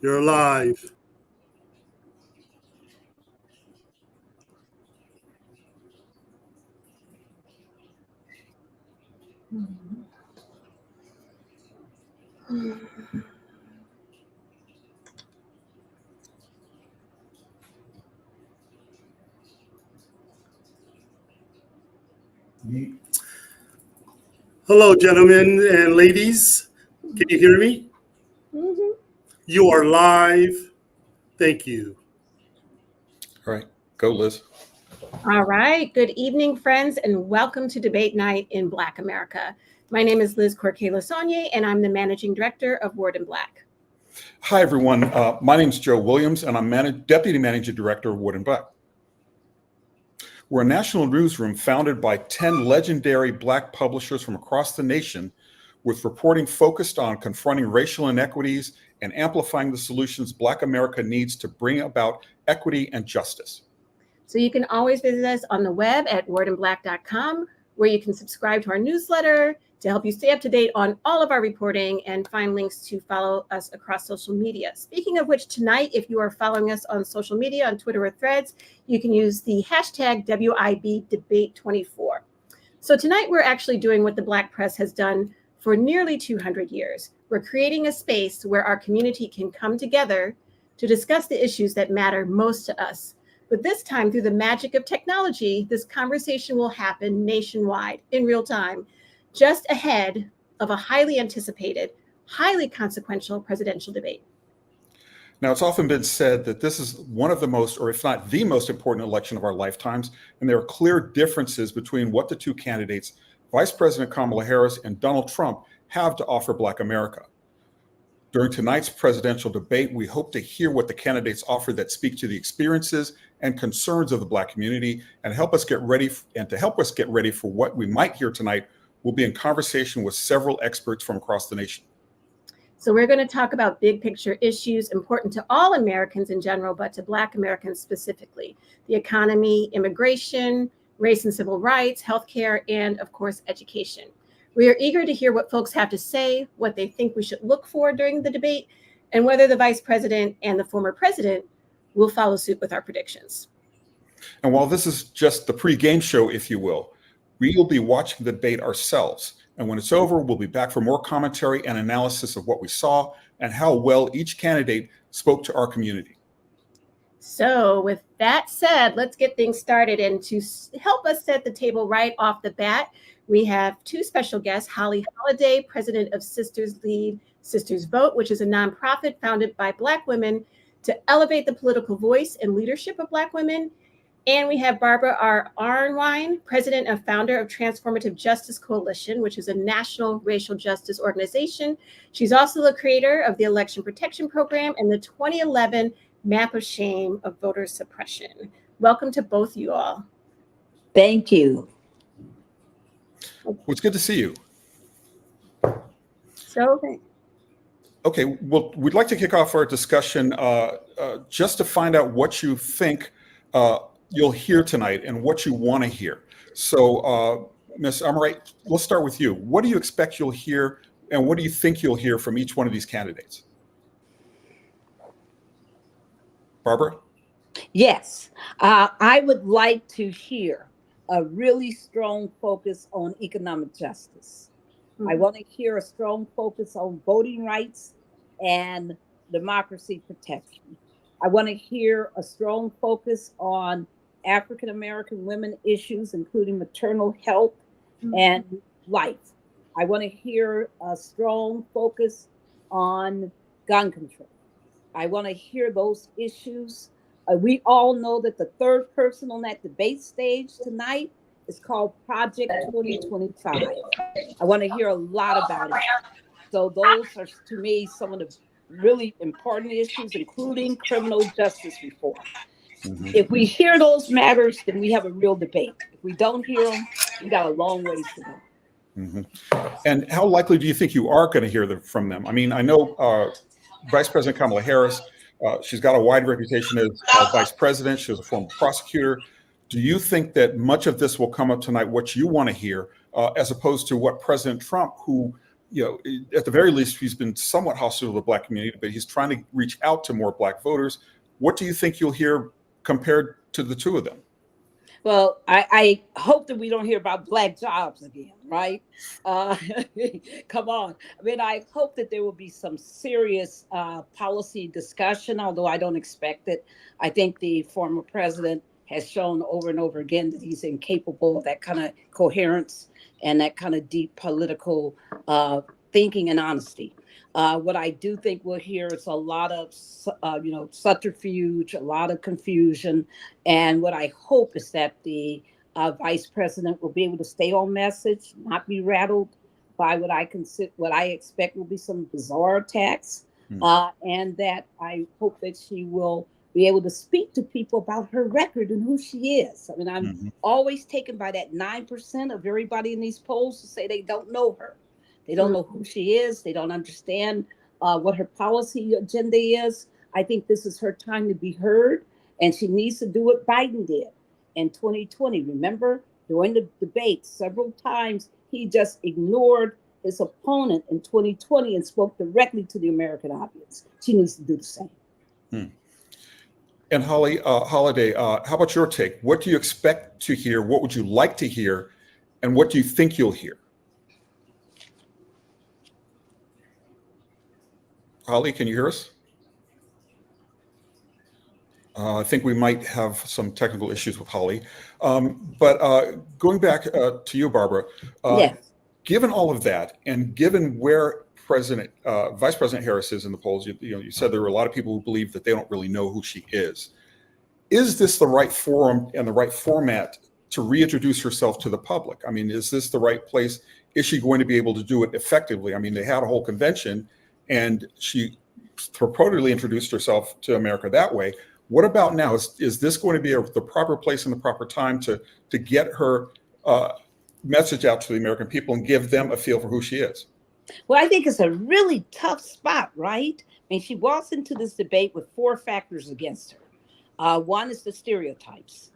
You're live. Hello, gentlemen and ladies. Can you hear me? Mm-hmm. You are live. Thank you. All right, go, Liz. All right. Good evening, friends, and welcome to Debate Night in Black America. My name is Liz Courquet-Lesaulnier, and I'm the Managing Director of Word in Black. Hi, everyone. My name is Joe Williams, and I'm Deputy Managing Director of Word in Black. We're a national newsroom founded by 10 legendary Black publishers from across the nation, with reporting focused on confronting racial inequities and amplifying the solutions Black America needs to bring about equity and justice. So you can always visit us on the web at wordinblack.com, where you can subscribe to our newsletter to help you stay up to date on all of our reporting and find links to follow us across social media. Speaking of which, tonight, if you are following us on social media, on Twitter or Threads, you can use the hashtag WIBDebate24. So tonight we're actually doing what the Black press has done for nearly 200 years. We're creating a space where our community can come together to discuss the issues that matter most to us. But this time, through the magic of technology, this conversation will happen nationwide in real time, just ahead of a highly anticipated, highly consequential presidential debate. Now, it's often been said that this is one of the most, or if not the most important election of our lifetimes, and there are clear differences between what the two candidates, Vice President Kamala Harris and Donald Trump, have to offer Black America. During tonight's presidential debate, we hope to hear what the candidates offer that speak to the experiences and concerns of the Black community, and to help us get ready for what we might hear tonight. We'll be in conversation with several experts from across the nation. So we're going to talk about big picture issues important to all Americans in general, but to Black Americans specifically: the economy, immigration, race and civil rights, healthcare, and of course, education. We are eager to hear what folks have to say, what they think we should look for during the debate, and whether the vice president and the former president will follow suit with our predictions. And while this is just the pre-game show, if you will, we will be watching the debate ourselves. And when it's over, we'll be back for more commentary and analysis of what we saw and how well each candidate spoke to our community. So with that said, let's get things started. And to help us set the table right off the bat, we have two special guests: Holly Holliday, president of Sisters Lead, Sisters Vote, which is a nonprofit founded by Black women to elevate the political voice and leadership of Black women. And we have Barbara R. Arnwine, president and founder of Transformative Justice Coalition, which is a national racial justice organization. She's also the creator of the Election Protection Program and the 2011 Map of Shame of Voter Suppression. Welcome to both you all. Thank you. Well, it's good to see you. Okay, well, we'd like to kick off our discussion just to find out what you think you'll hear tonight and what you want to hear. So, Ms. Amrite, let's start with you. What do you expect you'll hear, and what do you think you'll hear from each one of these candidates? Barbara? Yes, I would like to hear a really strong focus on economic justice. Mm-hmm. I want to hear a strong focus on voting rights and democracy protection. I want to hear a strong focus on African American women issues, including maternal health and life. I want to hear a strong focus on gun control. I want to hear those issues. We all know that the third person on that debate stage tonight is called Project 2025. I want to hear a lot about it. So those are, to me, some of the really important issues, including criminal justice reform. Mm-hmm. If we hear those matters, then we have a real debate. If we don't hear them, we got a long ways to go. Mm-hmm. And how likely do you think you are going to hear from them? I mean, I know Vice President Kamala Harris, she's got a wide reputation as vice president. She was a former prosecutor. Do you think that much of this will come up tonight, what you want to hear, as opposed to what President Trump, who at the very least, he's been somewhat hostile to the Black community, but he's trying to reach out to more Black voters. What do you think you'll hear compared to the two of them? Well, I hope that we don't hear about Black jobs again, right? Uh, Come on. I mean, I hope that there will be some serious policy discussion, although I don't expect it. I think the former president has shown over and over again that he's incapable of that kind of coherence and that kind of deep political thinking and honesty. What I do think we'll hear is a lot of, subterfuge, a lot of confusion. And what I hope is that the vice president will be able to stay on message, not be rattled by what I expect will be some bizarre attacks, and that I hope that she will be able to speak to people about her record and who she is. I mean, I'm always taken by that 9% of everybody in these polls who say they don't know her. They don't know who she is. They don't understand what her policy agenda is. I think this is her time to be heard, and she needs to do what Biden did in 2020. Remember, during the debate, several times he just ignored his opponent in 2020 and spoke directly to the American audience. She needs to do the same. And Holiday, how about your take? What do you expect to hear? What would you like to hear? And what do you think you'll hear? Holly, can you hear us? I think we might have some technical issues with Holly. But going back to you, Barbara, Yes. Given all of that, and given where Vice President Harris is in the polls, you said there were a lot of people who believe that they don't really know who she is. Is this the right forum and the right format to reintroduce herself to the public? I mean, is this the right place? Is she going to be able to do it effectively? I mean, they had a whole convention, and she purportedly introduced herself to America that way. What about now? Is this going to be the proper place and the proper time to get her message out to the American people and give them a feel for who she is? Well, I think it's a really tough spot, right? I mean, she walks into this debate with 4 factors against her. One is the stereotypes.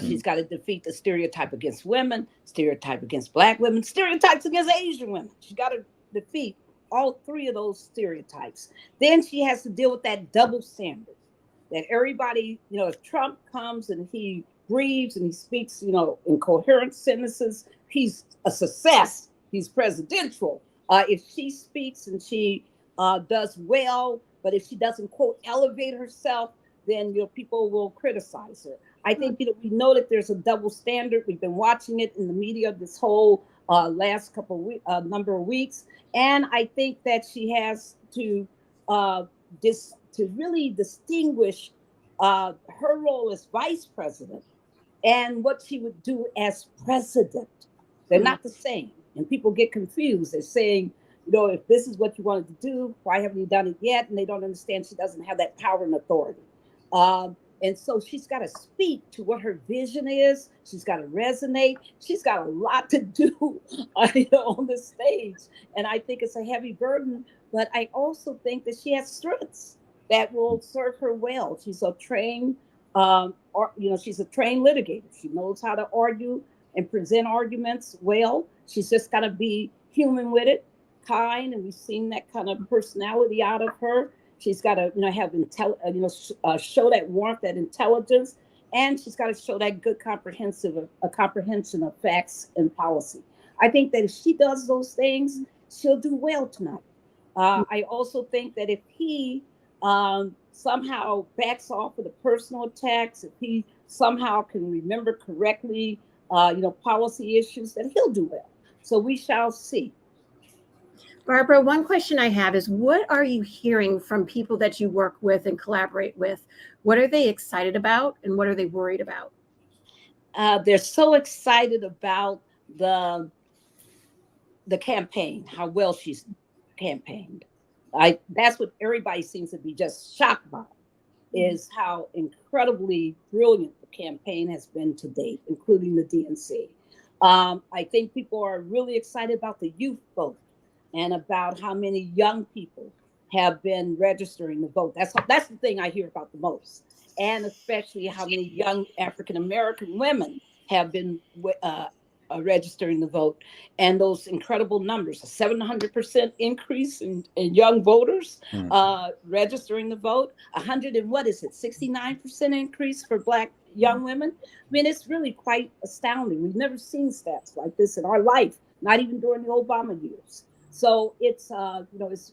She's got to defeat the stereotype against women, stereotype against Black women, stereotypes against Asian women. She's got to defeat all 3 of those stereotypes. Then she has to deal with that double standard that everybody, if Trump comes and he breathes and he speaks, in coherent sentences, he's a success. He's presidential. If she speaks and she does well, but if she doesn't, quote, elevate herself, then people will criticize her. I think we know that there's a double standard. We've been watching it in the media this whole last number of weeks, and I think that she has to really distinguish her role as vice president and what she would do as president. They're not the same, and people get confused. They're saying, if this is what you wanted to do, why haven't you done it yet? And they don't understand she doesn't have that power and authority. And so she's got to speak to what her vision is. She's got to resonate. She's got a lot to do on the stage. And I think it's a heavy burden, but I also think that she has strengths that will serve her well. She's a trained, she's a trained litigator. She knows how to argue and present arguments well. She's just got to be human with it, kind, and we've seen that kind of personality out of her. She's got to, have show that warmth, that intelligence, and she's got to show that good comprehension of facts and policy. I think that if she does those things, she'll do well tonight. I also think that if he somehow backs off of the personal attacks, if he somehow can remember correctly, policy issues, then he'll do well. So we shall see. Barbara, one question I have is, what are you hearing from people that you work with and collaborate with? What are they excited about and what are they worried about? They're so excited about the campaign, how well she's campaigned. That's what everybody seems to be just shocked by, is how incredibly brilliant the campaign has been to date, including the DNC. I think people are really excited about the youth vote and about how many young people have been registering to vote. That's the thing I hear about the most. And especially how many young African-American women have been registering to vote, and those incredible numbers, a 700% increase in young voters registering to vote, 100 and what is it, 69% increase for Black young women. I mean, it's really quite astounding. We've never seen stats like this in our life, not even during the Obama years. So it's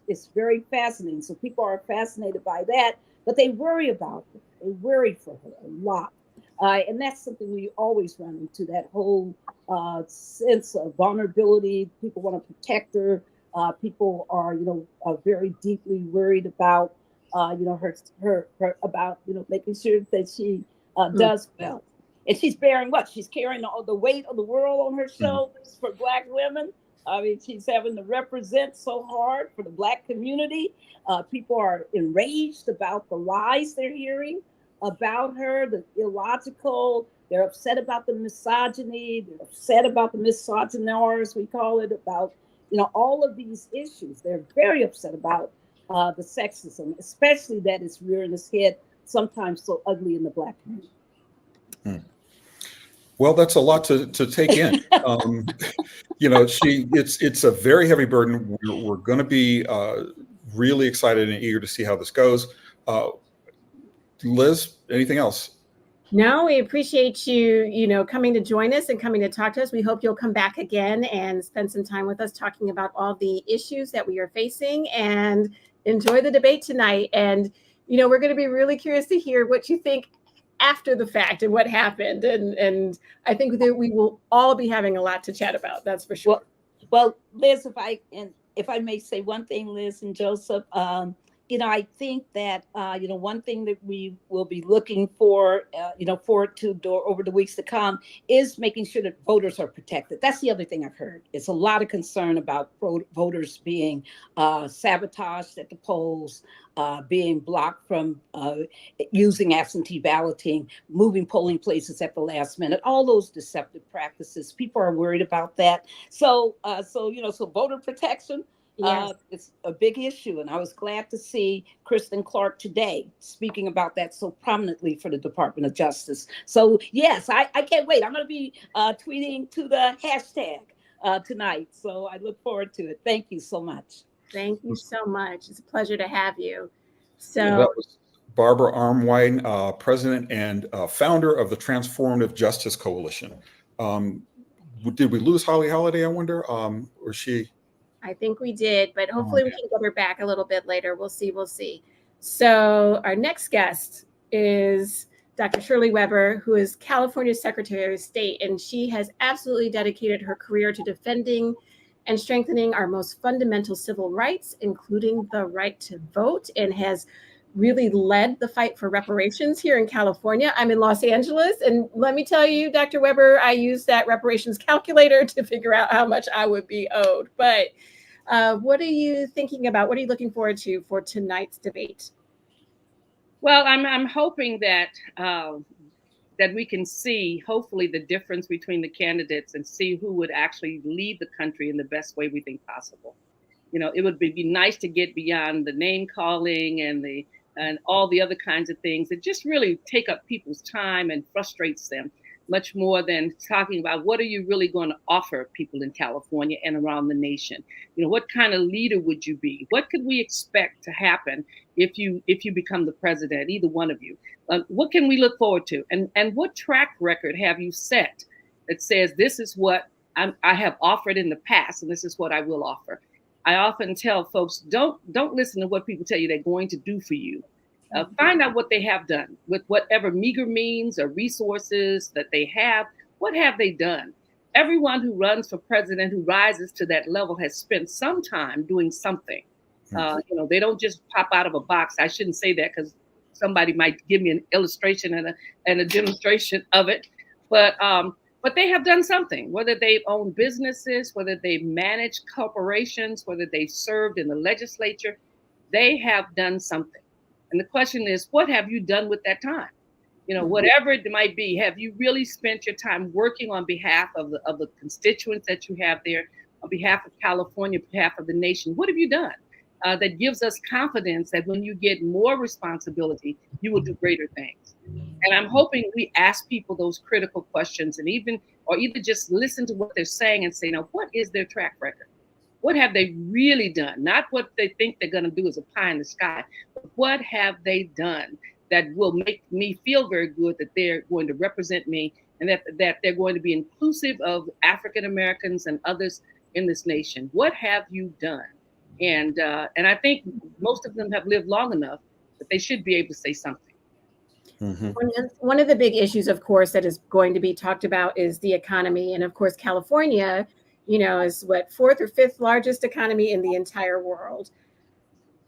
it's very fascinating. So people are fascinated by that, but they worry about it. They worry for her a lot. And that's something we always run into, that whole sense of vulnerability. People want to protect her. People are, very deeply worried about, her about, making sure that she does well. And she's bearing what? She's carrying all the weight of the world on her shoulders for Black women. I mean, she's having to represent so hard for the Black community. People are enraged about the lies they're hearing about her, the illogical. They're upset about the misogyny. They're upset about the misogynoir, as we call it, about, all of these issues. They're very upset about the sexism, especially that it's rearing its head sometimes so ugly in the Black community. Well, that's a lot to take in. It's a very heavy burden. We're going to be really excited and eager to see how this goes. Liz, anything else? No, we appreciate you, coming to join us and coming to talk to us. We hope you'll come back again and spend some time with us talking about all the issues that we are facing, and enjoy the debate tonight. And, we're going to be really curious to hear what you think after the fact and what happened. And I think that we will all be having a lot to chat about. That's for sure. Well, Liz, if I may say one thing, Liz and Joseph, I think that, one thing that we will be looking for, forward to over the weeks to come is making sure that voters are protected. That's the other thing I've heard. It's a lot of concern about voters being sabotaged at the polls, being blocked from using absentee balloting, moving polling places at the last minute, all those deceptive practices. People are worried about that. So voter protection. Yes. It's a big issue, and I was glad to see Kristen Clark today speaking about that so prominently for the Department of Justice. So yes, I can't wait. I'm going to be tweeting to the hashtag tonight, so I look forward to it. Thank you so much. Thank you so much. It's a pleasure to have you. So that was Barbara Armwine, president and founder of the Transformative Justice Coalition. Did we lose Holly Holiday, I wonder? Or she... I think we did, but hopefully we can get her back a little bit later. We'll see. So our next guest is Dr. Shirley Weber, who is California's Secretary of State, and she has absolutely dedicated her career to defending and strengthening our most fundamental civil rights, including the right to vote, and has really led the fight for reparations here in California. I'm in Los Angeles, and let me tell you, Dr. Weber, I used that reparations calculator to figure out how much I would be owed. But what are you thinking about? What are you looking forward to for tonight's debate? Well, I'm hoping that that we can see, hopefully, the difference between the candidates and see who would actually lead the country in the best way we think possible. It would be nice to get beyond the name calling and all the other kinds of things that just really take up people's time and frustrates them much more than talking about what are you really going to offer people in California and around the nation. What kind of leader would you be? What could we expect to happen if you become the president, either one of you? What can we look forward to? And what track record have you set that says this is what I have offered in the past and this is what I will offer? I often tell folks, don't listen to what people tell you they're going to do for you. Find out what they have done with whatever meager means or resources that they have. What have they done? Everyone who runs for president, who rises to that level, has spent some time doing something. They don't just pop out of a box. I shouldn't say that because somebody might give me an illustration and a demonstration of it. But they have done something, whether they've owned businesses, whether they've managed corporations, whether they've served in the legislature, they have done something. And the question is, what have you done with that time? Whatever it might be, have you really spent your time working on behalf of the constituents that you have there, on behalf of California, on behalf of the nation? What have you done that gives us confidence that when you get more responsibility, you will do greater things? And I'm hoping we ask people those critical questions, and or either just listen to what they're saying and say, now, what is their track record? What have they really done? Not what they think they're going to do as a pie in the sky, but what have they done that will make me feel very good that they're going to represent me, and that they're going to be inclusive of African Americans and others in this nation. What have you done? And I think most of them have lived long enough that they should be able to say something. Mm-hmm. One of the big issues, of course, that is going to be talked about is the economy. And of course, California, is what, fourth or fifth largest economy in the entire world.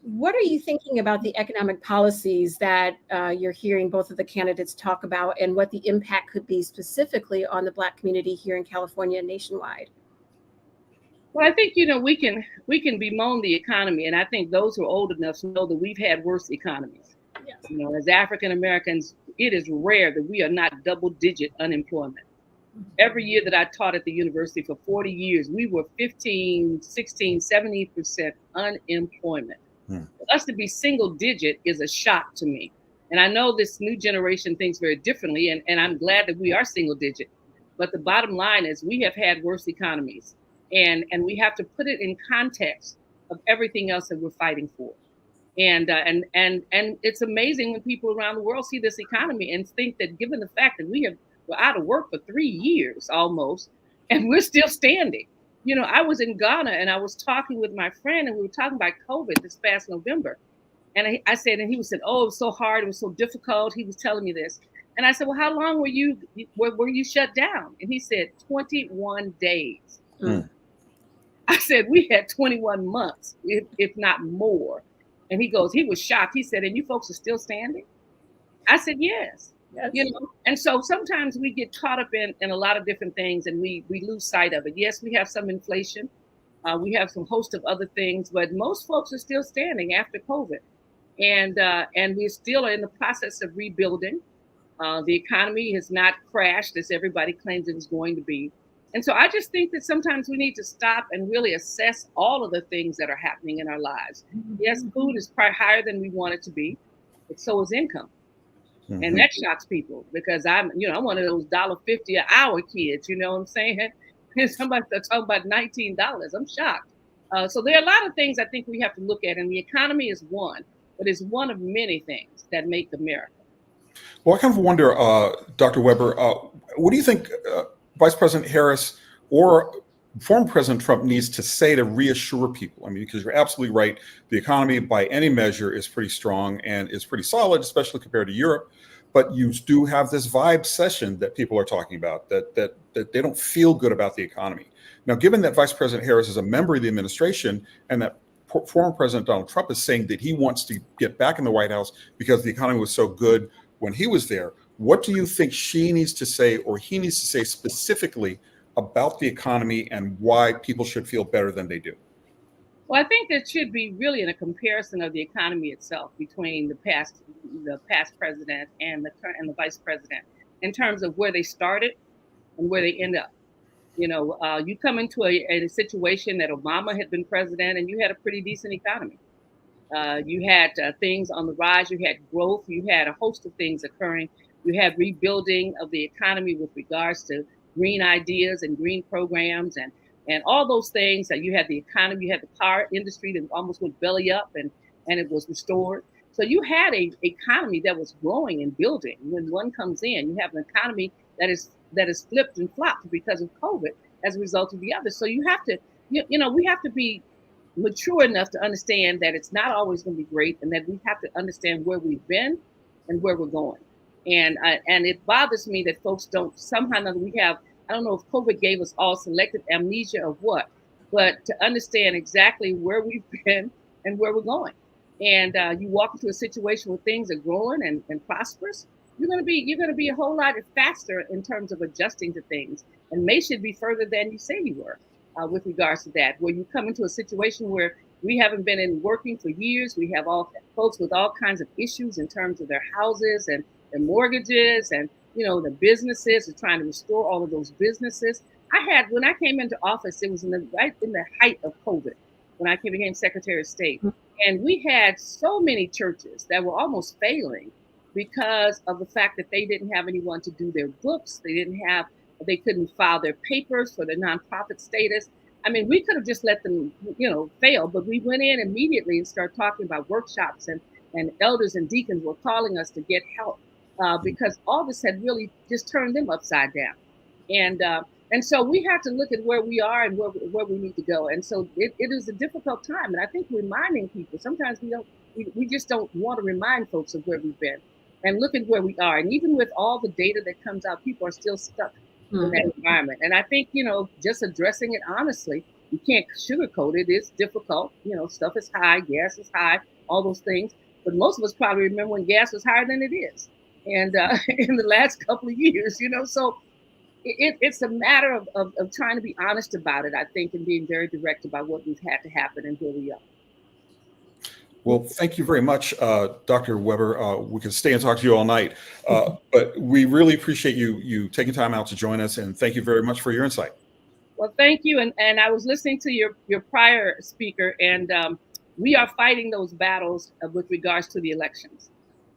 What are you thinking about the economic policies that you're hearing both of the candidates talk about, and what the impact could be specifically on the Black community here in California and nationwide? Well, I think, we can bemoan the economy. And I think those who are old enough know that we've had worse economies. Yes. As African Americans, it is rare that we are not double-digit unemployment. Every year that I taught at the university for 40 years, we were 15, 16, 17% unemployment. For us to be single digit is a shock to me. And I know this new generation thinks very differently, and I'm glad that we are single digit. But the bottom line is we have had worse economies, and we have to put it in context of everything else that we're fighting for. And it's amazing when people around the world see this economy and think that, given the fact that we're out of work for 3 years almost, and we're still standing. I was in Ghana and I was talking with my friend, and we were talking about COVID this past November. And I said, and he said, oh, it was so hard. It was so difficult. He was telling me this. And I said, well, how long were you shut down? And he said, 21 days. I said, we had 21 months, if not more. And he was shocked. He said, and you folks are still standing? I said, yes. Yes. And so sometimes we get caught up in a lot of different things, and we lose sight of it. Yes, we have some inflation. We have some host of other things, but most folks are still standing after COVID. And we're still in the process of rebuilding. The economy has not crashed as everybody claims it was going to be. And so I just think that sometimes we need to stop and really assess all of the things that are happening in our lives. Yes, food is probably higher than we want it to be, but so is income. And that shocks people, because I'm one of those $1.50 an hour kids, you know what I'm saying? And somebody's talking about $19. I'm shocked. So there are a lot of things I think we have to look at, and the economy is one, but it's one of many things that make America. Well, I kind of wonder, Dr. Weber, what do you think Vice President Harris or former President Trump needs to say to reassure people? I mean, because you're absolutely right. The economy, by any measure, is pretty strong and is pretty solid, especially compared to Europe. But you do have this vibe session that people are talking about, that they don't feel good about the economy. Now, given that Vice President Harris is a member of the administration, and that former President Donald Trump is saying that he wants to get back in the White House because the economy was so good when he was there, what do you think she needs to say, or he needs to say specifically, about the economy and why people should feel better than they do? Well, I think there should be really a comparison of the economy itself between the past president and the vice president, in terms of where they started and where they end up. You come into a situation that Obama had been president, and you had a pretty decent economy. You had things on the rise. You had growth. You had a host of things occurring. You had rebuilding of the economy with regards to green ideas and green programs and all those things. That you had the economy, you had the car industry that almost went belly up, and it was restored. So you had a economy that was growing and building. When one comes in, you have an economy that is flipped and flopped because of COVID as a result of the other. So you have to, we have to be mature enough to understand that it's not always going to be great, and that we have to understand where we've been and where we're going. And it bothers me that folks don't somehow know that we have, I don't know if COVID gave us all selective amnesia of what, but to understand exactly where we've been and where we're going. And you walk into a situation where things are growing and prosperous, you're going to be a whole lot faster in terms of adjusting to things, and may should be further than you say you were with regards to that. Where you come into a situation where we haven't been in working for years, we have all folks with all kinds of issues in terms of their houses and their mortgages, and the businesses are trying to restore all of those businesses. When I came into office, it was right in the height of COVID when I became Secretary of State. And we had so many churches that were almost failing because of the fact that they didn't have anyone to do their books. They didn't have They couldn't file their papers for their nonprofit status. I mean, we could have just let them, fail, but we went in immediately and started talking about workshops, and elders and deacons were calling us to get help because all this had really just turned them upside down. And so we have to look at where we are and where we need to go. And so it is a difficult time. And I think reminding people, sometimes we just don't want to remind folks of where we've been and look at where we are. And even with all the data that comes out, people are still stuck in that environment. And I think, just addressing it honestly, you can't sugarcoat it. It's difficult. Stuff is high, gas is high, all those things. But most of us probably remember when gas was higher than it is. And in the last couple of years, so it's a matter of trying to be honest about it, I think, and being very direct about what we've had to happen and where we are. Well, thank you very much, Dr. Weber. We could stay and talk to you all night, but we really appreciate you taking time out to join us, and thank you very much for your insight. Well, thank you. And I was listening to your prior speaker, and we are fighting those battles with regards to the elections.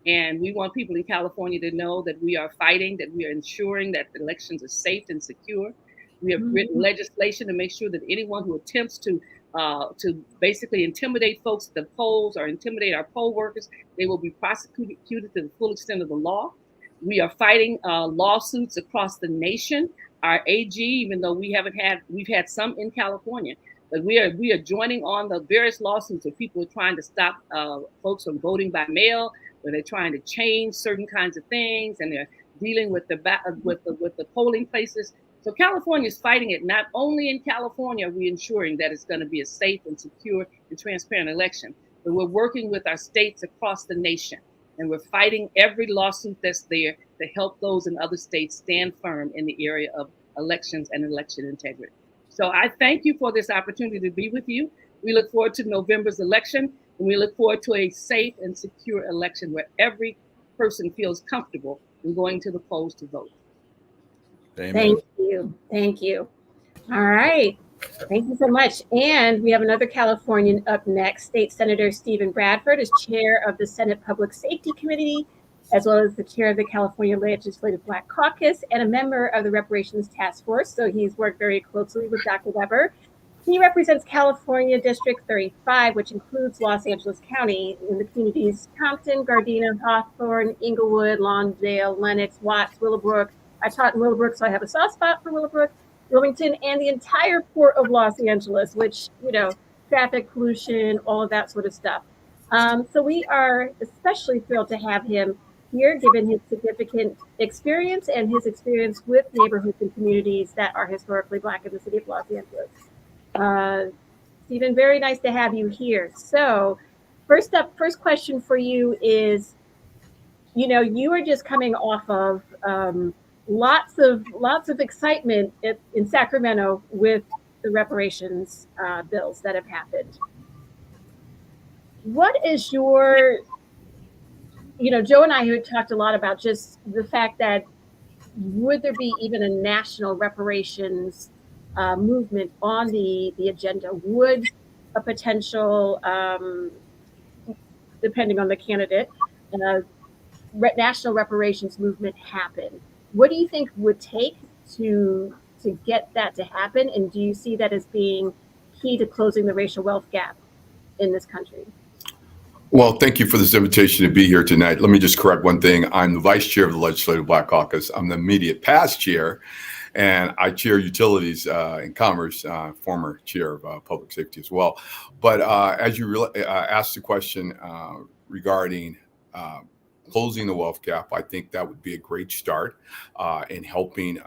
And we want people in California to know that we are fighting, that we are ensuring that the elections are safe and secure. We have written legislation to make sure that anyone who attempts to basically intimidate folks at the polls or intimidate our poll workers, they will be prosecuted to the full extent of the law. We are fighting lawsuits across the nation. Our AG, even though we've had some in California, but we are joining on the various lawsuits where people are trying to stop folks from voting by mail, where they're trying to change certain kinds of things, and they're dealing with the polling places. So California is fighting it. Not only in California are we ensuring that it's going to be a safe and secure and transparent election, but we're working with our states across the nation, and we're fighting every lawsuit that's there to help those in other states stand firm in the area of elections and election integrity. So I thank you for this opportunity to be with you. We look forward to November's election, and we look forward to a safe and secure election where every person feels comfortable in going to the polls to vote. Amen. Thank you. Thank you. All right. Thank you so much. And we have another Californian up next. State Senator Stephen Bradford is chair of the Senate Public Safety Committee, as well as the chair of the California Legislative Black Caucus and a member of the Reparations Task Force. So he's worked very closely with Dr. Weber. He represents California District 35, which includes Los Angeles County, in the communities Compton, Gardena, Hawthorne, Inglewood, Lawndale, Lenox, Watts, Willowbrook. I taught in Willowbrook, so I have a soft spot for Willowbrook, Wilmington, and the entire port of Los Angeles, which, traffic, pollution, all of that sort of stuff. So we are especially thrilled to have him here, given his significant experience and his experience with neighborhoods and communities that are historically Black in the city of Los Angeles. Stephen, very nice to have you here. So first question for you is, you are just coming off of lots of excitement in Sacramento with the reparations bills that have happened. What is your, Joe and I had talked a lot about just the fact that would there be even a national reparations movement on the agenda? Would a potential, depending on the candidate, national reparations movement happen? What do you think would take to get that to happen? And do you see that as being key to closing the racial wealth gap in this country? Well, thank you for this invitation to be here tonight. Let me just correct one thing. I'm the vice chair of the Legislative Black Caucus. I'm the immediate past chair, and I chair utilities and commerce, former chair of public safety as well. But as you asked the question regarding closing the wealth gap, I think that would be a great start in helping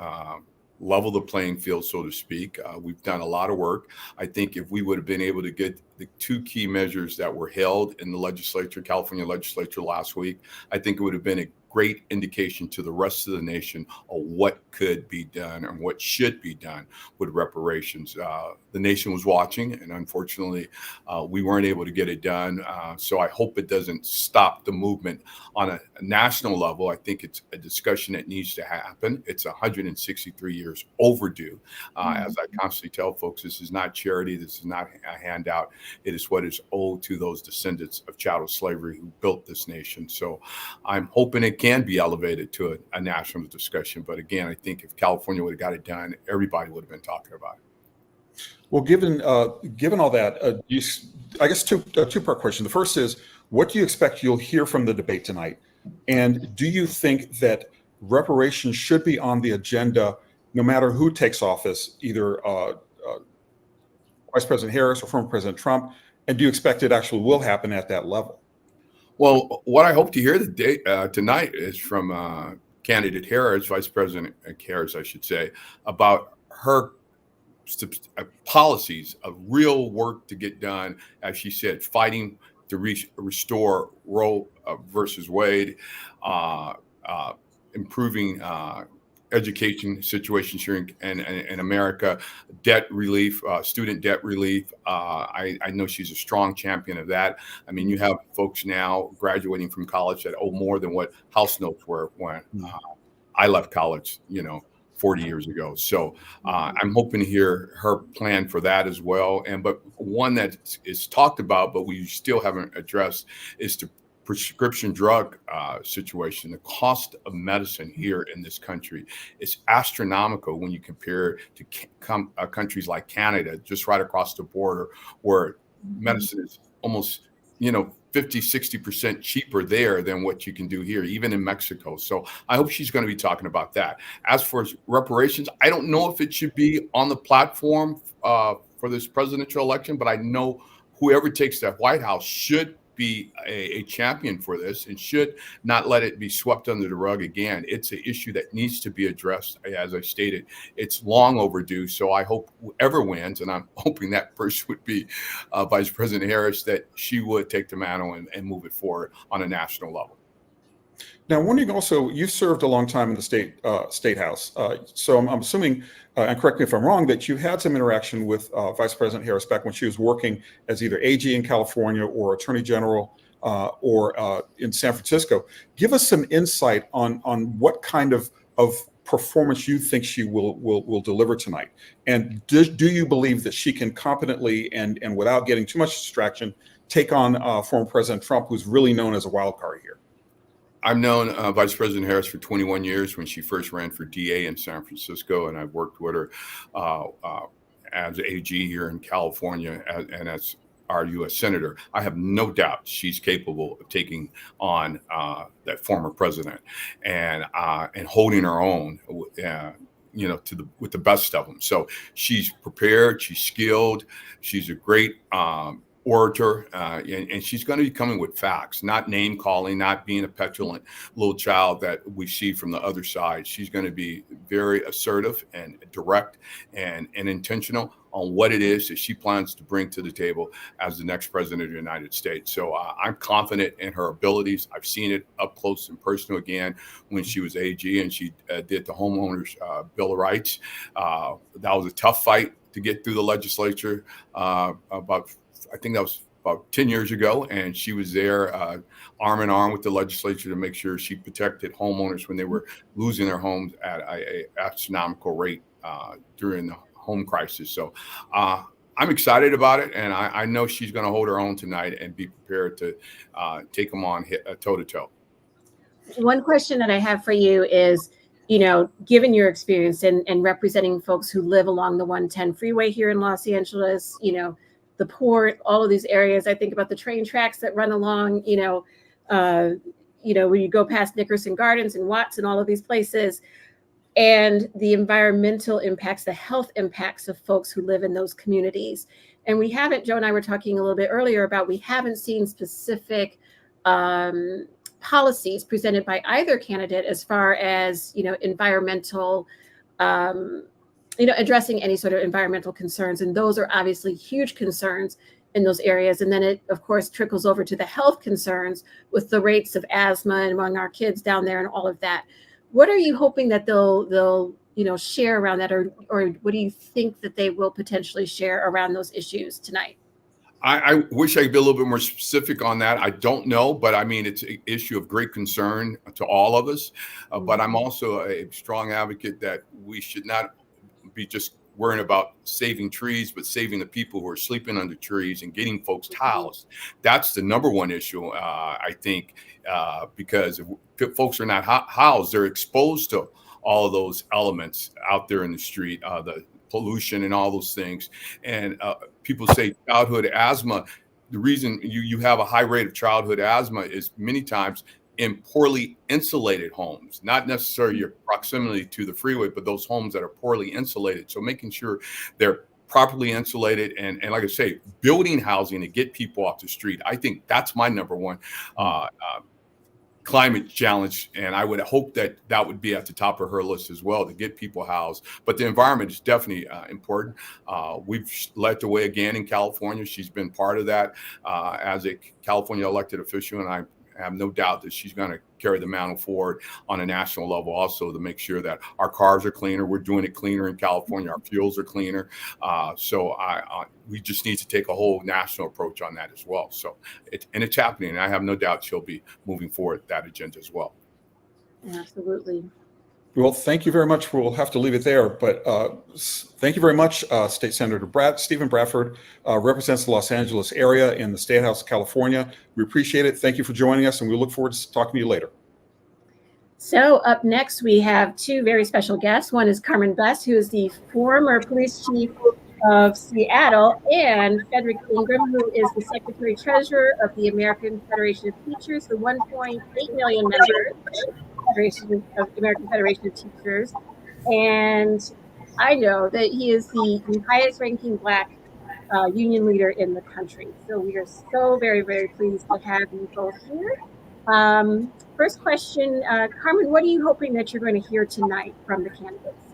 level the playing field, so to speak. We've done a lot of work. I think if we would have been able to get the two key measures that were held in the legislature, California legislature last week, I think it would have been a great indication to the rest of the nation of what could be done and what should be done with reparations. The nation was watching, and unfortunately, we weren't able to get it done. So I hope it doesn't stop the movement on a national level. I think it's a discussion that needs to happen. It's 163 years overdue. As I constantly tell folks, this is not charity. This is not a handout. It is what is owed to those descendants of chattel slavery who built this nation. So I'm hoping it can be elevated to a national discussion. But again, I think if California would have got it done, everybody would have been talking about it. Well, given all that, I guess two-part question. The first is, what do you expect you'll hear from the debate tonight? And do you think that reparations should be on the agenda no matter who takes office, either Vice President Harris or former President Trump? And do you expect it actually will happen at that level? Well, what I hope to hear tonight is from candidate Harris, Vice President Harris, I should say, about her policies of real work to get done, as she said, fighting to restore Roe versus Wade, improving education situations here in America, debt relief, student debt relief. I know she's a strong champion of that. I mean, you have folks now graduating from college that owe more than what house notes were when I left college, 40 years ago. So I'm hoping to hear her plan for that as well. But one that is talked about, but we still haven't addressed, is the prescription drug situation. The cost of medicine here in this country is astronomical when you compare it to countries like Canada, just right across the border, where medicine is almost, 50, 60% cheaper there than what you can do here, even in Mexico. So I hope she's going to be talking about that. As for reparations, I don't know if it should be on the platform for this presidential election, but I know whoever takes that White House should be a champion for this and should not let it be swept under the rug again. It's an issue that needs to be addressed. As I stated, it's long overdue. So I hope whoever wins, and I'm hoping that person would be Vice President Harris, that she would take the mantle and move it forward on a national level. Now, wondering also, you served a long time in the state house. So I'm assuming, and correct me if I'm wrong, that you had some interaction with Vice President Harris back when she was working as either AG in California or Attorney General or in San Francisco. Give us some insight on what kind of performance you think she will deliver tonight. And do you believe that she can competently and without getting too much distraction take on former President Trump, who's really known as a wild card here? I've known Vice President Harris for 21 years when she first ran for DA in San Francisco, and I've worked with her as AG here in California and as our U.S. Senator. I have no doubt she's capable of taking on that former president and holding her own, with the best of them. So she's prepared, she's skilled, she's a great orator, and she's going to be coming with facts, not name calling, not being a petulant little child that we see from the other side. She's going to be very assertive and direct and intentional on what it is that she plans to bring to the table as the next president of the United States. So I'm confident in her abilities. I've seen it up close and personal again when she was AG and she did the homeowners Bill of Rights. That was a tough fight to get through the legislature I think that was about 10 years ago, and she was there arm in arm with the legislature to make sure she protected homeowners when they were losing their homes at an astronomical rate during the home crisis. So I'm excited about it, and I know she's going to hold her own tonight and be prepared to take them on toe-to-toe. One question that I have for you is, given your experience and representing folks who live along the 110 freeway here in Los Angeles, the port, all of these areas. I think about the train tracks that run along, when you go past Nickerson Gardens and Watts and all of these places, and the environmental impacts, the health impacts of folks who live in those communities. And Joe and I were talking a little bit earlier about, we haven't seen specific policies presented by either candidate as far as, environmental, addressing any sort of environmental concerns. And those are obviously huge concerns in those areas. And then it, of course, trickles over to the health concerns with the rates of asthma among our kids down there and all of that. What are you hoping that they'll share around that, or what do you think that they will potentially share around those issues tonight? I wish I could be a little bit more specific on that. I don't know, but I mean, it's an issue of great concern to all of us. But I'm also a strong advocate that we should not be just worrying about saving trees, but saving the people who are sleeping under trees and getting folks housed. That's the number one issue, I think, because if folks are not housed, they're exposed to all of those elements out there in the street, the pollution and all those things. And people say childhood asthma. The reason you have a high rate of childhood asthma is many times in poorly insulated homes, not necessarily your proximity to the freeway, but those homes that are poorly insulated. So making sure they're properly insulated and like I say, building housing to get people off the street. I think that's my number one climate challenge. And I would hope that that would be at the top of her list as well, to get people housed. But the environment is definitely important. We've led the way again in California. She's been part of that as a California elected official. And I have no doubt that she's going to carry the mantle forward on a national level also to make sure that our cars are cleaner. We're doing it cleaner in California. Our fuels are cleaner. So we just need to take a whole national approach on that as well. So it's happening. And I have no doubt she'll be moving forward that agenda as well. Absolutely. Well, thank you very much. We'll have to leave it there, but thank you very much. State Senator Stephen Bradford represents the Los Angeles area in the State House of California. We appreciate it. Thank you for joining us, and we look forward to talking to you later. So up next, we have two very special guests. One is Carmen Best, who is the former police chief of Seattle, and Frederick Ingram, who is the Secretary Treasurer of the American Federation of Teachers, the 1.8 million members Federation of American Federation of Teachers. And I know that he is the highest ranking Black union leader in the country. So we are so very, very pleased to have you both here. First question, Carmen, what are you hoping that you're going to hear tonight from the candidates?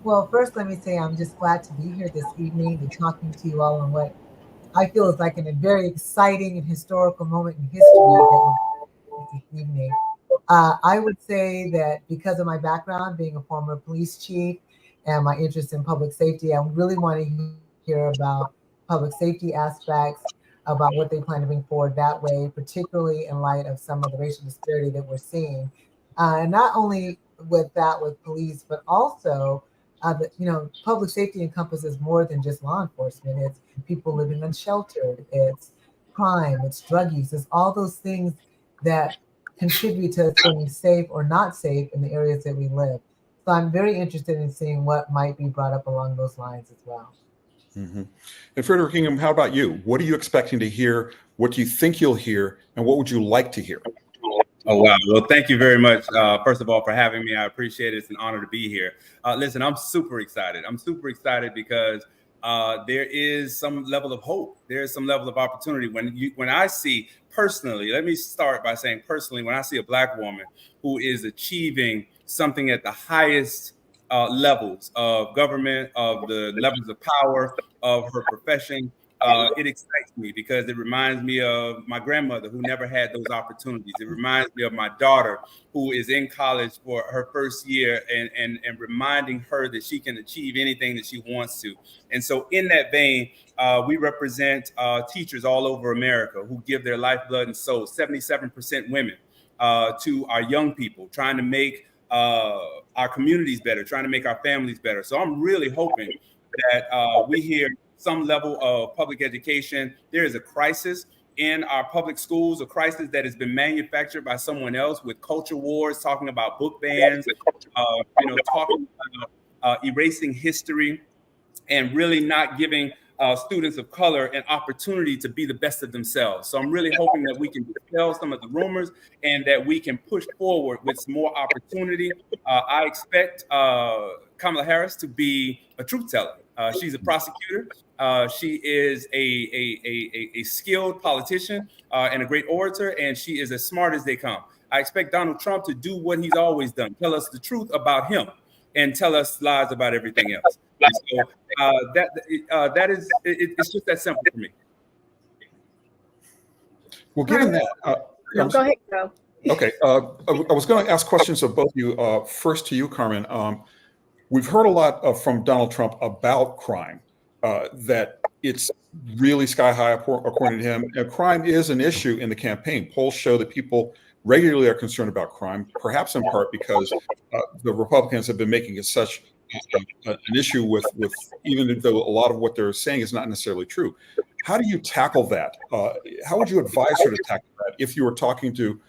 Well, first, let me say I'm just glad to be here this evening and talking to you all on what I feel is like a very exciting and historical moment in history that we're this evening. I would say that because of my background, being a former police chief and my interest in public safety, I really want to hear about public safety aspects, about what they plan to bring forward that way, particularly in light of some of the racial disparity that we're seeing. And not only with police, but also, public safety encompasses more than just law enforcement. It's people living unsheltered, it's crime, it's drug use, it's all those things that contribute to us being safe or not safe in the areas that we live. So I'm very interested in seeing what might be brought up along those lines as well. Mm-hmm. And Frederick Ingram, how about you? What are you expecting to hear? What do you think you'll hear? And what would you like to hear? Oh, wow. Well, thank you very much, first of all, for having me. I appreciate it. It's an honor to be here. Listen, I'm super excited. I'm super excited because there is some level of hope. There is some level of opportunity. When I see personally, let me start by saying personally, when I see a Black woman who is achieving something at the highest levels of government, of the levels of power of her profession, it excites me because it reminds me of my grandmother who never had those opportunities. It reminds me of my daughter who is in college for her first year and reminding her that she can achieve anything that she wants to. And so in that vein, we represent teachers all over America who give their lifeblood and soul, 77% women, to our young people, trying to make our communities better, trying to make our families better. So I'm really hoping that we hear some level of public education. There is a crisis in our public schools, a crisis that has been manufactured by someone else with culture wars, talking about book bans, talking about erasing history and really not giving students of color an opportunity to be the best of themselves. So I'm really hoping that we can dispel some of the rumors and that we can push forward with some more opportunity. I expect Kamala Harris to be a truth teller. She's a prosecutor. She is a skilled politician and a great orator, and she is as smart as they come. I expect Donald Trump to do what he's always done, tell us the truth about him and tell us lies about everything else. So that is, it's just that simple for me. Well, given that, No, go ahead, Joe. Okay, I was going to ask questions of both of you. First to you, Carmen. We've heard a lot from Donald Trump about crime, that it's really sky high according to him. And crime is an issue in the campaign. Polls show that people regularly are concerned about crime, perhaps in part because the Republicans have been making it such an issue with even though a lot of what they're saying is not necessarily true. How do you tackle that? How would you advise her to tackle that if you were talking to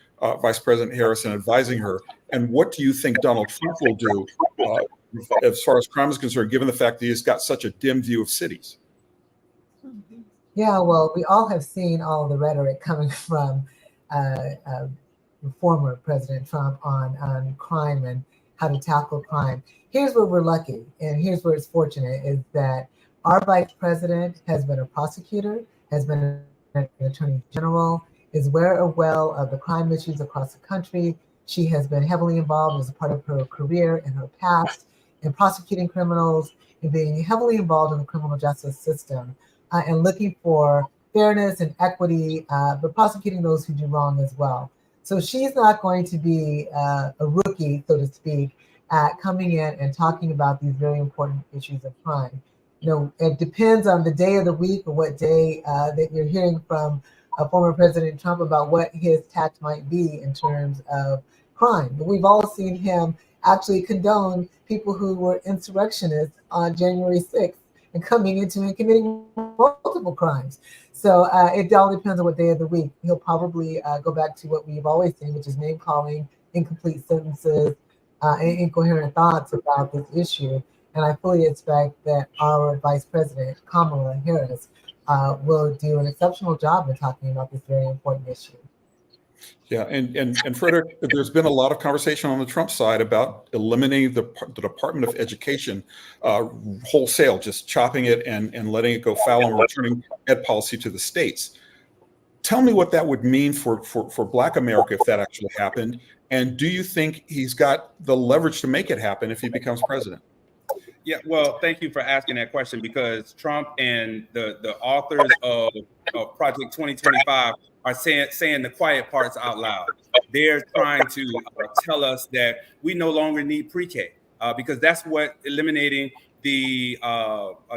Vice President Harris and advising her? And what do you think Donald Trump will do as far as crime is concerned, given the fact that he's got such a dim view of cities? Yeah, well, we all have seen all the rhetoric coming from former President Trump on crime and how to tackle crime. Here's where we're lucky, and here's where it's fortunate, is that our vice president has been a prosecutor, has been an attorney general, is aware well of the crime issues across the country. She has been heavily involved as a part of her career and her past in prosecuting criminals and being heavily involved in the criminal justice system and looking for fairness and equity, but prosecuting those who do wrong as well. So she's not going to be a rookie, so to speak, at coming in and talking about these very important issues of crime. You know, it depends on the day of the week or what day that you're hearing from former President Trump about what his tact might be in terms of crime. But we've all seen him actually condone people who were insurrectionists on January 6th and coming into and committing multiple crimes. So it all depends on what day of the week. He'll probably go back to what we've always seen, which is name calling, incomplete sentences, and incoherent thoughts about this issue. And I fully expect that our Vice President, Kamala Harris, will do an exceptional job in talking about this very important issue. Yeah, and Frederick, there's been a lot of conversation on the Trump side about eliminating the Department of Education wholesale, just chopping it and letting it go foul and returning ed policy to the states. Tell me what that would mean for Black America if that actually happened. And do you think he's got the leverage to make it happen if he becomes president? Yeah, well, thank you for asking that question, because Trump and the authors of Project 2025 are saying the quiet parts out loud. They're trying to tell us that we no longer need pre-K because that's what eliminating the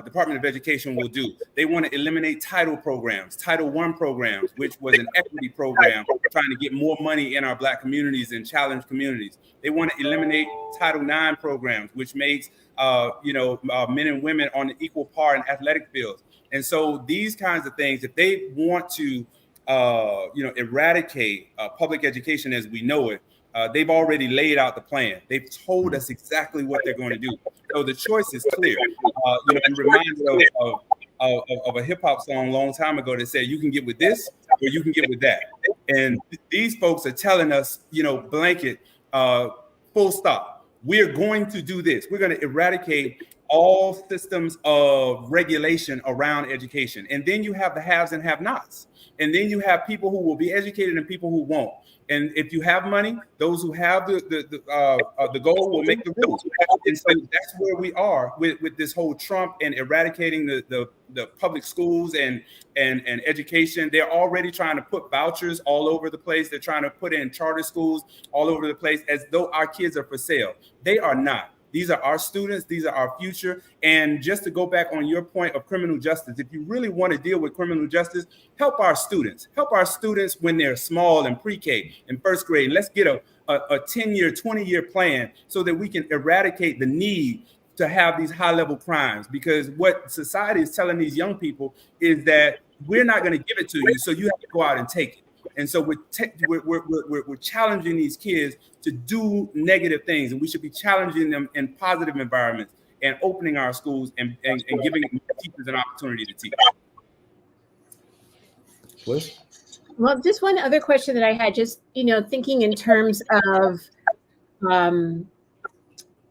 Department of Education will do. They want to eliminate Title programs, Title I programs, which was an equity program trying to get more money in our Black communities and challenged communities. They want to eliminate Title IX programs, which makes men and women on an equal par in athletic fields. And so these kinds of things, if they want to eradicate public education as we know it, they've already laid out the plan. They've told us exactly what they're going to do. So the choice is clear. I'm reminded of a hip hop song a long time ago that said, you can get with this or you can get with that. And these folks are telling us, blanket, full stop. We're going to do this. We're going to eradicate all systems of regulation around education. And then you have the haves and have-nots. And then you have people who will be educated and people who won't. And if you have money, those who have the goal will make the rules. And so that's where we are with this whole Trump and eradicating the public schools and education. They're already trying to put vouchers all over the place. They're trying to put in charter schools all over the place as though our kids are for sale. They are not. These are our students. These are our future. And just to go back on your point of criminal justice, if you really want to deal with criminal justice, help our students. Help our students when they're small and pre-K and first grade. Let's get a 10-year, 20-year plan so that we can eradicate the need to have these high-level crimes. Because what society is telling these young people is that we're not going to give it to you, so you have to go out and take it. And so we're challenging these kids to do negative things, and we should be challenging them in positive environments and opening our schools and giving teachers an opportunity to teach. Liz? Well, just one other question that I had, just, thinking in terms of,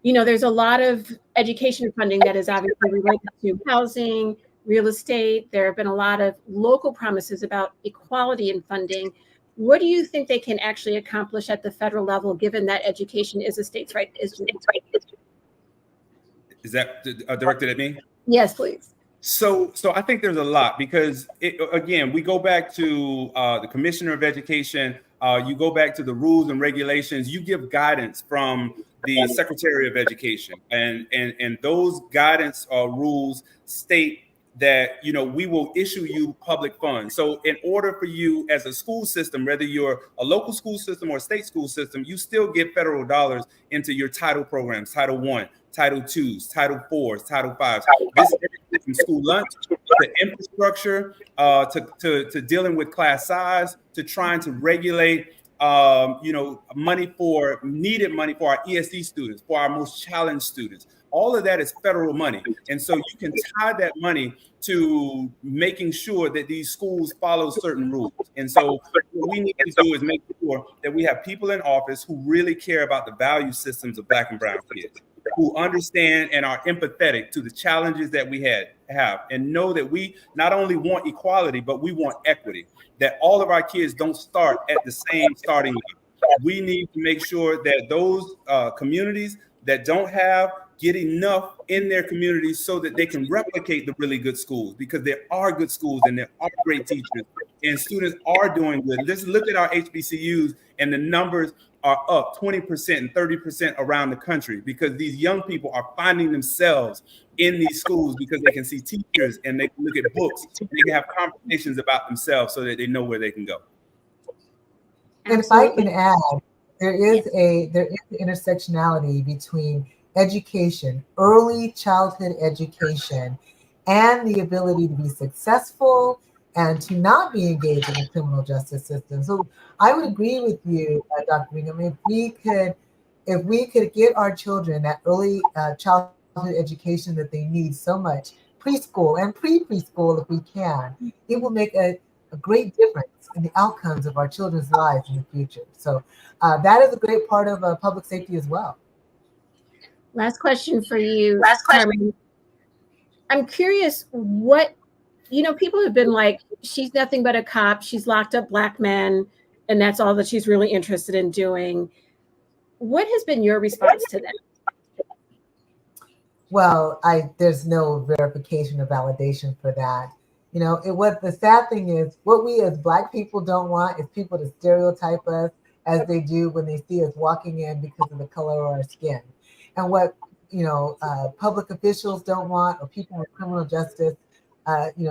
there's a lot of education funding that is obviously related to housing, real estate. There have been a lot of local promises about equality in funding. What do you think they can actually accomplish at the federal level, given that education is a state's right? Is that directed at me? Yes, please. So I think there's a lot, because again, we go back to the Commissioner of Education. You go back to the rules and regulations. You give guidance from the Secretary of Education, and those guidance rules state that, you know, we will issue you public funds. So in order for you as a school system, whether you're a local school system or a state school system, you still get federal dollars into your title programs, Title I, Title IIs, Title IVs, Title Vs. This is everything from school lunch to infrastructure, to dealing with class size, to trying to regulate you know, needed money for our ESD students, for our most challenged students. All of that is federal money. And so you can tie that money to making sure that these schools follow certain rules. And so what we need to do is make sure that we have people in office who really care about the value systems of Black and brown kids, who understand and are empathetic to the challenges that we have, and know that we not only want equality, but we want equity, that all of our kids don't start at the same starting line. We need to make sure that those communities that don't have get enough in their communities so that they can replicate the really good schools, because there are good schools and there are great teachers and students are doing good. Let's look at our HBCUs, and the numbers are up 20% and 30% around the country, because these young people are finding themselves in these schools because they can see teachers and they can look at books and they can have conversations about themselves so that they know where they can go. And if I can add, there is intersectionality between education, early childhood education, and the ability to be successful and to not be engaged in the criminal justice system. So I would agree with you, Dr. Bingham. If we could get our children that early childhood education that they need so much, preschool and pre-preschool if we can, it will make a great difference in the outcomes of our children's lives in the future. So that is a great part of public safety as well. Last question for you, Carmen. I'm curious what, you know, people have been like, she's nothing but a cop. She's locked up Black men, and that's all that she's really interested in doing. What has been your response to that? Well, there's no verification or validation for that. You know, what the sad thing is, what we as Black people don't want is people to stereotype us as they do when they see us walking in because of the color of our skin. And what, you know, public officials don't want, or people in the criminal justice,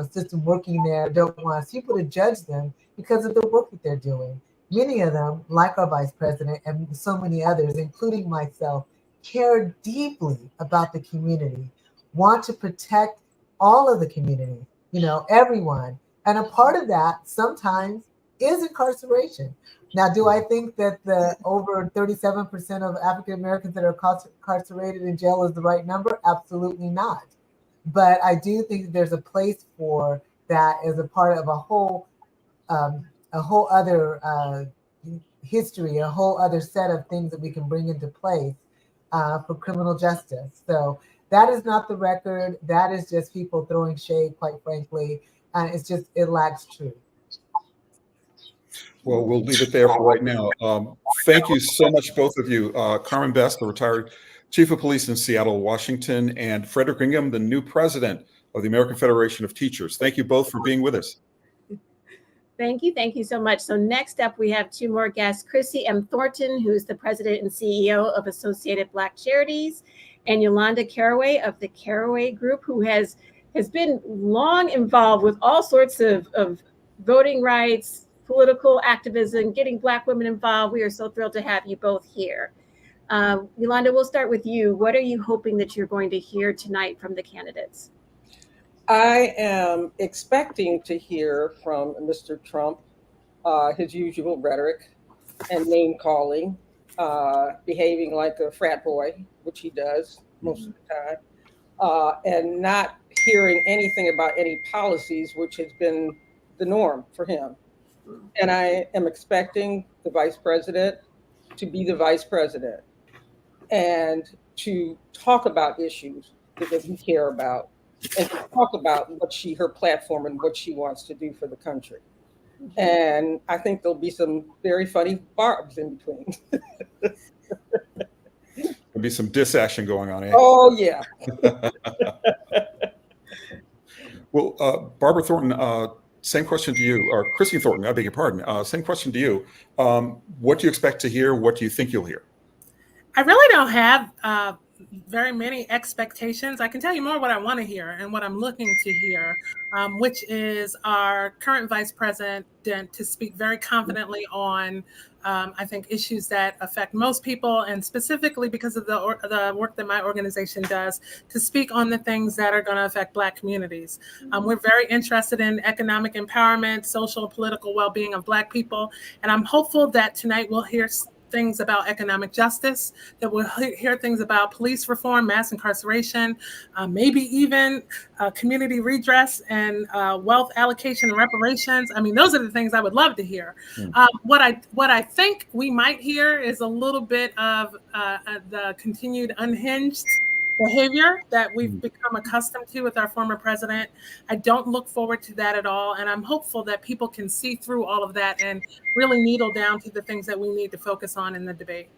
system working there don't want us people to judge them because of the work that they're doing. Many of them, like our vice president and so many others, including myself, care deeply about the community, want to protect all of the community, you know, everyone. And a part of that sometimes is incarceration. Now, do I think that the over 37% of African Americans that are incarcerated in jail is the right number? Absolutely not. But I do think that there's a place for that as a part of a whole other history, a whole other set of things that we can bring into place for criminal justice. So that is not the record. That is just people throwing shade, quite frankly. It lacks truth. Well, we'll leave it there for right now. Thank you so much, both of you. Carmen Best, the retired Chief of Police in Seattle, Washington, and Frederick Ingham, the new president of the American Federation of Teachers. Thank you both for being with us. Thank you. Thank you so much. So next up, we have two more guests, Chrissy M. Thornton, who's the president and CEO of Associated Black Charities, and Yolanda Caraway of the Caraway Group, who has been long involved with all sorts of voting rights, political activism, getting Black women involved. We are so thrilled to have you both here. Yolanda, we'll start with you. What are you hoping that you're going to hear tonight from the candidates? I am expecting to hear from Mr. Trump, his usual rhetoric and name calling, behaving like a frat boy, which he does most of the time, and not hearing anything about any policies, which has been the norm for him. And I am expecting the vice president to be the vice president and to talk about issues that we care about, and to talk about her platform and what she wants to do for the country. And I think there'll be some very funny barbs in between. There'll be some diss action going on. Oh, yeah. Well, Barbara Thornton, same question to you, or Chrissy Thornton, I beg your pardon. Same question to you. What do you expect to hear? What do you think you'll hear? I really don't have very many expectations. I can tell you more what I want to hear and what I'm looking to hear, which is our current vice president to speak very confidently on, I think, issues that affect most people, and specifically because of the work that my organization does, to speak on the things that are going to affect Black communities. We're very interested in economic empowerment, social, political well-being of Black people, and I'm hopeful that tonight we'll hear things about economic justice, that we'll hear things about police reform, mass incarceration, maybe even community redress and wealth allocation and reparations. I mean, those are the things I would love to hear. What I think we might hear is a little bit of the continued unhinged behavior that we've become accustomed to with our former president. I don't look forward to that at all. And I'm hopeful that people can see through all of that and really needle down to the things that we need to focus on in the debate.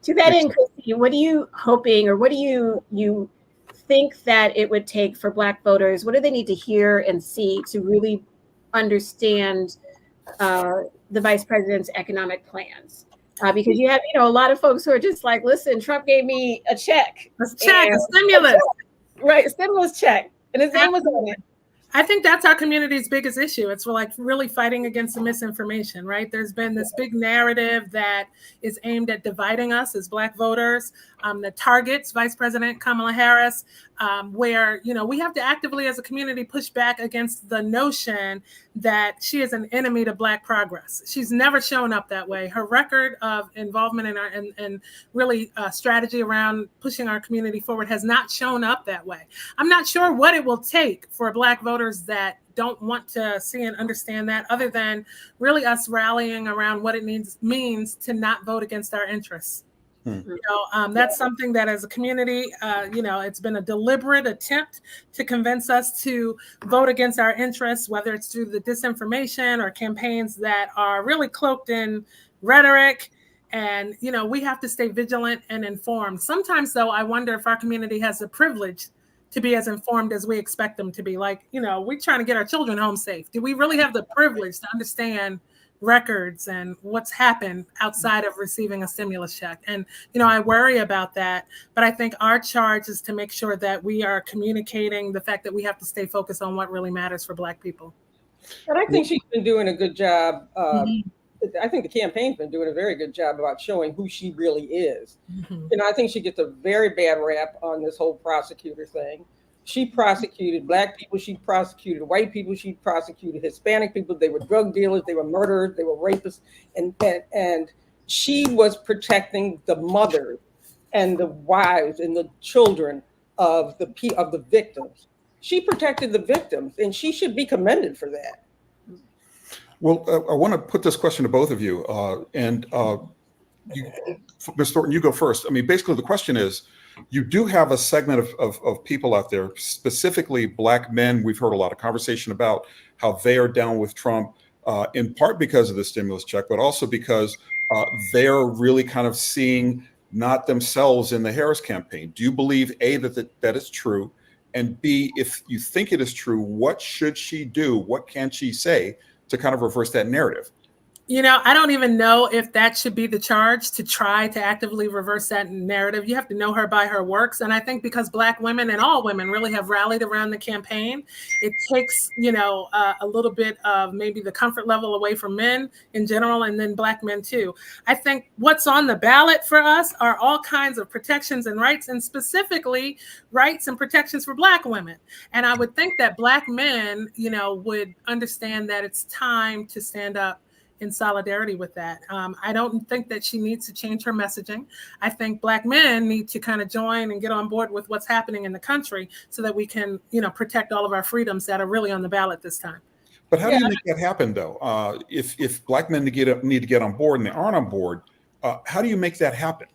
To that end, Christy, what are you hoping, or what do you think that it would take for Black voters? What do they need to hear and see to really understand the vice president's economic plans? Because you have, a lot of folks who are just like, listen, Trump gave me a check. A stimulus. Right, a stimulus check. And his name was on it. I think that's our community's biggest issue. It's like really fighting against the misinformation, right? There's been this big narrative that is aimed at dividing us as Black voters, that targets Vice President Kamala Harris, where, we have to actively as a community push back against the notion that she is an enemy to Black progress. She's never shown up that way. Her record of involvement in our and really strategy around pushing our community forward has not shown up that way. I'm not sure what it will take for Black voters that don't want to see and understand that, other than really us rallying around what it means to not vote against our interests. That's something that as a community, it's been a deliberate attempt to convince us to vote against our interests, whether it's through the disinformation or campaigns that are really cloaked in rhetoric. And, we have to stay vigilant and informed. Sometimes, though, I wonder if our community has the privilege to be as informed as we expect them to be. Like, we're trying to get our children home safe. Do we really have the privilege to understand records and what's happened outside of receiving a stimulus check? And, I worry about that, but I think our charge is to make sure that we are communicating the fact that we have to stay focused on what really matters for Black people. And I think she's been doing a good job. I think the campaign's been doing a very good job about showing who she really is. And I think she gets a very bad rap on this whole prosecutor thing. She prosecuted Black people, she prosecuted white people, she prosecuted Hispanic people. They were drug dealers, they were murderers, they were rapists, and she was protecting the mothers and the wives and the children of the victims. She protected the victims, and she should be commended for that. Well, I want to put this question to both of you, Ms. Thornton, you go first. I mean, basically the question is, you do have a segment of people out there, specifically Black men. We've heard a lot of conversation about how they are down with Trump, in part because of the stimulus check, but also because they're really kind of seeing not themselves in the Harris campaign. Do you believe, A, that is true? And B, if you think it is true, what should she do? What can she say to kind of reverse that narrative? I don't even know if that should be the charge, to try to actively reverse that narrative. You have to know her by her works. And I think because Black women and all women really have rallied around the campaign, it takes, a little bit of maybe the comfort level away from men in general, and then Black men too. I think what's on the ballot for us are all kinds of protections and rights, and specifically rights and protections for Black women. And I would think that Black men, would understand that it's time to stand up in solidarity with that. I don't think that she needs to change her messaging. I think Black men need to kind of join and get on board with what's happening in the country so that we can, protect all of our freedoms that are really on the ballot this time. But how do you make that happen, though? If Black men need to get on board and they aren't on board, how do you make that happen?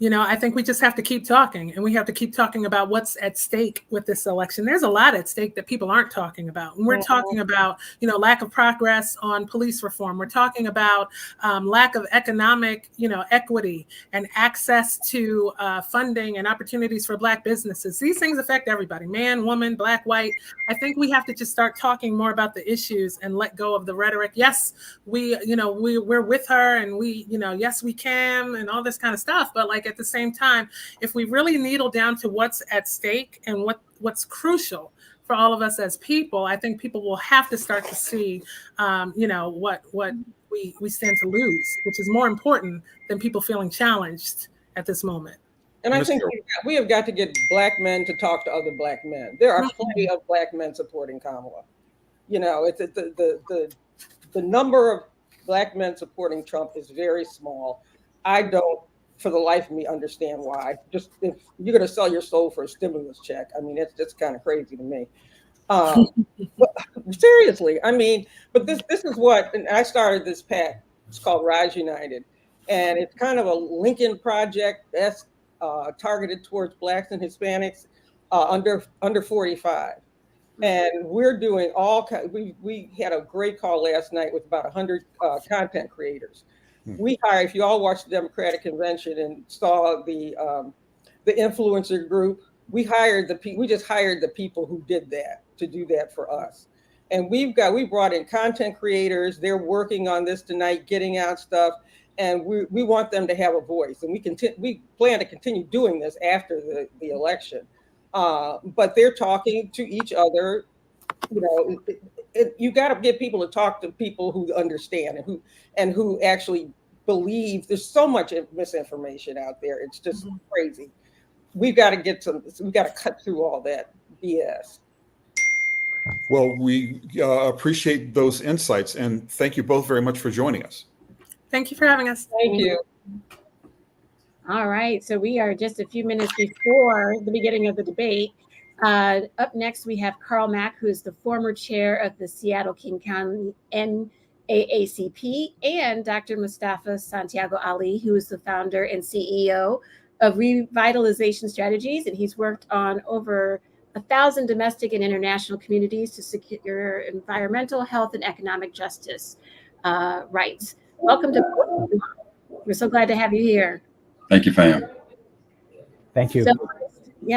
I think we just have to keep talking, and we have to keep talking about what's at stake with this election. There's a lot at stake that people aren't talking about. And we're talking about, lack of progress on police reform. We're talking about lack of economic, equity and access to funding and opportunities for Black businesses. These things affect everybody, man, woman, Black, white. I think we have to just start talking more about the issues and let go of the rhetoric. Yes, we're with her, and yes, we can, and all this kind of stuff. But at the same time, if we really needle down to what's at stake and what's crucial for all of us as people, I think people will have to start to see, what we stand to lose, which is more important than people feeling challenged at this moment. And I think we have got to get Black men to talk to other Black men. There are plenty of Black men supporting Kamala. It's the number of Black men supporting Trump is very small. I don't, for the life of me, understand why. Just if you're going to sell your soul for a stimulus check, it's kind of crazy to me. But seriously, but this is what, and I started this PAC. It's called Rise United, and it's kind of a Lincoln project that's targeted towards Blacks and Hispanics under 45. And we're doing we had a great call last night with about 100 content creators. We hired, if you all watched the Democratic Convention and saw the influencer group, we just hired the people who did that to do that for us. And we brought in content creators. They're working on this tonight, getting out stuff, and we want them to have a voice. And we plan to continue doing this after the election. But they're talking to each other. You got to get people to talk to people who understand and who actually believe. There's so much misinformation out there. It's just crazy. We've got to cut through all that BS. Well, we appreciate those insights, and thank you both very much for joining us. Thank you for having us. Thank you. All right, so we are just a few minutes before the beginning of the debate. Up next, we have Carl Mack, who's the former chair of the Seattle-King County NAACP, and Dr. Mustafa Santiago Ali, who is the founder and CEO of Revitalization Strategies, and he's worked on over 1,000 domestic and international communities to secure environmental, health, and economic justice rights. Welcome to both of you. We're so glad to have you here. Thank you, fam. Thank you.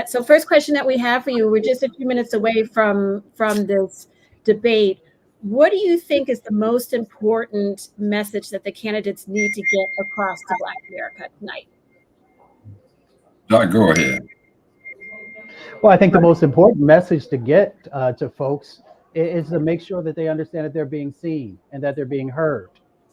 So first question that we have for you, we're just a few minutes away from this debate. What do you think is the most important message that the candidates need to get across to Black America tonight? Go ahead. Well, I think the most important message to get to folks is to make sure that they understand that they're being seen and that they're being heard,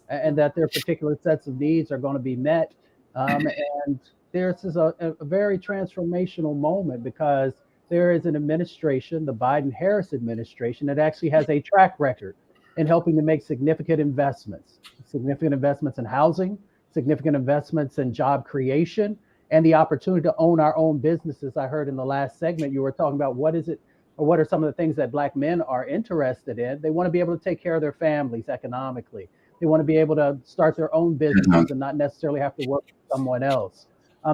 and that their particular sets of needs are going to be met. And this is a very transformational moment, because there is an administration, the Biden-Harris administration, that actually has a track record in helping to make significant investments in housing, significant investments in job creation, and the opportunity to own our own businesses. I heard in the last segment you were talking about what are some of the things that Black men are interested in. They want to be able to take care of their families economically. They want to be able to start their own businesses and not necessarily have to work for someone else.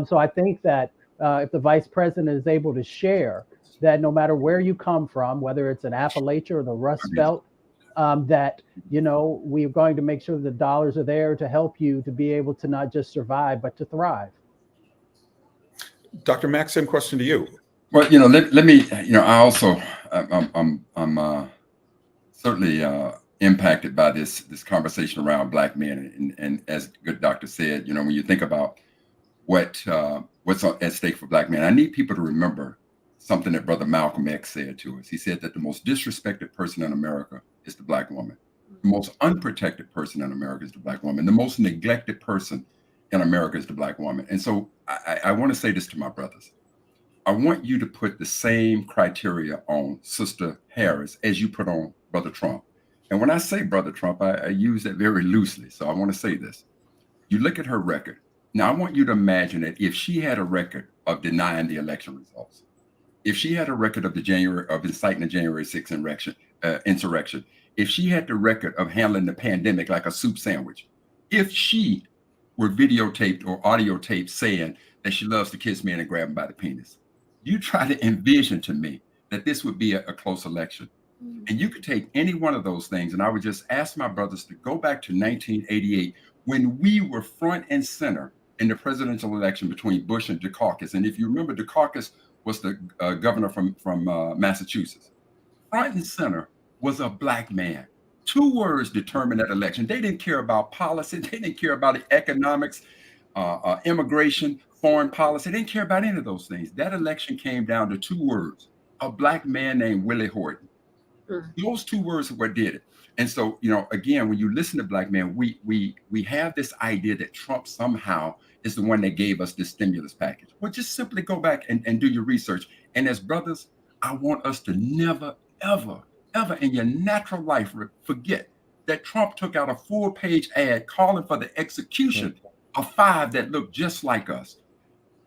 So I think that if the vice president is able to share that no matter where you come from, whether it's in Appalachia or the Rust Belt, that, we're going to make sure the dollars are there to help you to be able to not just survive, but to thrive. Dr. Mack, same question to you. Well, let me, I also, I'm certainly impacted by this conversation around Black men. And as good doctor said, when you think about what's at stake for Black men, I need people to remember something that Brother Malcolm X said to us. He said that the most disrespected person in America is the Black woman. The most unprotected person in America is the Black woman. The most neglected person in America is the Black woman. And so I want to say this to my brothers. I want you to put the same criteria on Sister Harris as you put on Brother Trump. And when I say Brother Trump, I use that very loosely. So I want to say this. You look at her record. Now, I want you to imagine that if she had a record of denying the election results, if she had a record of inciting the January 6th insurrection, if she had the record of handling the pandemic like a soup sandwich, if she were videotaped or audio taped saying that she loves to kiss men and grab them by the penis. You try to envision to me that this would be a close election. And you could take any one of those things, and I would just ask my brothers to go back to 1988 when we were front and center in the presidential election between Bush and Dukakis. And if you remember, Dukakis was the governor from Massachusetts. Front and center was a black man. 2 words determined that election. They didn't care about policy. They didn't care about economics, immigration, foreign policy. They didn't care about any of those things. That election came down to 2 words, a black man named Willie Horton. Those 2 words are what did it. And so, again, when you listen to black men, we have this idea that Trump somehow is the one that gave us this stimulus package. Well, just simply go back and do your research. And as brothers, I want us to never, ever, ever in your natural life forget that Trump took out a full-page ad calling for the execution of 5 that look just like us.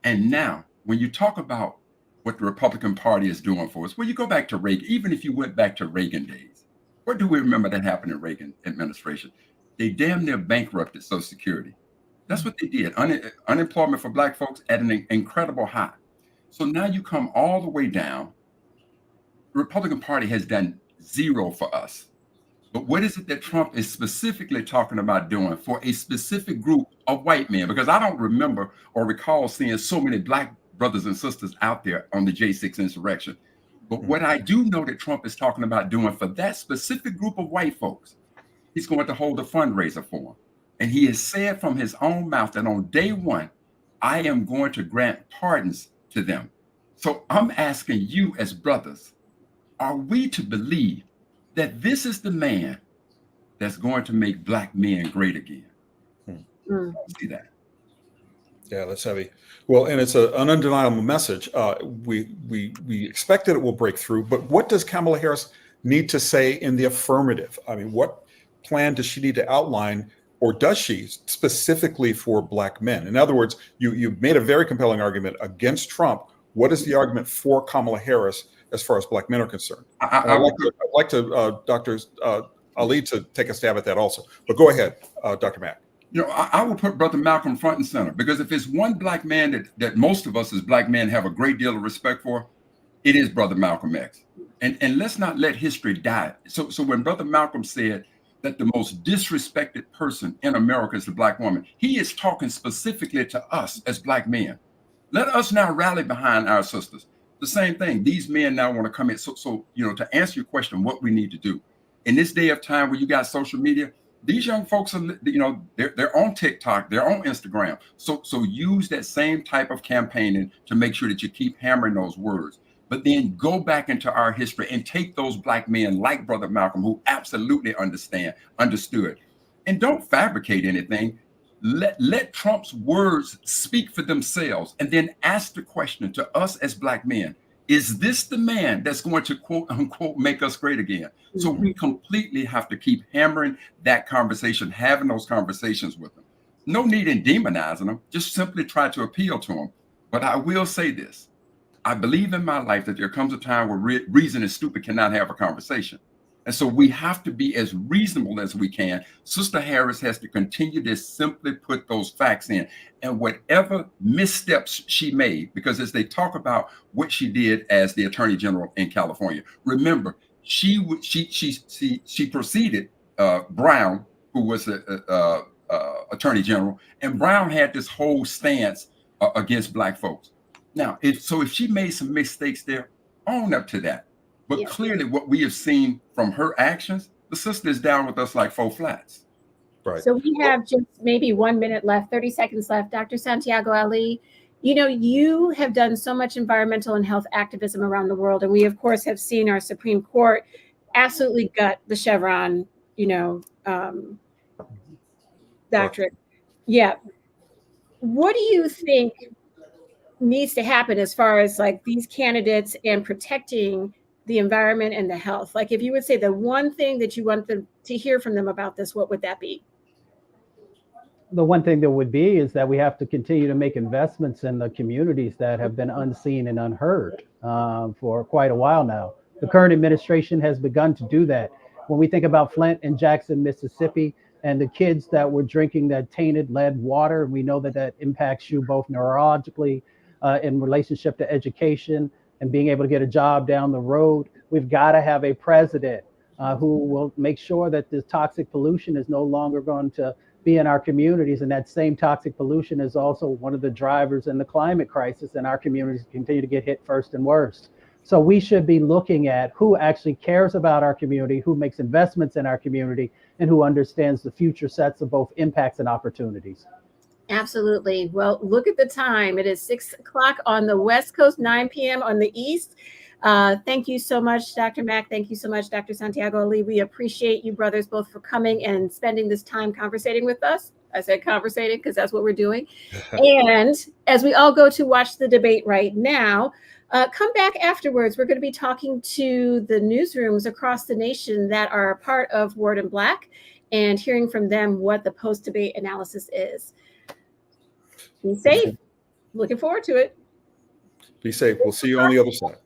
And now, when you talk about what the Republican Party is doing for us, well, you go back to Reagan. Even if you went back to Reagan days, what do we remember that happened in Reagan administration? They damn near bankrupted Social Security. That's what they did. Unemployment for black folks at an incredible high. So now you come all the way down. The Republican Party has done 0 for us. But what is it that Trump is specifically talking about doing for a specific group of white men? Because I don't remember or recall seeing so many black brothers and sisters out there on the J6 insurrection. But what I do know that Trump is talking about doing for that specific group of white folks, he's going to hold a fundraiser for them. And he has said from his own mouth that on day 1, I am going to grant pardons to them. So I'm asking you as brothers, are we to believe that this is the man that's going to make black men great again? See that? Yeah, that's heavy. Well, and it's an undeniable message. We expect that it will break through, but what does Kamala Harris need to say in the affirmative? I mean, what plan does she need to outline, or does she specifically for black men? In other words, you made a very compelling argument against Trump. What is the argument for Kamala Harris as far as black men are concerned? I'd like to Dr. Ali to take a stab at that also. But go ahead, Dr. Mack. I will put Brother Malcolm front and center, because if it's one black man that most of us as black men have a great deal of respect for, it is Brother Malcolm X. And let's not let history die. So when Brother Malcolm said that the most disrespected person in America is the black woman, he is talking specifically to us as black men. Let us now rally behind our sisters. The same thing. These men now want to come in. So to answer your question, what we need to do in this day of time where you got social media, these young folks are, they're on TikTok, they're on Instagram. So use that same type of campaigning to make sure that you keep hammering those words. But then go back into our history and take those black men like Brother Malcolm, who absolutely understood. And don't fabricate anything. Let Trump's words speak for themselves, and then ask the question to us as black men: is this the man that's going to quote unquote make us great again? So we completely have to keep hammering that conversation, having those conversations with them. No need in demonizing them, just simply try to appeal to them. But I will say this: I believe in my life that there comes a time where reason and stupid cannot have a conversation. And so we have to be as reasonable as we can. Sister Harris has to continue to simply put those facts in. And whatever missteps she made, because as they talk about what she did as the Attorney General in California, remember, she preceded Brown, who was the Attorney General, and Brown had this whole stance against black folks. Now, if she made some mistakes there, own up to that. But clearly what we have seen from her actions, the sister is down with us like 4 flats. Right. So we have just maybe 1 minute left, 30 seconds left. Dr. Santiago Ali, you have done so much environmental and health activism around the world. And we, of course, have seen our Supreme Court absolutely gut the Chevron, doctrine. Yeah. What do you think needs to happen as far as like these candidates and protecting the environment and the health? Like, if you would say the one thing that you want them to hear from them about this, what would that be? The one thing that would be is that we have to continue to make investments in the communities that have been unseen and unheard for quite a while now. The current administration has begun to do that. When we think about Flint and Jackson, Mississippi, and the kids that were drinking that tainted lead water. And we know that that impacts you both neurologically, in relationship to education and being able to get a job down the road. We've got to have a president who will make sure that this toxic pollution is no longer going to be in our communities. And that same toxic pollution is also one of the drivers in the climate crisis, and our communities continue to get hit first and worst. So we should be looking at who actually cares about our community, who makes investments in our community, and who understands the future sets of both impacts and opportunities. Absolutely. Well, look at the time. It is 6 o'clock on the West Coast, 9 p.m. on the East. Thank you so much, Dr. Mack. Thank you so much, Dr. Santiago Ali. We appreciate you brothers both for coming and spending this time conversating with us. I said conversating because that's what we're doing. And as we all go to watch the debate right now, come back afterwards. We're going to be talking to the newsrooms across the nation that are a part of Word in Black and hearing from them what the post-debate analysis is. Be safe. Looking forward to it. Be safe. We'll see you on the other side.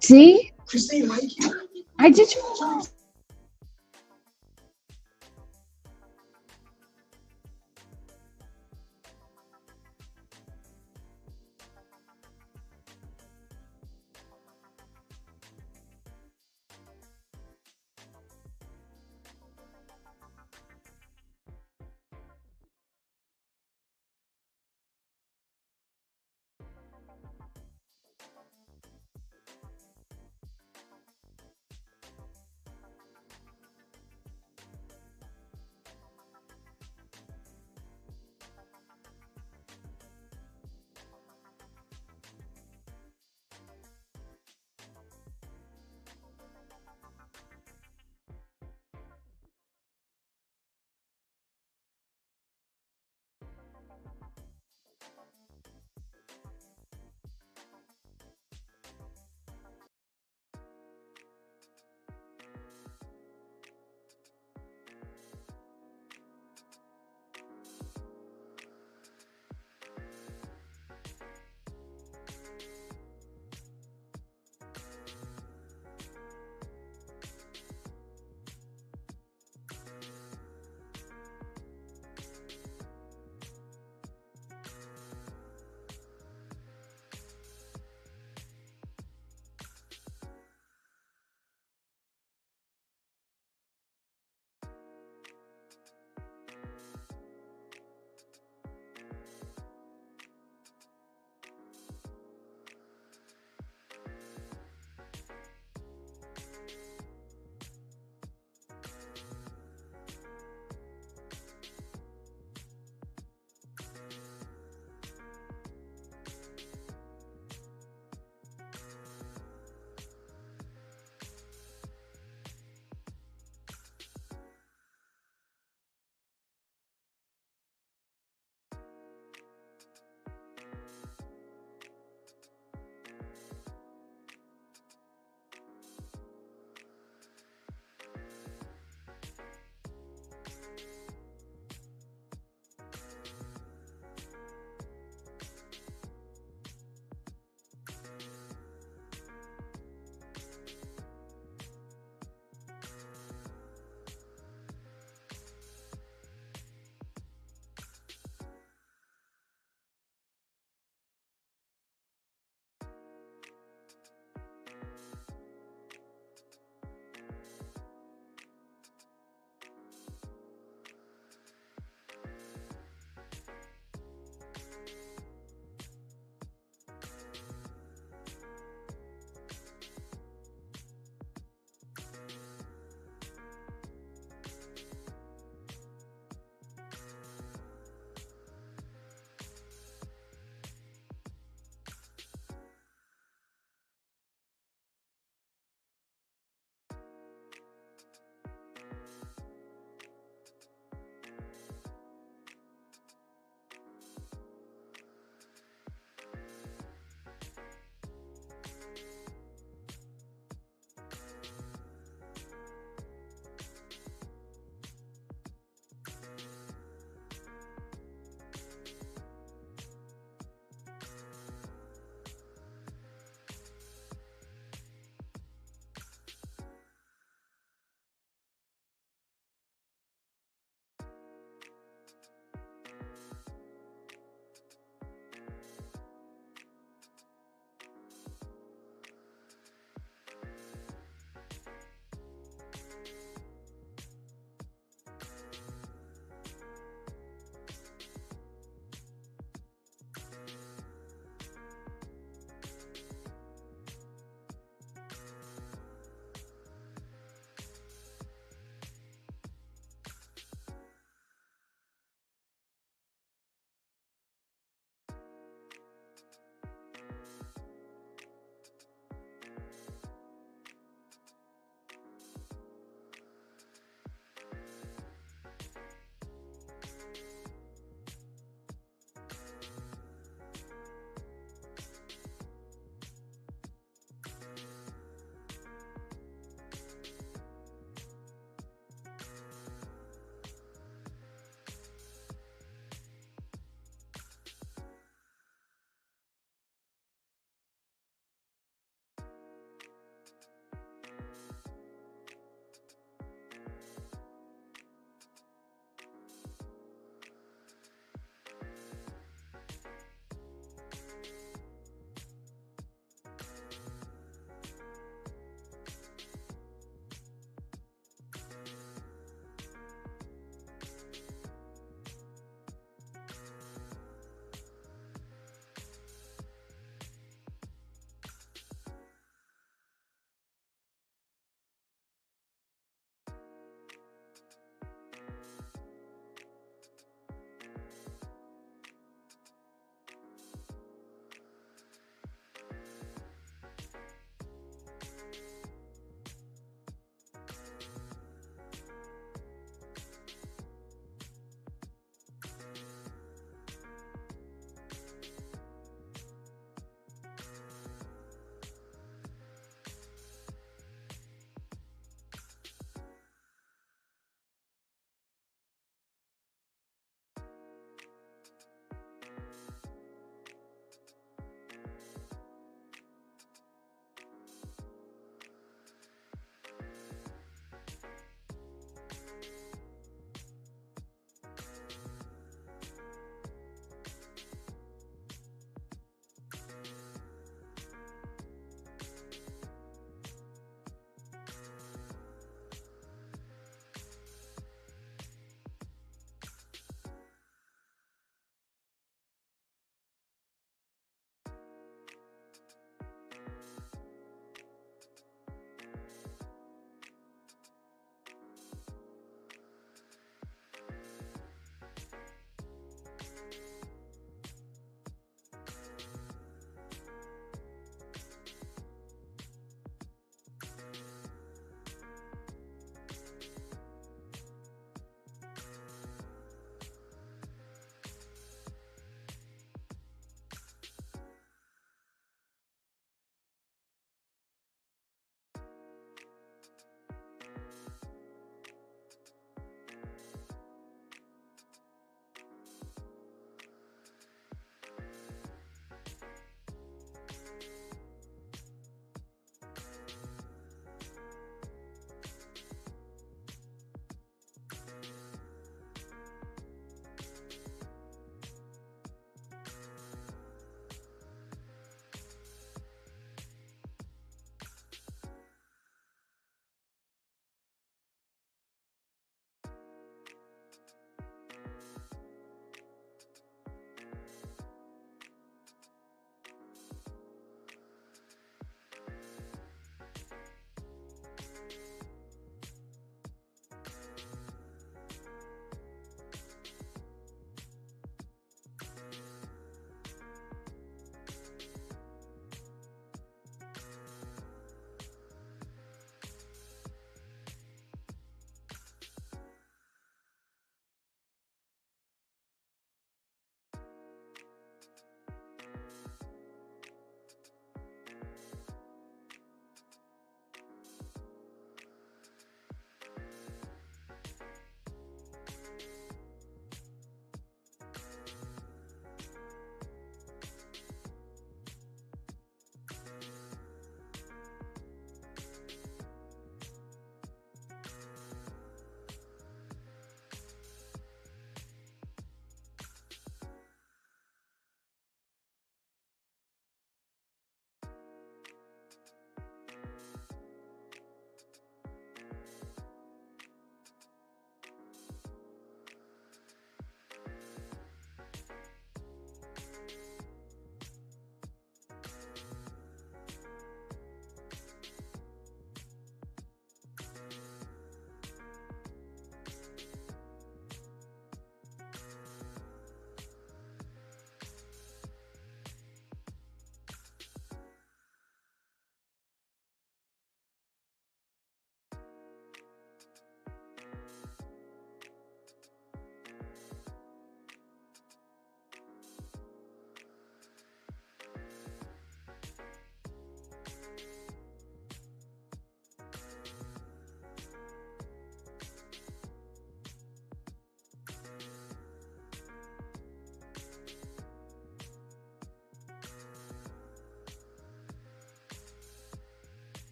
See? I did.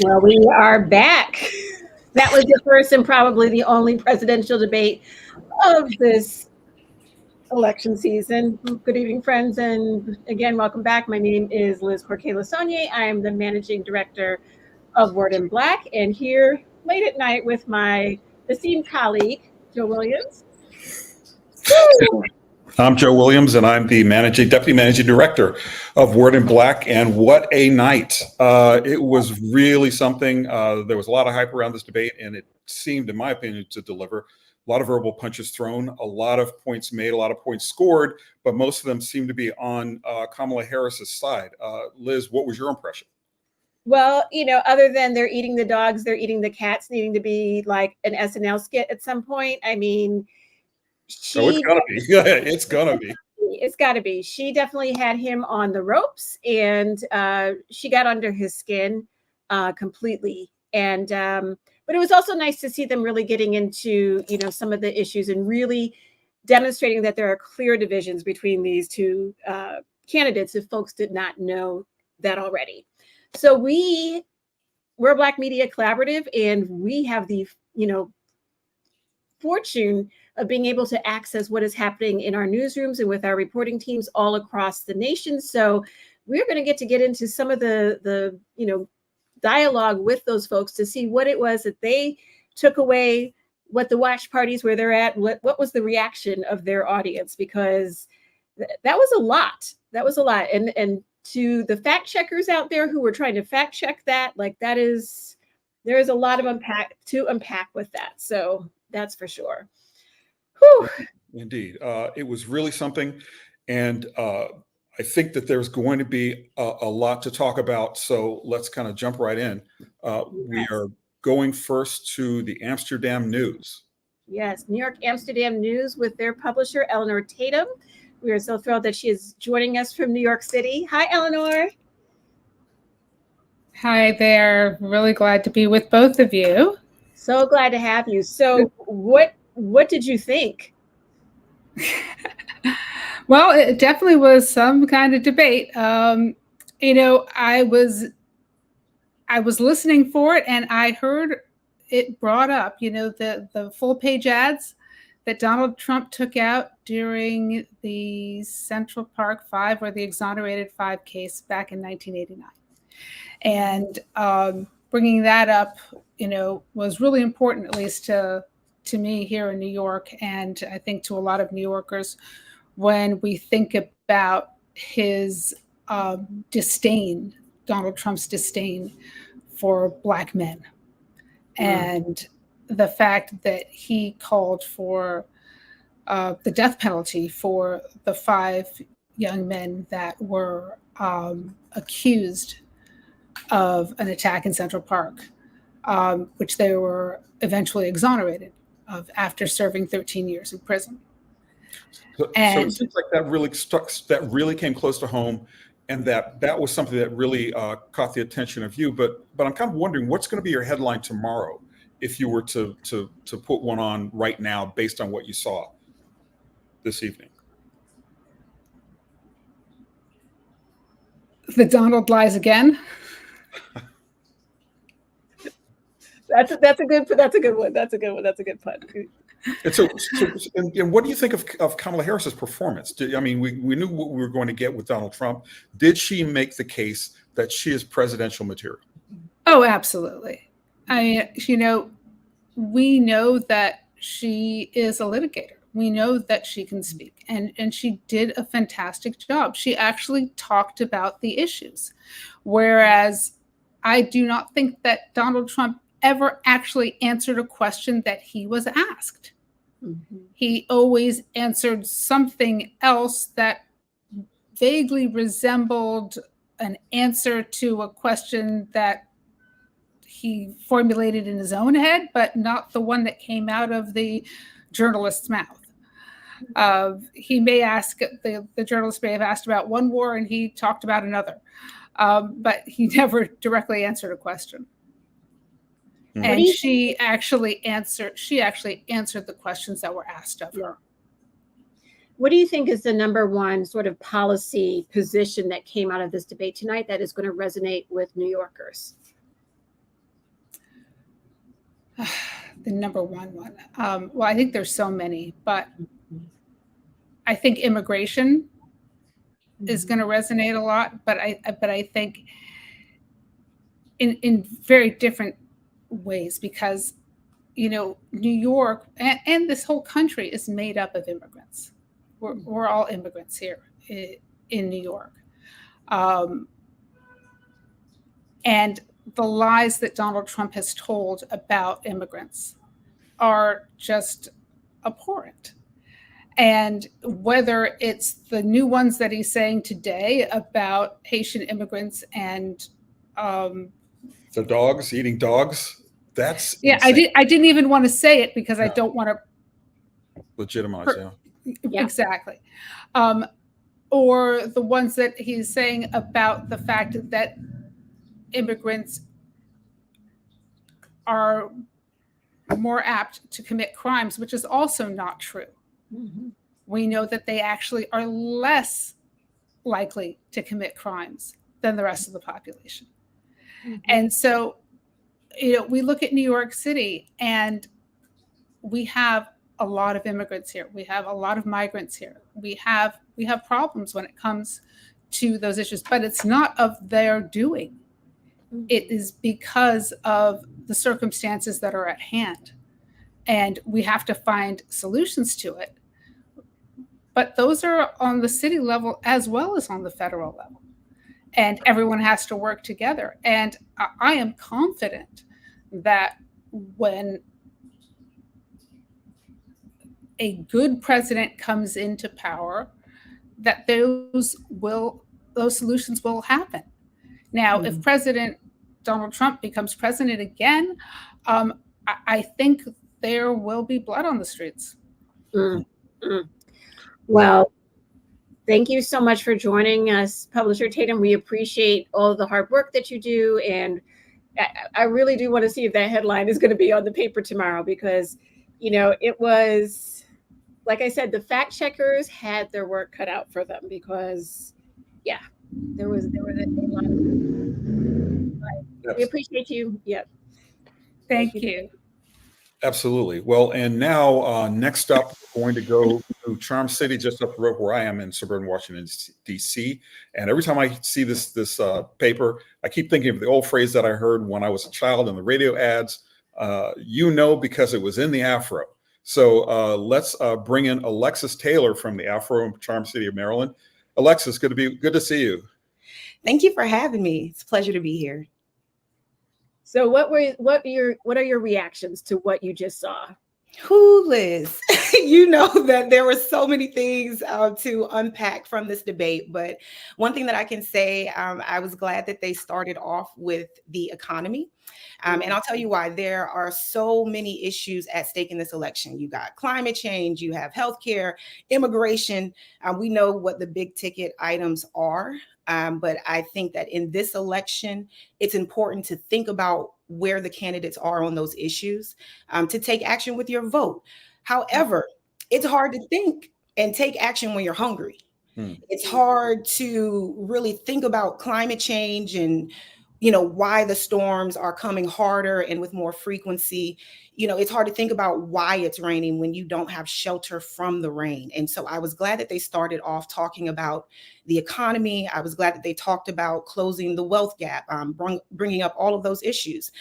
Well, we are back. That was the first and probably the only presidential debate of this election season. Good evening, friends, and again, welcome back. My name is Liz Courquet-Lesaulnier. I am the managing director of Word in Black, and here late at night with my esteemed colleague, Joe Williams. Woo! I'm Joe Williams, and I'm the deputy managing director of Word in Black. And what a night! It was really something. There was a lot of hype around this debate, and it seemed, in my opinion, to deliver. A lot of verbal punches thrown, a lot of points made, a lot of points scored, but most of them seemed to be on Kamala Harris's side. Liz, what was your impression? Well, other than they're eating the dogs, they're eating the cats, needing to be like an SNL skit at some point. I mean, It's gonna be. It's gonna be. It's got to be. She definitely had him on the ropes, and she got under his skin completely. And but it was also nice to see them really getting into some of the issues and really demonstrating that there are clear divisions between these two candidates if folks did not know that already. So we're a Black Media Collaborative, and we have the fortune of being able to access what is happening in our newsrooms and with our reporting teams all across the nation. So we're going to get into some of the dialogue with those folks to see what it was that they took away, what the watch parties where they're at, what was the reaction of their audience, because that was a lot. That was a lot. And to the fact checkers out there who were trying to fact check that, there is a lot of unpack with that. So that's for sure. Whew. Indeed. It was really something. And I think that there's going to be a lot to talk about. So let's kind of jump right in. We are going first to the Amsterdam News. Yes, New York Amsterdam News with their publisher, Eleanor Tatum. We are so thrilled that she is joining us from New York City. Hi, Eleanor. Hi there. Really glad to be with both of you. So glad to have you. So what did you think? Well, it definitely was some kind of debate. I was listening for it, and I heard it brought up, the full page ads that Donald Trump took out during the Central Park 5 or the Exonerated 5 case back in 1989. And bringing that up, was really important, at least to me here in New York, and I think to a lot of New Yorkers, when we think about his disdain, Donald Trump's disdain for Black men, and the fact that he called for the death penalty for the 5 young men that were accused of an attack in Central Park, which they were eventually exonerated of after serving 13 years in prison. So it seems like that really came close to home, and that was something that really caught the attention of you. But I'm kind of wondering, what's going to be your headline tomorrow if you were to put one on right now based on what you saw this evening? The Donald lies again. That's a good one. That's a good pun. And what do you think of Kamala Harris's performance? We knew what we were going to get with Donald Trump. Did she make the case that she is presidential material? Oh, absolutely. We know that she is a litigator. We know that she can speak, and she did a fantastic job. She actually talked about the issues, whereas I do not think that Donald Trump ever actually answered a question that he was asked. Mm-hmm. He always answered something else that vaguely resembled an answer to a question that he formulated in his own head, but not the one that came out of the journalist's mouth. He may ask, the journalist may have asked about one war and he talked about another, but he never directly answered a question. And she actually answered the questions that were asked of her. What do you think is the number one sort of policy position that came out of this debate tonight that is going to resonate with New Yorkers? The number one. Well, I think there's so many, but I think immigration is going to resonate a lot. But I think in very different ways, because New York and this whole country is made up of immigrants. We're all immigrants here in New York. And the lies that Donald Trump has told about immigrants are just abhorrent. And whether it's the new ones that he's saying today about Haitian immigrants and the dogs, eating dogs, that's insane. I didn't even want to say it because I don't want to legitimize. Yeah. Exactly. Or the ones that he's saying about the fact that immigrants are more apt to commit crimes, which is also not true. Mm-hmm. We know that they actually are less likely to commit crimes than the rest of the population. Mm-hmm. And so, we look at New York City and we have a lot of immigrants here. We have a lot of migrants here. We have problems when it comes to those issues, but it's not of their doing. Mm-hmm. It is because of the circumstances that are at hand. And we have to find solutions to it. But those are on the city level as well as on the federal level. And everyone has to work together. And I am confident that when a good president comes into power, that those solutions will happen. Now, if President Donald Trump becomes president again, I think there will be blood on the streets. Well, thank you so much for joining us, Publisher Tatum. We appreciate all of the hard work that you do. And I really do want to see if that headline is going to be on the paper tomorrow, because, it was, like I said, the fact checkers had their work cut out for them, because, there was a lot of. We appreciate you. Yep. Thank you. Absolutely. Well, and now next up, we're going to go to Charm City, just up the road where I am in suburban Washington, D.C. And every time I see this paper, I keep thinking of the old phrase that I heard when I was a child in the radio ads, because it was in the Afro. So let's bring in Alexis Taylor from the Afro in Charm City of Maryland. Alexis, good to see you. Thank you for having me. It's a pleasure to be here. So what are your reactions to what you just saw? Liz, you know that there were so many things to unpack from this debate, but one thing that I can say, I was glad that they started off with the economy. And I'll tell you why. There are so many issues at stake in this election. You got climate change, you have healthcare, immigration. We know what the big ticket items are. But I think that in this election, it's important to think about where the candidates are on those issues, to take action with your vote. However, it's hard to think and take action when you're hungry. It's hard to really think about climate change and why the storms are coming harder and with more frequency. It's hard to think about why it's raining when you don't have shelter from the rain. And so I was glad that they started off talking about the economy. I was glad that they talked about closing the wealth gap, bringing up all of those issues,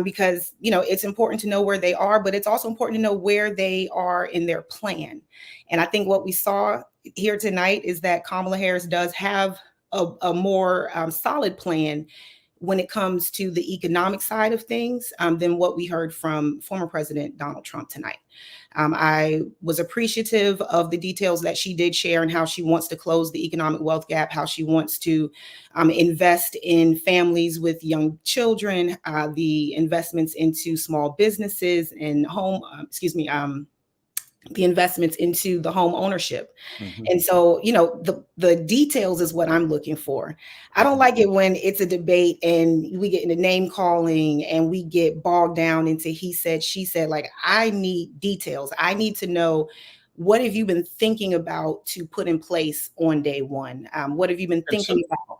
because, it's important to know where they are, but it's also important to know where they are in their plan. And I think what we saw here tonight is that Kamala Harris does have a more solid plan when it comes to the economic side of things than what we heard from former President Donald Trump tonight. I was appreciative of the details that she did share and how she wants to close the economic wealth gap, how she wants to invest in families with young children, the investments into small businesses and the investments into the home ownership. Mm-hmm. And so, the details is what I'm looking for. I don't like it when it's a debate and we get into name calling and we get bogged down into he said, she said. Like, I need details. I need to know what have you been thinking about to put in place on day one? What have you been thinking about?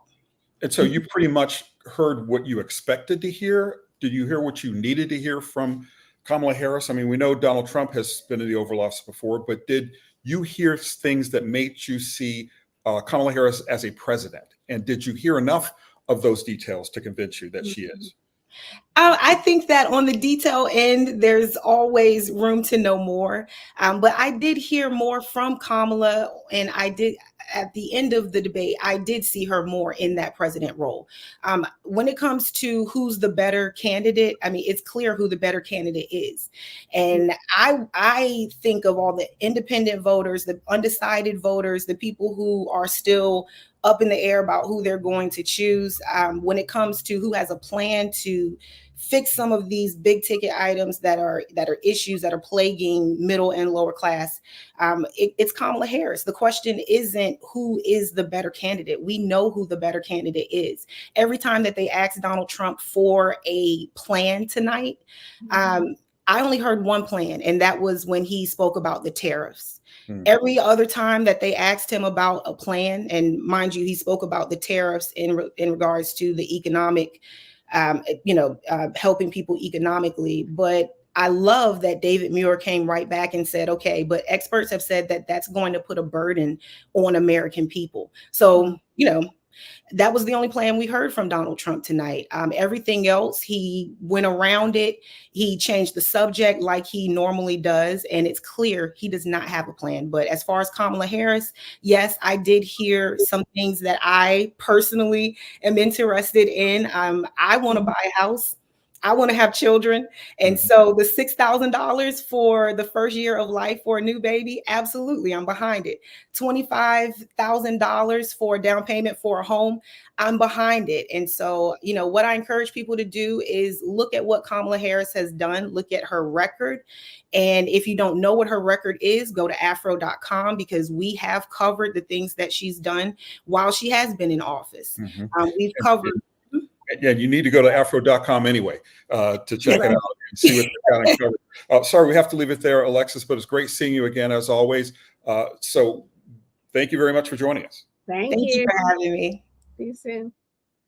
And so you pretty much heard what you expected to hear. Did you hear what you needed to hear from Kamala Harris? I mean, we know Donald Trump has been in the Oval Office before, but did you hear things that made you see Kamala Harris as a president? And did you hear enough of those details to convince you that she is? I think that on the detail end, there's always room to know more. But I did hear more from Kamala, and I did at the end of the debate, I did see her more in that president role. When it comes to who's the better candidate, I mean, it's clear who the better candidate is. And I think of all the independent voters, the undecided voters, the people who are still up in the air about who they're going to choose. When it comes to who has a plan to fix some of these big ticket items that are issues that are plaguing middle and lower class, it's Kamala Harris. The question isn't who is the better candidate. We know who the better candidate is. Every time that they asked Donald Trump for a plan tonight, I only heard one plan, and that was when he spoke about the tariffs. Every other time that they asked him about a plan, and mind you, he spoke about the tariffs in regards to the economic, helping people economically. But I love that David Muir came right back and said, okay, but experts have said that that's going to put a burden on American people. So, that was the only plan we heard from Donald Trump tonight. Everything else, he went around it. He changed the subject like he normally does. And it's clear he does not have a plan. But as far as Kamala Harris, yes, I did hear some things that I personally am interested in. I want to buy a house. I want to have children. And so the $6,000 for the first year of life for a new baby, absolutely, I'm behind it. $25,000 for a down payment for a home, I'm behind it. And so, what I encourage people to do is look at what Kamala Harris has done, look at her record. And if you don't know what her record is, go to afro.com, because we have covered the things that she's done while she has been in office. We've covered. Yeah, you need to go to afro.com anyway to check it out and see what they've got uncovered. Sorry, we have to leave it there, Alexis, but it's great seeing you again, as always. So thank you very much for joining us. Thank you you for having me. See you soon.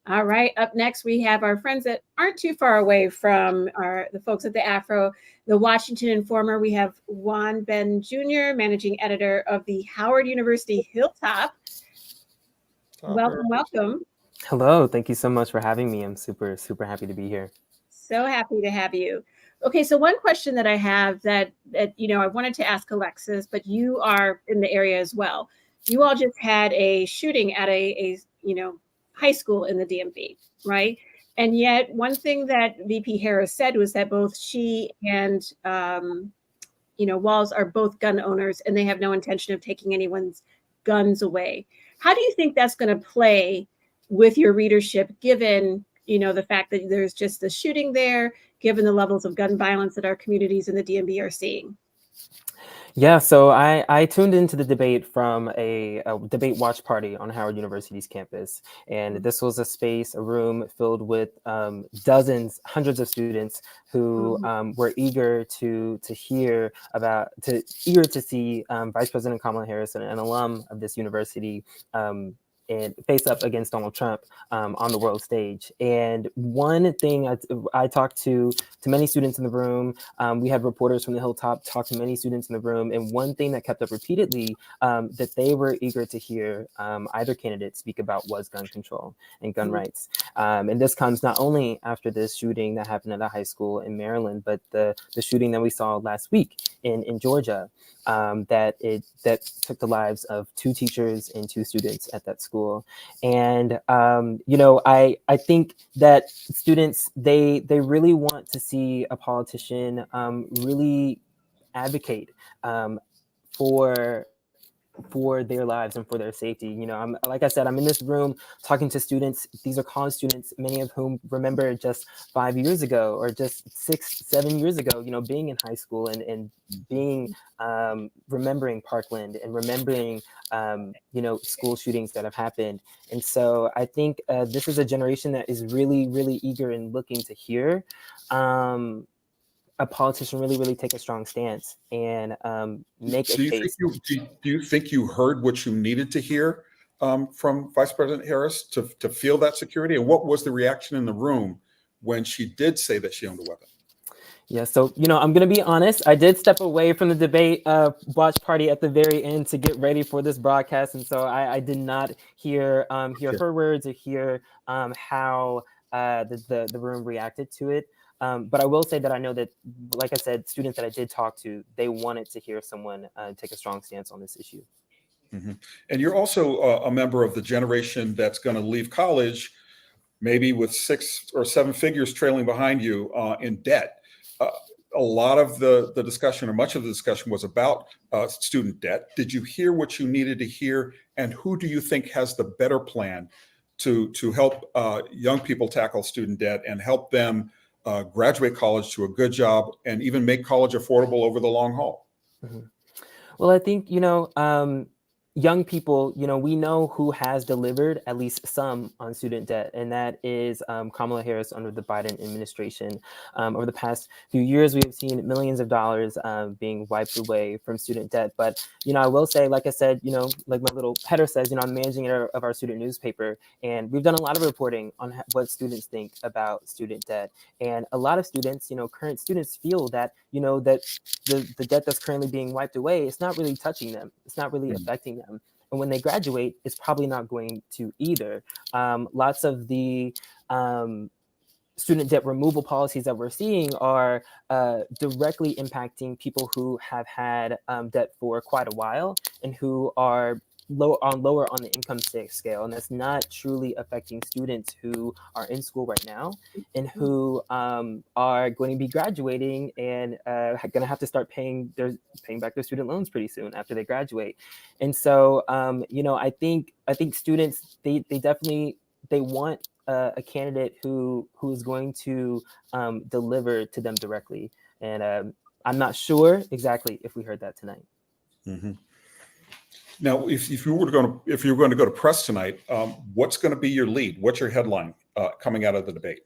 All right, up next, we have our friends that aren't too far away from the folks at the Afro, the Washington Informer. We have Juan Ben Jr., managing editor of the Howard University Hilltop. Welcome. Hello, thank you so much for having me. I'm super happy to be here. So happy to have you. Okay, so one question that I have that I wanted to ask Alexis, but you are in the area as well. You all just had a shooting at a high school in the DMV, right? And yet one thing that VP Harris said was that both she and Walz are both gun owners, and they have no intention of taking anyone's guns away. How do you think that's going to play with your readership, given the fact that there's just the shooting there, given the levels of gun violence that our communities in the DMV are seeing? Yeah, so I tuned into the debate from a debate watch party on Howard University's campus. And this was a room filled with hundreds of students who were eager to hear eager to see Vice President Kamala Harris, an alum of this university, and face up against Donald Trump on the world stage. And one thing I talked to many students in the room. We had reporters from the Hilltop talk to many students in the room. And one thing that kept up repeatedly that they were eager to hear either candidate speak about was gun control and gun rights. And this comes not only after this shooting that happened at a high school in Maryland, but the shooting that we saw last week in Georgia that took the lives of 2 teachers and 2 students at that school. And I think that students they really want to see a politician really advocate for their lives and for their safety. Like I said, I'm in this room talking to students. These are college students, many of whom remember just 5 years ago or just 6-7 years ago, being in high school and being remembering Parkland and remembering school shootings that have happened. And so I think this is a generation that is really, really eager and looking to hear a politician really take a strong stance and make a case. Do you think you heard what you needed to hear from Vice President Harris to feel that security? And what was the reaction in the room when she did say that she owned a weapon? Yeah, so, I'm going to be honest. I did step away from the debate watch party at the very end to get ready for this broadcast. And so I did not hear her words or hear how the room reacted to it. But I will say that I know that, like I said, students that I did talk to, they wanted to hear someone take a strong stance on this issue. Mm-hmm. And you're also a member of the generation that's going to leave college, maybe with 6 or 7 figures trailing behind you in debt. A lot of the discussion, or much of the discussion, was about student debt. Did you hear what you needed to hear? And who do you think has the better plan to help young people tackle student debt and help them graduate college to a good job and even make college affordable over the long haul? Mm-hmm. Well, I think, young people, we know who has delivered at least some on student debt, and that is Kamala Harris under the Biden administration. Over the past few years, we have seen millions of dollars being wiped away from student debt. But, I will say, like I said, like my little header says, I'm managing editor of our student newspaper, and we've done a lot of reporting on what students think about student debt. And a lot of students, current students feel that, that the debt that's currently being wiped away, it's not really touching them. It's not really affecting them. And when they graduate, it's probably not going to either. Lots of the student debt removal policies that we're seeing are directly impacting people who have had debt for quite a while and who are lower on the income scale, and that's not truly affecting students who are in school right now and who are going to be graduating and going to have to start paying back their student loans pretty soon after they graduate. And so I think students they definitely want a candidate who is going to deliver to them directly, and I'm not sure exactly if we heard that tonight. Mm-hmm. Now, if you were going to go to press tonight, what's going to be your lead? What's your headline coming out of the debate?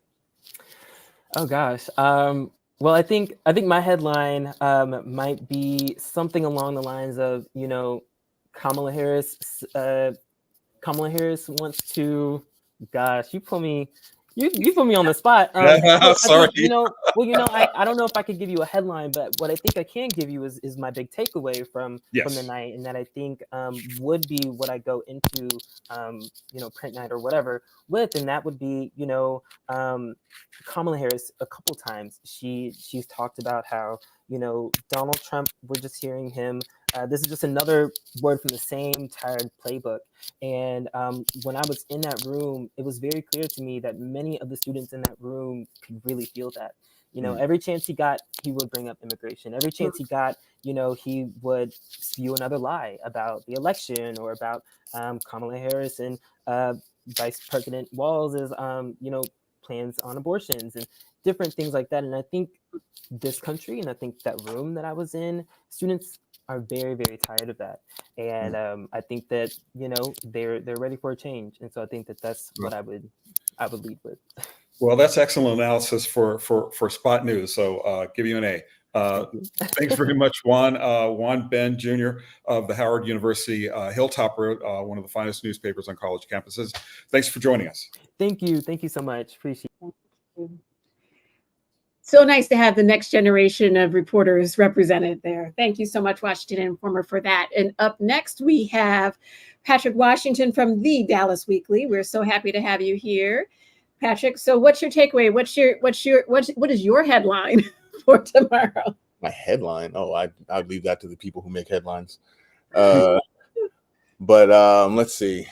Oh gosh. Well, I think my headline might be something along the lines of, Kamala Harris wants to. Gosh, you put me on the spot. Sorry. I don't know if I could give you a headline, but what I think I can give you is my big takeaway from the night, and that I think would be what I go into print night or whatever with, and that would be Kamala Harris. A couple times she's talked about how Donald Trump, we're just hearing him. This is just another word from the same tired playbook. And when I was in that room, it was very clear to me that many of the students in that room could really feel that. Every chance he got, he would bring up immigration. Every chance he got, he would spew another lie about the election or about Kamala Harris and Vice President Walz's, plans on abortions and different things like that. And I think this country, and I think that room that I was in, students are very, very tired of that. And I think that, they're ready for a change. And so I think that's what I would lead with. Well, that's excellent analysis for Spot News. So give you an A. Thanks very much, Juan Ben Jr. of the Howard University Hilltop Road, one of the finest newspapers on college campuses. Thanks for joining us. Thank you. Thank you so much. Appreciate it. So nice to have the next generation of reporters represented there. Thank you so much, Washington Informer, for that. And up next, we have Patrick Washington from the Dallas Weekly. We're so happy to have you here, Patrick. So what's your takeaway? What is your headline for tomorrow? My headline? Oh, I'd leave that to the people who make headlines. But let's see.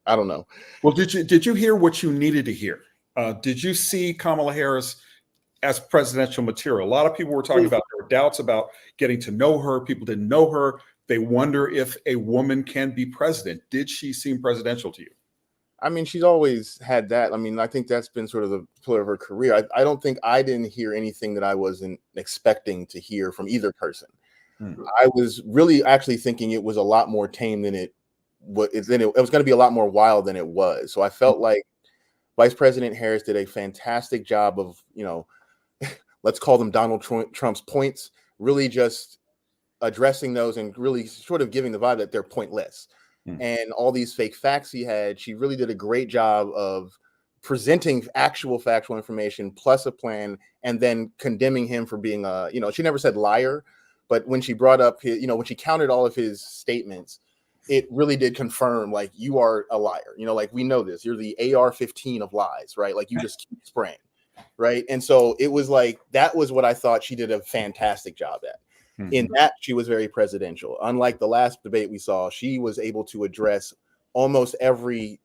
I don't know. Well, did you hear what you needed to hear? Did you see Kamala Harris as presidential material? A lot of people were talking about, there were doubts about getting to know her. People didn't know her. They wonder if a woman can be president. Did she seem presidential to you? I mean, she's always had that. I mean, I think that's been sort of the pillar of her career. I don't think I didn't hear anything that I wasn't expecting to hear from either person. I was really actually thinking it was a lot more tame than it was going to be a lot more wild than it was. So I felt like Vice President Harris did a fantastic job of, let's call them Donald Trump's points, really just addressing those and really sort of giving the vibe that they're pointless. And all these fake facts he had, she really did a great job of presenting actual factual information plus a plan, and then condemning him for being a, she never said liar, but when she brought up his, when she counted all of his statements, it really did confirm, like, you are a liar. Like, we know this. You're the AR-15 of lies, right? Like, you just keep spraying, right? And so it was like, that was what I thought she did a fantastic job at. In that, she was very presidential. Unlike the last debate we saw, she was able to address almost every,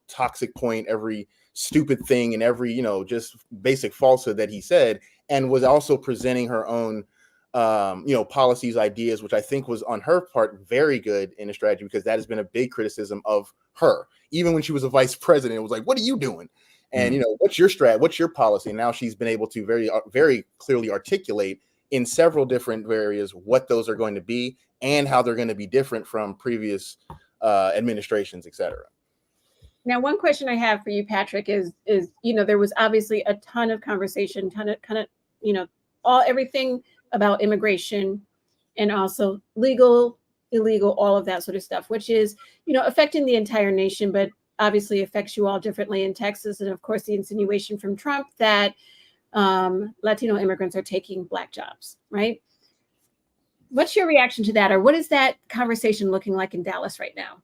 toxic point, every stupid thing, and every, just basic falsehood that he said, and was also presenting her own, policies, ideas, which I think was on her part very good in a strategy, because that has been a big criticism of her. Even when she was a vice president, it was like, what are you doing? And, what's your what's your policy? And now she's been able to very, very clearly articulate in several different areas what those are going to be and how they're going to be different from previous administrations, et cetera. Now, one question I have for you, Patrick, is there was obviously a ton of conversation, everything about immigration, and also legal, illegal, all of that sort of stuff, which is, affecting the entire nation, but obviously affects you all differently in Texas. And of course, the insinuation from Trump that Latino immigrants are taking Black jobs, right? What's your reaction to that? Or what is that conversation looking like in Dallas right now?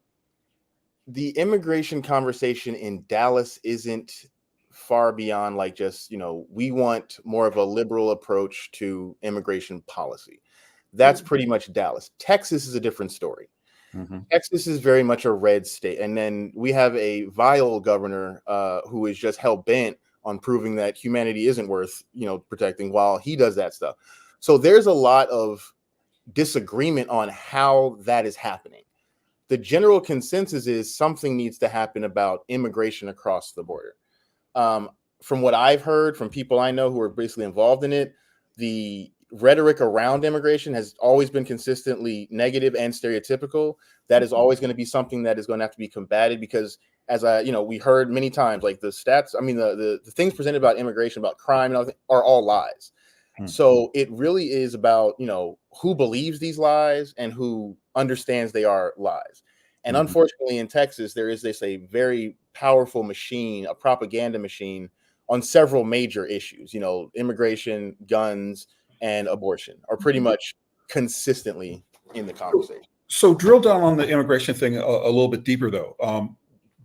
The immigration conversation in Dallas isn't far beyond, like, just, we want more of a liberal approach to immigration policy. That's pretty much Dallas. Texas is a different story. Texas is very much a red state. And then we have a vile governor who is just hell-bent on proving that humanity isn't worth, protecting while he does that stuff. So there's a lot of disagreement on how that is happening. The general consensus is something needs to happen about immigration across the border. From what I've heard from people I know who are basically involved in it, the rhetoric around immigration has always been consistently negative and stereotypical. That is always going to be something that is going to have to be combated, because as we heard many times, like, the stats, the things presented about immigration, about crime and all that, are all lies. So it really is about, who believes these lies and who understands they are lies. And unfortunately in Texas, there is a very powerful machine, a propaganda machine on several major issues. Immigration, guns, and abortion are pretty much consistently in the conversation. So drill down on the immigration thing a little bit deeper, though.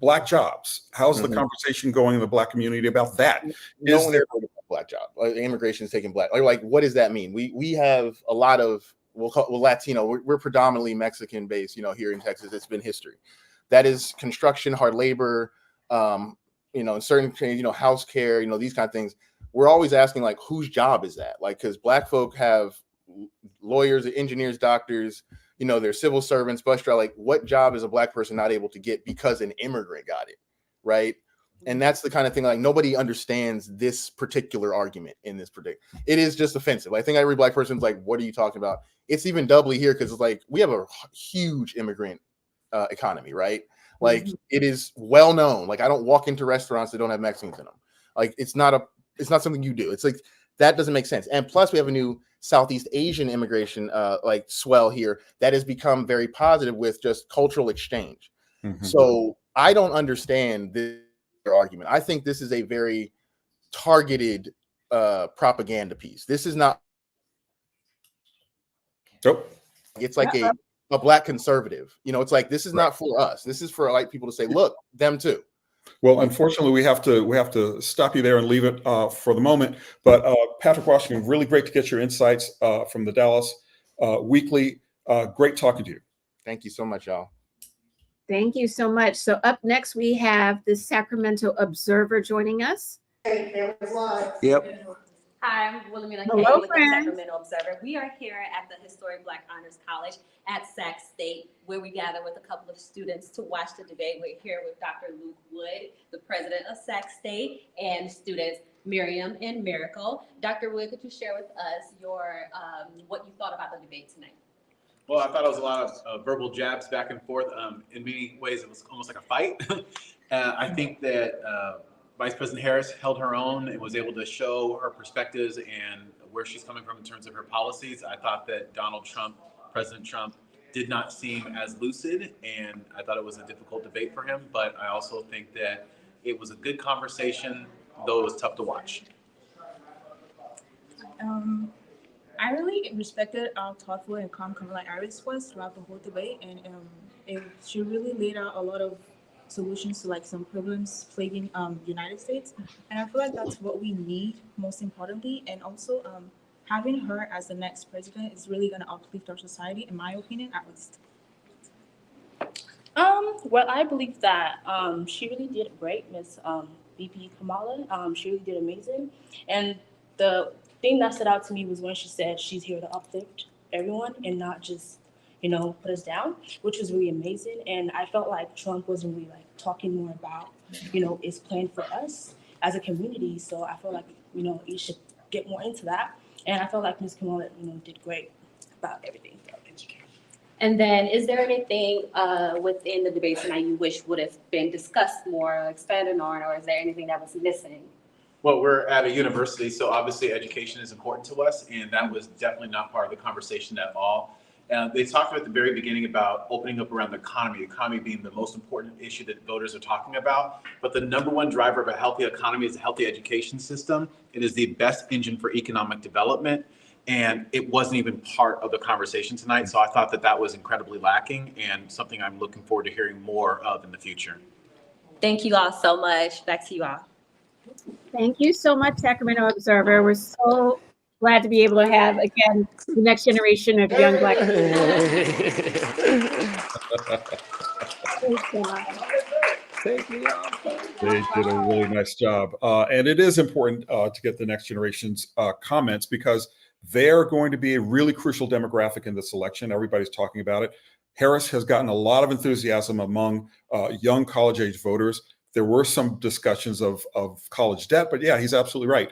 Black jobs. How's the conversation going in the Black community about that? No one ever heard about Black job. Like, immigration is taking Black. Like, what does that mean? We have a lot of, we'll Latino. We're predominantly Mexican based. Here in Texas, it's been history. That is construction, hard labor. In certain, house care. These kind of things. We're always asking, like, whose job is that? Like, because Black folk have lawyers, engineers, doctors. They're civil servants, bus driver. Like, what job is a Black person not able to get because an immigrant got it, right? And that's the kind of thing, like, nobody understands this particular argument in this particular. It is just offensive. I think every Black person's like, what are you talking about? It's even doubly here because it's like, we have a huge immigrant economy, right? Like, it is well known. Like, I don't walk into restaurants that don't have Mexicans in them. Like, it's not something you do. It's like, that doesn't make sense. And plus, we have a new Southeast Asian immigration swell here that has become very positive with just cultural exchange. So I don't understand this argument. I think this is a very targeted propaganda piece. This is not. It's like a Black conservative. It's like, this is not for us. This is for, like, people to say, look, them too. Well, unfortunately, we have to stop you there and leave it for the moment. But Patrick Washington, really great to get your insights from the Dallas Weekly. Great talking to you. Thank you so much, y'all. Thank you so much. So up next, we have the Sacramento Observer joining us. Yep. Hi, I'm Wilhelmina Hello, Kay with the friends. Sacramento Observer. We are here at the Historic Black Honors College at Sac State, where we gather with a couple of students to watch the debate. We're here with Dr. Luke Wood, the president of Sac State, and students Miriam and Miracle. Dr. Wood, could you share with us your what you thought about the debate tonight? Well, I thought it was a lot of verbal jabs back and forth. In many ways, it was almost like a fight. I think that Vice President Harris held her own and was able to show her perspectives and where she's coming from in terms of her policies. I thought that President Trump, did not seem as lucid, and I thought it was a difficult debate for him, but I also think that it was a good conversation, though it was tough to watch. I really respected how thoughtful and calm Kamala Harris was throughout the whole debate, and she really laid out a lot of solutions to like some problems plaguing United States, and I feel like that's what we need most importantly, and also having her as the next president is really going to uplift our society, in my opinion, at least. Well, I believe that she really did great, Miss VP Kamala. She really did amazing, and the thing that stood out to me was when she said she's here to uplift everyone and not just, put us down, which was really amazing. And I felt like Trump wasn't really like talking more about, his plan for us as a community. So I feel like, you should get more into that. And I felt like Ms. Kamala, did great about everything. And then, is there anything within the debate tonight you wish would have been discussed more, expanded on, or is there anything that was missing? Well, we're at a university, so obviously education is important to us, and that was definitely not part of the conversation at all. They talked at the very beginning about opening up around the economy being the most important issue that voters are talking about. But the number one driver of a healthy economy is a healthy education system. It is the best engine for economic development, and it wasn't even part of the conversation tonight. So I thought that that was incredibly lacking and something I'm looking forward to hearing more of in the future. Thank you all so much. Back to you all. Thank you so much, Sacramento Observer. We're so glad to be able to have, again, the next generation of young Black people. They did a really nice job. And it is important to get the next generation's comments because they're going to be a really crucial demographic in this election. Everybody's talking about it. Harris has gotten a lot of enthusiasm among young college-age voters. There were some discussions of college debt, but yeah, he's absolutely right.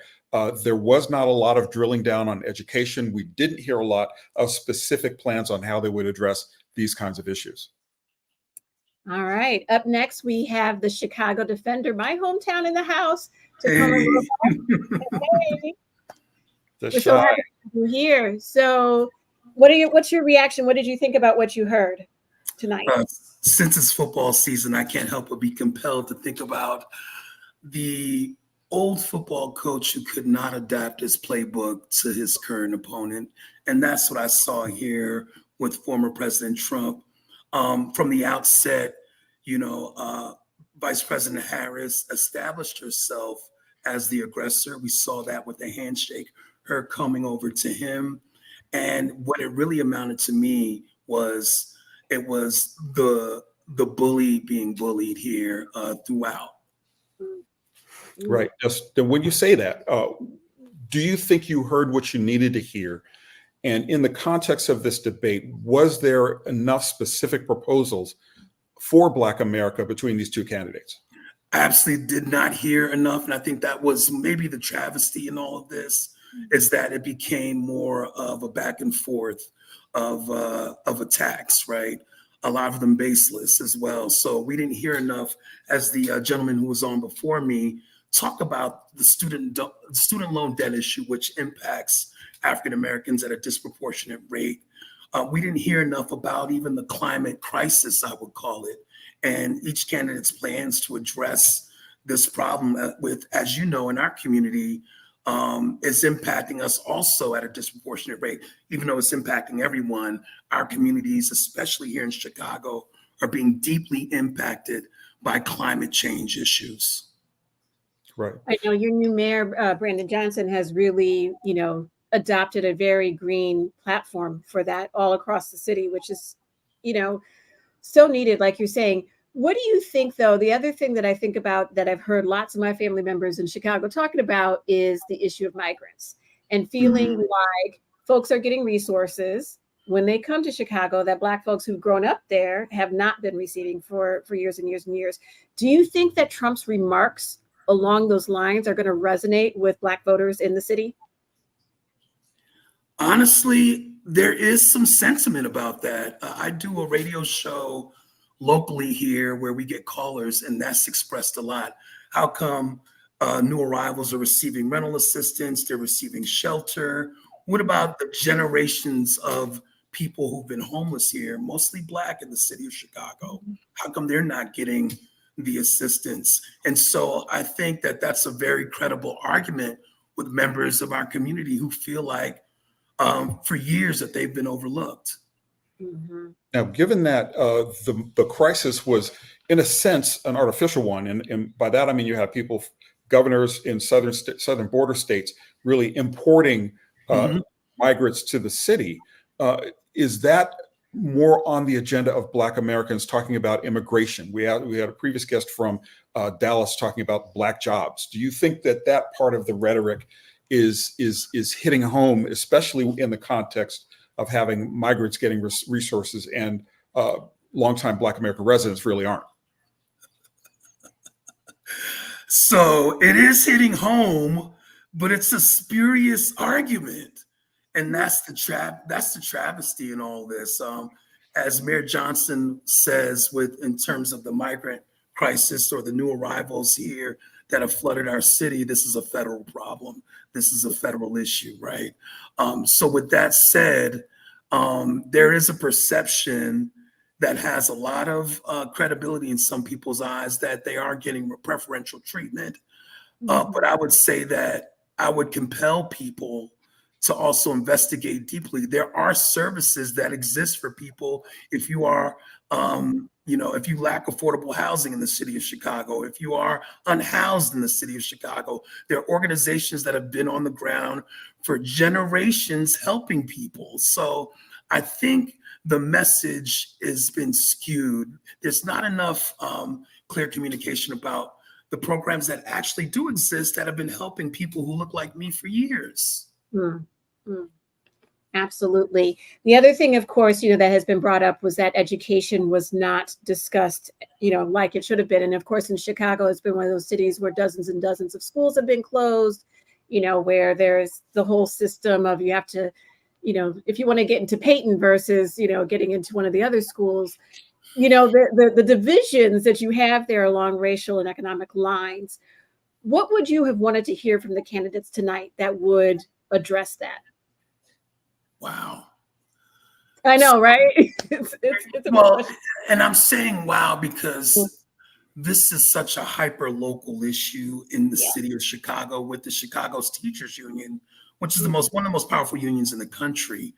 There was not a lot of drilling down on education. We didn't hear a lot of specific plans on how they would address these kinds of issues. All right. Up next, we have the Chicago Defender, my hometown, in the house. Hey. We're so happy to have you here. So, what's your reaction? What did you think about what you heard tonight? Since it's football season, I can't help but be compelled to think about the old football coach who could not adapt his playbook to his current opponent. And that's what I saw here with former President Trump. From the outset, Vice President Harris established herself as the aggressor. We saw that with the handshake, her coming over to him. And what it really amounted to me was it was the bully being bullied here throughout. Right. Just when you say that, do you think you heard what you needed to hear? And in the context of this debate, was there enough specific proposals for Black America between these two candidates? I absolutely did not hear enough. And I think that was maybe the travesty in all of this, is that it became more of a back and forth of attacks, right? A lot of them baseless as well. So we didn't hear enough, as the gentleman who was on before me, talk about the student loan debt issue, which impacts African Americans at a disproportionate rate. We didn't hear enough about even the climate crisis, I would call it, and each candidate's plans to address this problem with, as you know, in our community, is impacting us also at a disproportionate rate. Even though it's impacting everyone, our communities, especially here in Chicago, are being deeply impacted by climate change issues. Right. I know your new mayor, Brandon Johnson, has really, adopted a very green platform for that all across the city, which is, so needed, like you're saying. What do you think, though? The other thing that I think about that I've heard lots of my family members in Chicago talking about is the issue of migrants and feeling like folks are getting resources when they come to Chicago that Black folks who've grown up there have not been receiving for years and years and years. Do you think that Trump's remarks along those lines are going to resonate with Black voters in the city? Honestly, there is some sentiment about that. I do a radio show locally here where we get callers, and that's expressed a lot. How come new arrivals are receiving rental assistance, they're receiving shelter. What about the generations of people who've been homeless here, mostly Black in the city of Chicago? How come they're not getting the assistance? And so I think that that's a very credible argument with members of our community who feel like for years that they've been overlooked. Now, given that the crisis was, in a sense, an artificial one, and by that I mean you have people, governors in southern border states, really importing migrants to the city. Is that more on the agenda of Black Americans talking about immigration? We had a previous guest from Dallas talking about Black jobs. Do you think that that part of the rhetoric is hitting home, especially in the context of having migrants getting resources and longtime Black American residents really aren't? So it is hitting home, but it's a spurious argument. And that's the travesty in all this. As Mayor Johnson says, in terms of the migrant crisis or the new arrivals here that have flooded our city, this is a federal problem. This is a federal issue, right? So with that said, there is a perception that has a lot of credibility in some people's eyes that they are getting preferential treatment. But I would say that I would compel people to also investigate deeply. There are services that exist for people if you are, if you lack affordable housing in the city of Chicago, if you are unhoused in the city of Chicago. There are organizations that have been on the ground for generations helping people. So I think the message has been skewed. There's not enough clear communication about the programs that actually do exist that have been helping people who look like me for years. Absolutely. The other thing, of course, that has been brought up was that education was not discussed, like it should have been. And of course, in Chicago, it's been one of those cities where dozens and dozens of schools have been closed, where there's the whole system of you have to, if you want to get into Peyton versus, getting into one of the other schools, the divisions that you have there along racial and economic lines. What would you have wanted to hear from the candidates tonight that would address that? Wow. I know, right? It's well, and I'm saying wow because this is such a hyper local issue in the city of Chicago with the Chicago's Teachers Union, which is one of the most powerful unions in the country.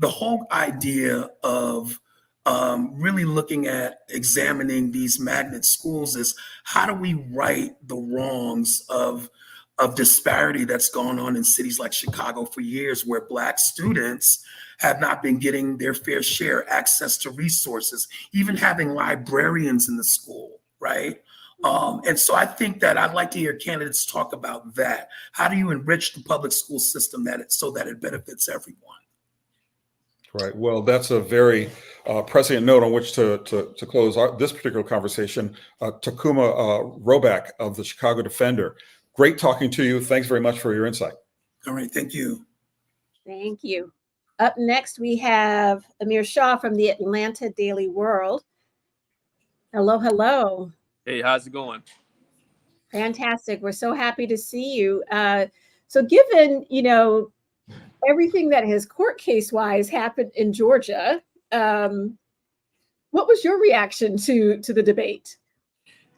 The whole idea of really looking at examining these magnet schools is how do we right the wrongs of disparity that's gone on in cities like Chicago for years, where Black students have not been getting their fair share, access to resources, even having librarians in the school, right? And so I think that I'd like to hear candidates talk about that. How do you enrich the public school system so that it benefits everyone? Right. Well, that's a very prescient note on which to close this particular conversation. Takuma Roback of the Chicago Defender. Great talking to you. Thanks very much for your insight. All right. Thank you. Thank you. Up next, we have Amir Shah from the Atlanta Daily World. Hello, hello. Hey, how's it going? Fantastic. We're so happy to see you. So given, everything that has court case-wise happened in Georgia, what was your reaction to the debate?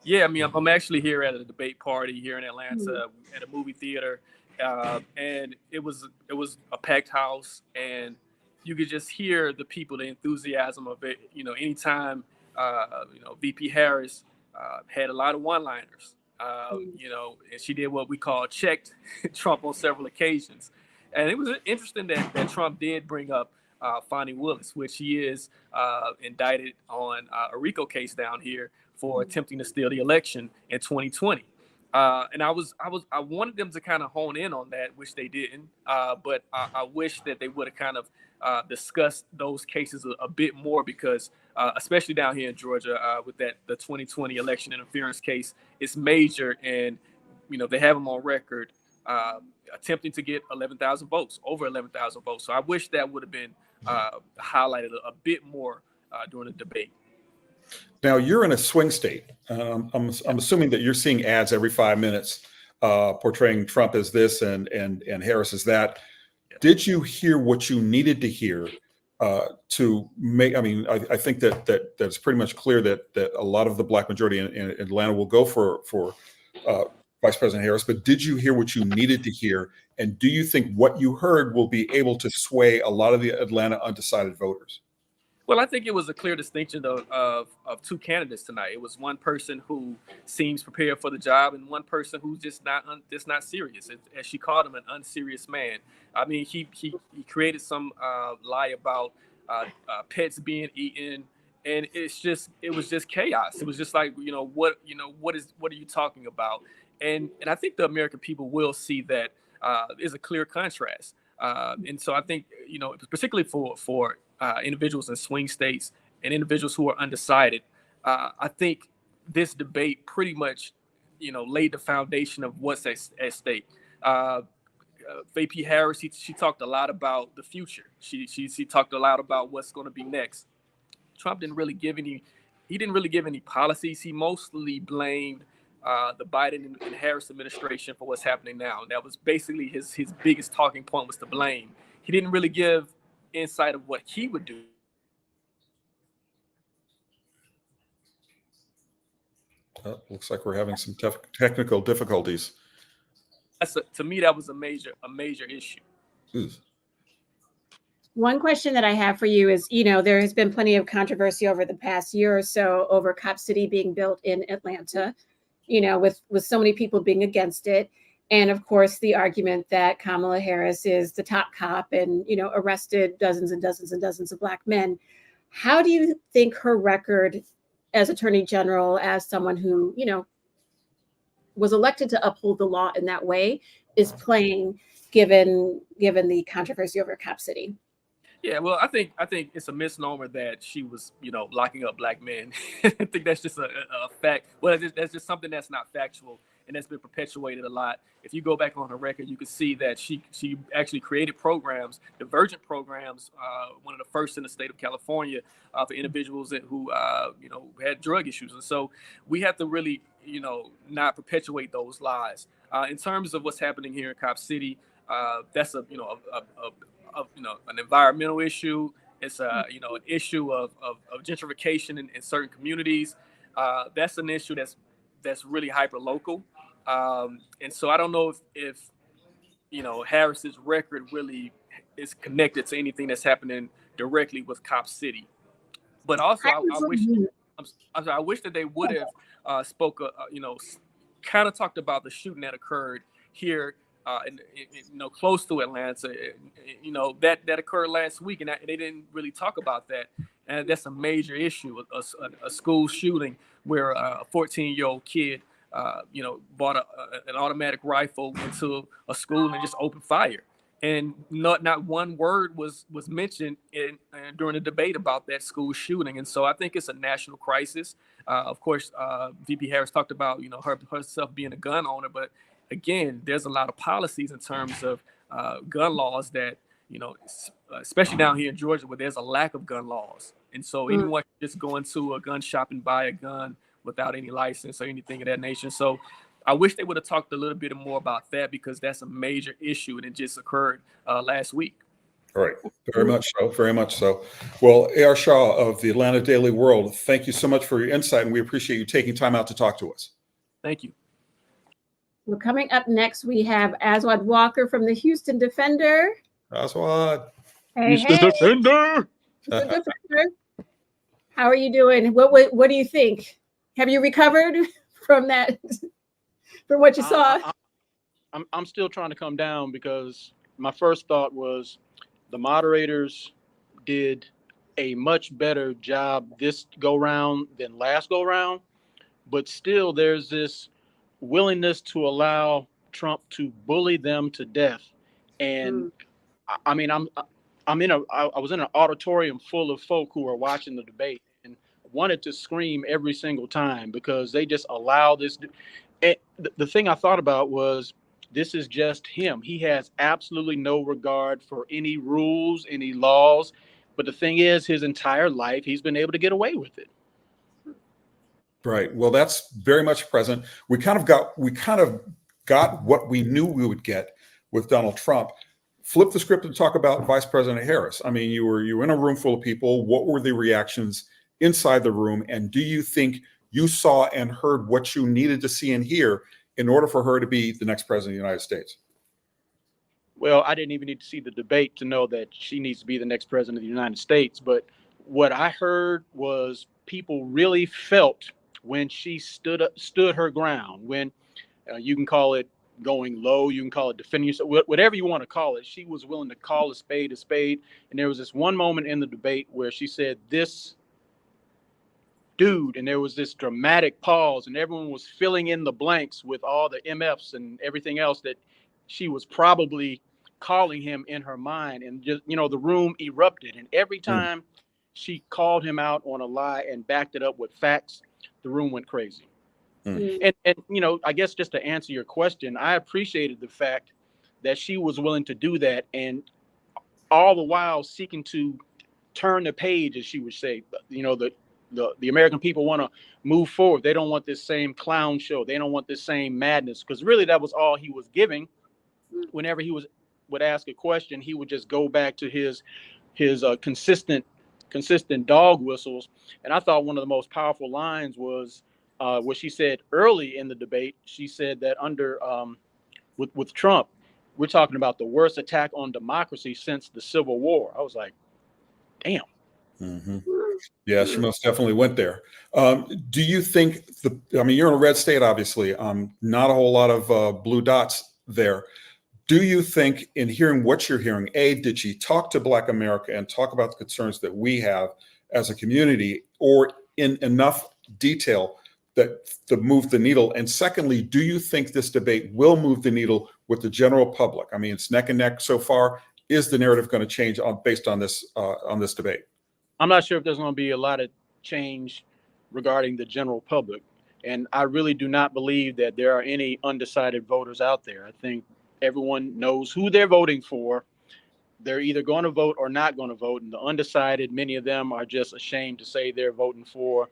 Yeah, I mean, I'm actually here at a debate party here in Atlanta at a movie theater, and it was a packed house, and you could just hear the people, the enthusiasm of it. Anytime VP Harris had a lot of one-liners, and she did what we call checked Trump on several occasions, and it was interesting that Trump did bring up Fonnie Willis, which he is indicted on a RICO case down here for attempting to steal the election in 2020. And I wanted them to kind of hone in on that, which they didn't. But I wish that they would have kind of discussed those cases a bit more because, especially down here in Georgia, with the 2020 election interference case, it's major, and they have them on record attempting to get 11,000 votes, over 11,000 votes. So I wish that would have been highlighted a bit more during the debate. Now, you're in a swing state. I'm assuming that you're seeing ads every 5 minutes portraying Trump as this and Harris as that. Did you hear what you needed to hear to make? I mean, I think that's pretty much clear that a lot of the Black majority in Atlanta will go for Vice President Harris. But did you hear what you needed to hear? And do you think what you heard will be able to sway a lot of the Atlanta undecided voters? Well, I think it was a clear distinction of two candidates tonight. It was one person who seems prepared for the job, and one person who's just not serious. As she called him, an unserious man. I mean, he created some lie about pets being eaten, and it was just chaos. It was just like, what are you talking about? And I think the American people will see that there's a clear contrast. And so I think, particularly for individuals in swing states and individuals who are undecided, I think this debate pretty much, laid the foundation of what's at stake. VP Harris, she talked a lot about the future. She talked a lot about what's going to be next. Trump didn't really give any policies. He mostly blamed the Biden and Harris administration for what's happening now. And that was basically his biggest talking point, was to blame. He didn't really give insight of what he would do. Looks like we're having some technical difficulties. To me, that was a major issue. One question that I have for you is, there has been plenty of controversy over the past year or so over Cop City being built in Atlanta, with so many people being against it. And of course, the argument that Kamala Harris is the top cop and, arrested dozens and dozens and dozens of Black men. How do you think her record as Attorney General, as someone who, was elected to uphold the law in that way, is playing, given the controversy over Cop City? Yeah, well, I think it's a misnomer that she was, locking up Black men. I think that's just a fact. Well, that's just something that's not factual, and that's been perpetuated a lot. If you go back on her record, you can see that she actually created programs, divergent programs, one of the first in the state of California, for individuals who had drug issues. And so we have to really, not perpetuate those lies. In terms of what's happening here in Cop City, that's an environmental issue. It's an issue of gentrification in certain communities. That's an issue that's really hyper local. And so I don't know if Harris's record really is connected to anything that's happening directly with Cop City. But also, I wish that they would have kind of talked about the shooting that occurred here, close to Atlanta, that occurred last week, and they didn't really talk about that. And that's a major issue, a school shooting where a 14-year-old kid, bought an automatic rifle into a school and just opened fire. And not one word was mentioned during the debate about that school shooting. And so I think it's a national crisis. Of course, VP Harris talked about herself being a gun owner, but again, there's a lot of policies in terms of gun laws that especially down here in Georgia, where there's a lack of gun laws. And so anyone can just go into a gun shop and buy a gun without any license or anything of that nature. So I wish they would have talked a little bit more about that, because that's a major issue and it just occurred last week. All right. Very much so. Very much so. Well, A.R. Shaw of the Atlanta Daily World, thank you so much for your insight, and we appreciate you taking time out to talk to us. Thank you. Well, coming up next, we have Aswad Walker from the Houston Defender. Aswad. Hey, Defender. Houston Defender. How are you doing? What do you think? Have you recovered from that, from what you saw? I'm still trying to come down, because my first thought was the moderators did a much better job this go round than last go round, but still there's this willingness to allow Trump to bully them to death. And I mean, I was in an auditorium full of folk who were watching the debate and wanted to scream every single time, because they just allow this. And the thing I thought about was, this is just him. He has absolutely no regard for any rules, any laws. But the thing is, his entire life, he's been able to get away with it. Right. Well, that's very much present. We kind of got what we knew we would get with Donald Trump. Flip the script and talk about Vice President Harris. I mean, you were in a room full of people. What were the reactions inside the room? And do you think you saw and heard what you needed to see and hear in order for her to be the next president of the United States? Well, I didn't even need to see the debate to know that she needs to be the next president of the United States. But what I heard was people really felt when she stood her ground, when you can call it going low, you can call it defending yourself, whatever you want to call it. She was willing to call a spade. And there was this one moment in the debate where she said, "This dude," and there was this dramatic pause, and everyone was filling in the blanks with all the MFs and everything else that she was probably calling him in her mind. And just, the room erupted. And every time she called him out on a lie and backed it up with facts, the room went crazy. And I guess just to answer your question, I appreciated the fact that she was willing to do that, and all the while seeking to turn the page, as she would say. The American people want to move forward. They don't want this same clown show. They don't want this same madness, because really that was all he was giving. Whenever he would ask a question, he would just go back to his consistent dog whistles. And I thought one of the most powerful lines was what she said early in the debate. She said that under with Trump, we're talking about the worst attack on democracy since the Civil War. I was like, damn. Mm-hmm. Yeah, she most definitely went there. Do you think you're in a red state, obviously, not a whole lot of blue dots there. Do you think, in hearing what you're hearing, did she talk to Black America and talk about the concerns that we have as a community, or in enough detail to move the needle? And secondly, do you think this debate will move the needle with the general public? I mean, it's neck and neck so far. Is the narrative going to change based on this debate? I'm not sure if there's going to be a lot of change regarding the general public. And I really do not believe that there are any undecided voters out there. I think everyone knows who they're voting for. They're either going to vote or not going to vote. And the undecided, many of them are just ashamed to say they're voting for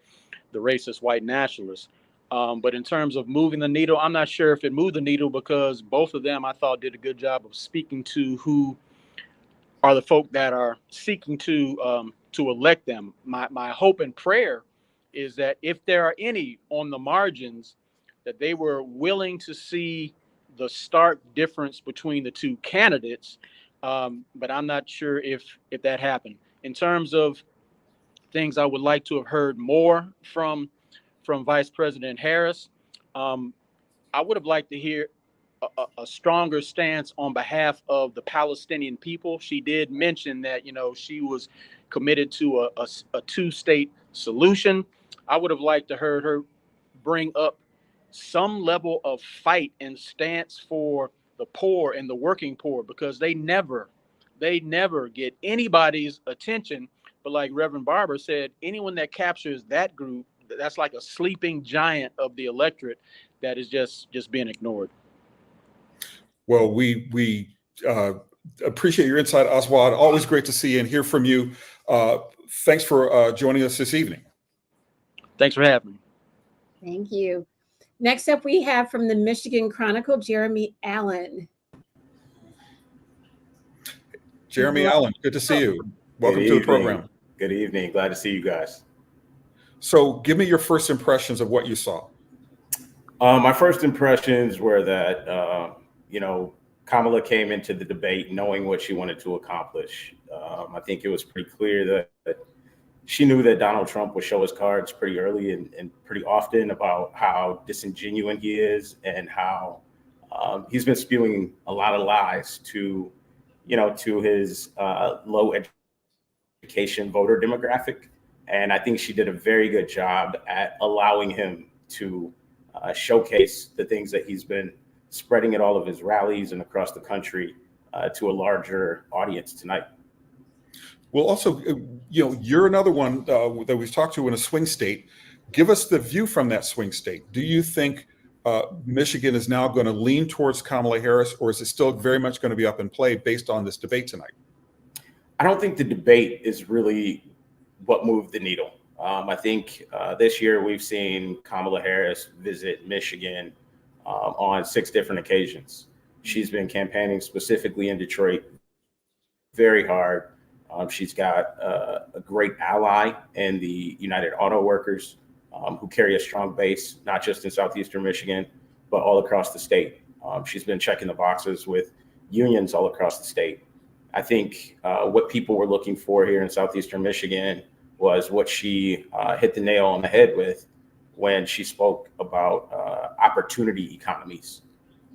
the racist white nationalists. But in terms of moving the needle, I'm not sure if it moved the needle, because both of them, I thought, did a good job of speaking to who are the folk that are seeking to elect them. My hope and prayer is that if there are any on the margins, that they were willing to see the stark difference between the two candidates. But I'm not sure if that happened. In terms of things I would like to have heard more from Vice President Harris, I would have liked to hear a stronger stance on behalf of the Palestinian people. She did mention that, she was committed to a two-state solution. I would have liked to heard her bring up some level of fight and stance for the poor and the working poor, because they never get anybody's attention. But like Reverend Barber said, anyone that captures that group, that's like a sleeping giant of the electorate that is just being ignored. Well, we appreciate your insight, Oswald. Always great to see and hear from you. Thanks for joining us this evening. Thanks for having me. Thank you. Next up, we have from the Michigan Chronicle, Jeremy Allen. Jeremy Allen, good to see you. Welcome to the program. Good evening. Glad to see you guys. So give me your first impressions of what you saw. My first impressions were that, Kamala came into the debate knowing what she wanted to accomplish. I think it was pretty clear that she knew that Donald Trump would show his cards pretty early and pretty often about how disingenuous he is, and how he's been spewing a lot of lies to his low education voter demographic. And I think she did a very good job at allowing him to showcase the things that he's been spreading at all of his rallies and across the country to a larger audience tonight. Well, also, you're another one that we've talked to in a swing state. Give us the view from that swing state. Do you think Michigan is now going to lean towards Kamala Harris, or is it still very much going to be up in play based on this debate tonight? I don't think the debate is really what moved the needle. I think this year we've seen Kamala Harris visit Michigan on 6 different occasions. She's been campaigning specifically in Detroit very hard. She's got a great ally in the United Auto Workers, who carry a strong base, not just in Southeastern Michigan, but all across the state. She's been checking the boxes with unions all across the state. I think what people were looking for here in Southeastern Michigan was what she hit the nail on the head with when she spoke about opportunity economies.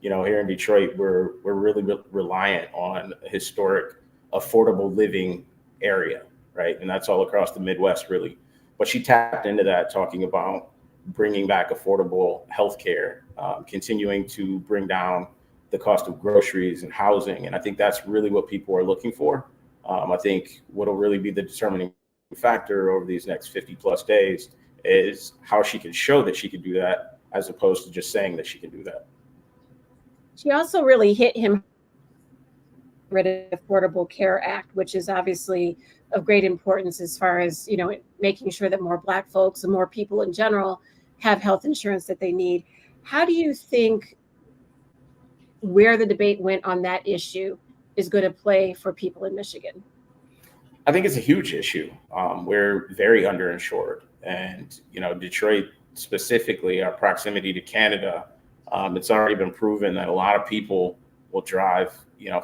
You know, here in Detroit, we're really reliant on a historic, affordable living area, right? And that's all across the Midwest, really. But she tapped into that, talking about bringing back affordable healthcare, continuing to bring down the cost of groceries and housing. And I think that's really what people are looking for. I think what'll really be the determining factor over these next 50 plus days is how she can show that she can do that, as opposed to just saying that she can do that. She also really hit him with the Affordable Care Act, which is obviously of great importance as far as, you know, making sure that more Black folks and more people in general have health insurance that they need. How do you think where the debate went on that issue is going to play for people in Michigan? I think it's a huge issue. We're very underinsured, and Detroit specifically, our proximity to Canada, it's already been proven that a lot of people will drive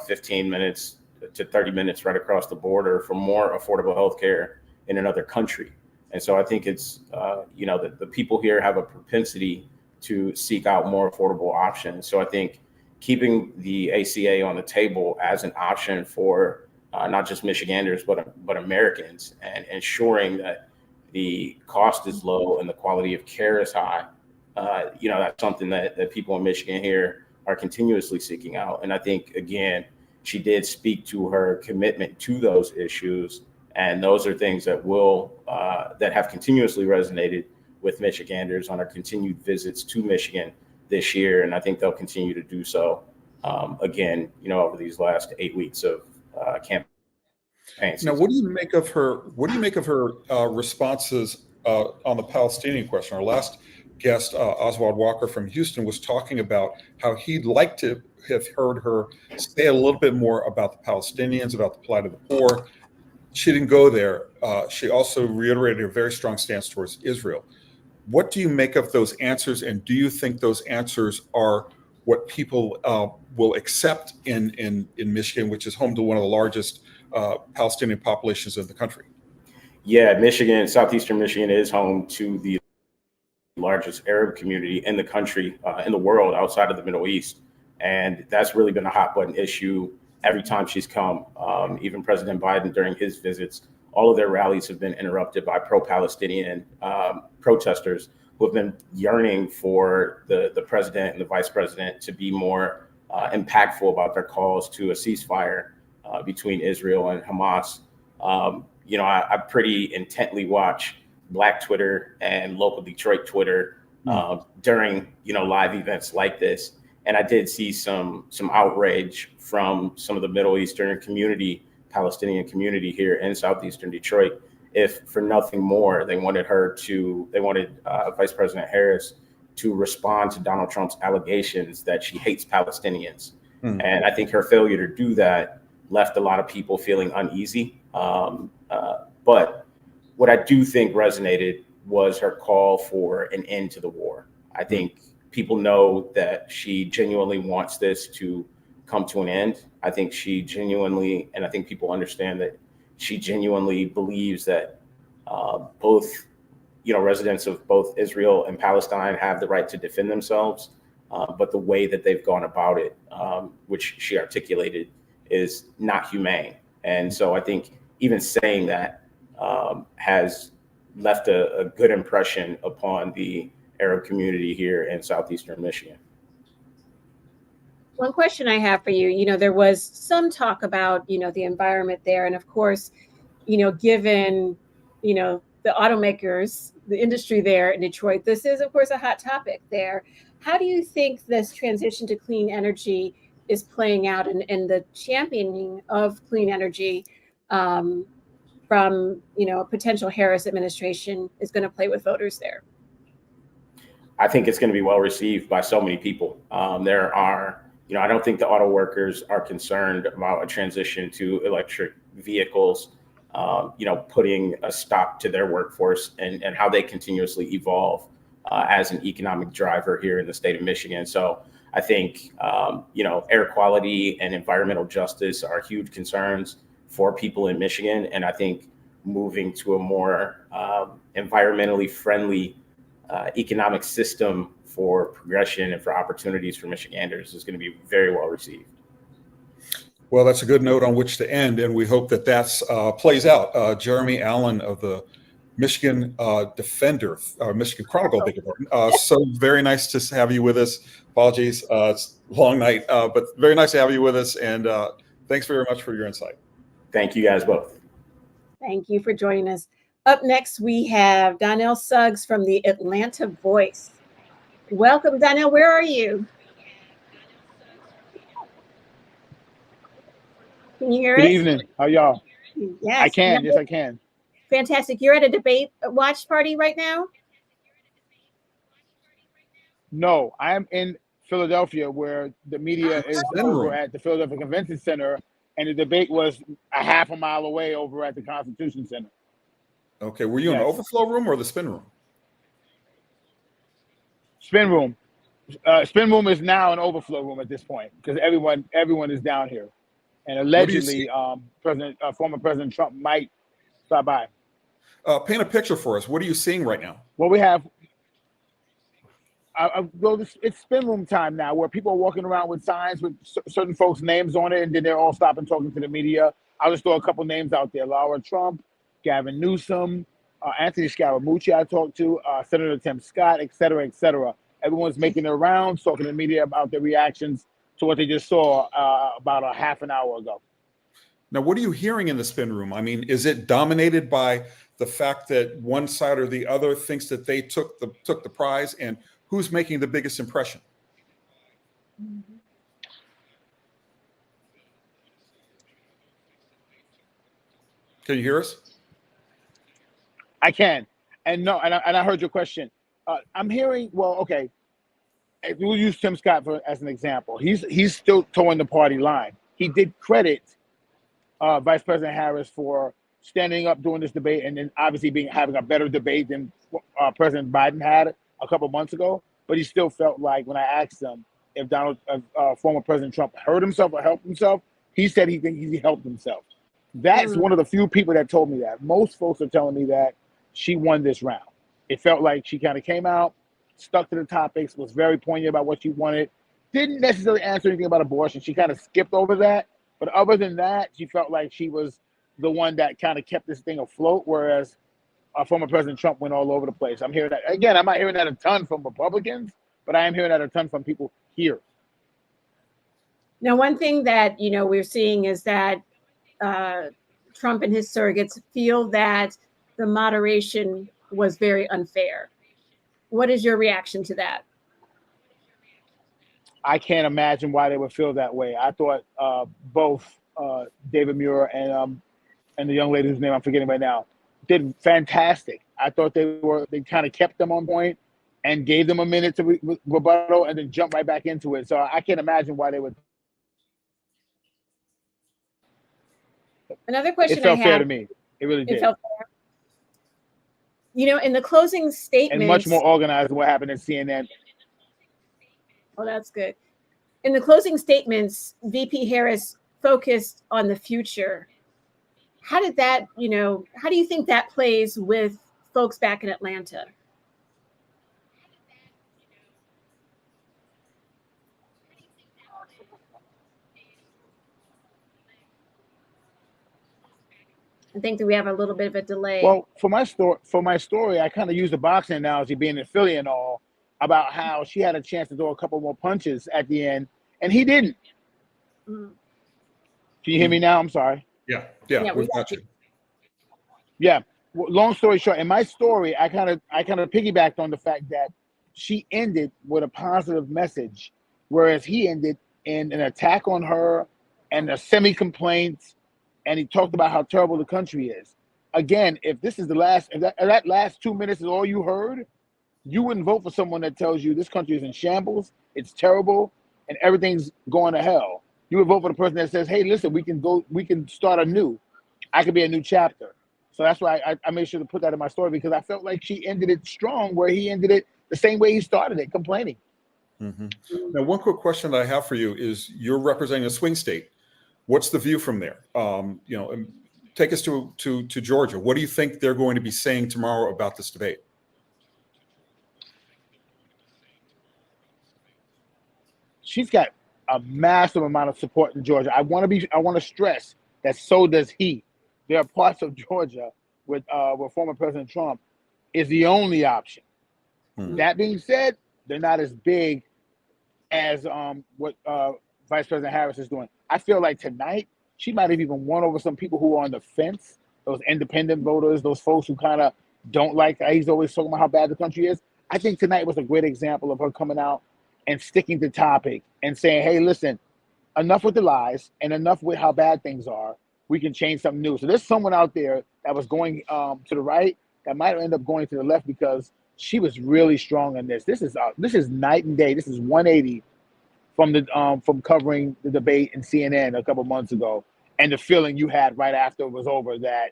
15 minutes to 30 minutes right across the border for more affordable healthcare in another country. And so I think it's the people here have a propensity to seek out more affordable options. So I think keeping the ACA on the table as an option for not just Michiganders, but Americans, and ensuring that the cost is low and the quality of care is high, that's something that people in Michigan here are continuously seeking out. And I think, again, she did speak to her commitment to those issues. And those are things that that have continuously resonated with Michiganders on our continued visits to Michigan this year. And I think they'll continue to do so again, over these last 8 weeks of campaign season. Now, what do you make of her? What do you make of her responses on the Palestinian question? Our last guest, Oswald Walker from Houston, was talking about how he'd like to have heard her say a little bit more about the Palestinians, about the plight of the poor. She didn't go there. She also reiterated a very strong stance towards Israel. What do you make of those answers, and do you think those answers are what people will accept in Michigan, which is home to one of the largest Palestinian populations in the country? Yeah, Michigan, Southeastern Michigan is home to the largest Arab community in the country, in the world, outside of the Middle East. And that's really been a hot button issue every time she's come. Even President Biden, during his visits, all of their rallies have been interrupted by pro-Palestinian protesters who have been yearning for the president and the vice president to be more impactful about their calls to a ceasefire between Israel and Hamas. I pretty intently watch Black Twitter and local Detroit Twitter during live events like this, and I did see some outrage from some of the Middle Eastern community, Palestinian community here in Southeastern Detroit. If for nothing more, they wanted Vice President Harris to respond to Donald Trump's allegations that she hates Palestinians. And I think her failure to do that left a lot of people feeling uneasy. But what I do think resonated was her call for an end to the war. I think people know that she genuinely wants this to come to an end. I think she genuinely, and I think people understand that she genuinely believes that both, residents of both Israel and Palestine have the right to defend themselves. But the way that they've gone about it, which she articulated, is not humane. And so I think even saying that has left a good impression upon the Arab community here in Southeastern Michigan. One question I have for you, there was some talk about, the environment there. And of course, given, the automakers, the industry there in Detroit, this is, of course, a hot topic there. How do you think this transition to clean energy is playing out, and the championing of clean energy from, a potential Harris administration is going to play with voters there? I think it's going to be well received by so many people. There are, I don't think the auto workers are concerned about a transition to electric vehicles, putting a stop to their workforce and how they continuously evolve as an economic driver here in the state of Michigan. So I think, air quality and environmental justice are huge concerns for people in Michigan. And I think moving to a more environmentally friendly economic system for progression and for opportunities for Michiganders is going to be very well received. Well, that's a good note on which to end, and we hope that that's plays out. Jeremy Allen of the Michigan Defender, Michigan Chronicle, beg your pardon. So very nice to have you with us. Apologies, it's a long night, but very nice to have you with us, and thanks very much for your insight. Thank you guys both. Thank you for joining us. Up next, we have Donnell Suggs from the Atlanta Voice. Welcome, Donnell. Where are you? Can you hear us? Good evening. How y'all? Yes. I can. Yes, I can. Fantastic. You're at a debate watch party right now? No, I am in Philadelphia where the media is over at the Philadelphia Convention Center, and the debate was a half a mile away over at the Constitution Center. Okay. Were you in the overflow room or the spin room? Spin room. Spin room is now an overflow room at this point because everyone is down here. And allegedly, former President Trump might stop by. Paint a picture for us. What are you seeing right now? Well, we have. It's spin room time now, where people are walking around with signs with certain folks' names on it, and then they're all stopping talking to the media. I'll just throw a couple names out there: Laura Trump, Gavin Newsom, Anthony Scaramucci. I talked to Senator Tim Scott, et cetera, et cetera. Everyone's making their rounds, talking to the media about their reactions to what they just saw about a half an hour ago. Now, what are you hearing in the spin room? I mean, is it dominated by the fact that one side or the other thinks that they took the prize, and who's making the biggest impression? Can you hear us? I can, and I heard your question. I'm hearing. Well, okay. We'll use Tim Scott as an example. He's still towing the party line. He did credit Vice President Harris for standing up during this debate, and then obviously having a better debate than President Biden had a couple months ago. But he still felt like when I asked him if former President Trump hurt himself or helped himself, he said he thinks he helped himself. That's one of the few people that told me that. Most folks are telling me that she won this round. It felt like she kind of came out, stuck to the topics, was very poignant about what she wanted, didn't necessarily answer anything about abortion. She kind of skipped over that. But other than that, she felt like she was the one that kind of kept this thing afloat, whereas former President Trump went all over the place. I'm hearing that. Again, I'm not hearing that a ton from Republicans, but I am hearing that a ton from people here. Now, one thing that, we're seeing is that Trump and his surrogates feel that the moderation was very unfair. What is your reaction to that? I can't imagine why they would feel that way. I thought both David Muir and the young lady whose name I'm forgetting right now did fantastic. I thought they kind of kept them on point and gave them a minute to rebuttal and then jump right back into it. So I can't imagine why they would. Another question it felt I fair have, to me. It really did. It felt fair. In the closing statements, and much more organized than what happened at CNN. Oh, that's good. In the closing statements, VP Harris focused on the future. How did that, how do you think that plays with folks back in Atlanta? I think that we have a little bit of a delay. Well, for my story, I kind of used the boxing analogy, being in Philly and all, about how she had a chance to throw a couple more punches at the end, and he didn't. Can you hear me now? I'm sorry. Yeah, we got you. Yeah. Well, long story short, in my story, I kind of piggybacked on the fact that she ended with a positive message, whereas he ended in an attack on her and a semi-complaint, and he talked about how terrible the country is. Again, if this is if that last 2 minutes is all you heard, you wouldn't vote for someone that tells you this country is in shambles, it's terrible, and everything's going to hell. You would vote for the person that says, hey, listen, we can start anew. I could be a new chapter. So that's why I made sure to put that in my story, because I felt like she ended it strong, where he ended it the same way he started it, complaining. Now, one quick question that I have for you is, you're representing a swing state. What's the view from there? Take us to Georgia. What do you think they're going to be saying tomorrow about this debate? She's got a massive amount of support in Georgia. I want to stress that so does he. There are parts of Georgia with former President Trump is the only option. That being said, they're not as big as what Vice President Harris is doing. I feel like tonight she might have even won over some people who are on the fence, those independent voters, those folks who kind of don't like that he's always talking about how bad the country is. I think tonight was a great example of her coming out and sticking to topic and saying, hey, listen, enough with the lies and enough with how bad things are. We can change something new. So there's someone out there that was going to the right that might end up going to the left, because she was really strong in this. This is night and day. This is 180 from covering the debate in CNN a couple months ago, and the feeling you had right after it was over that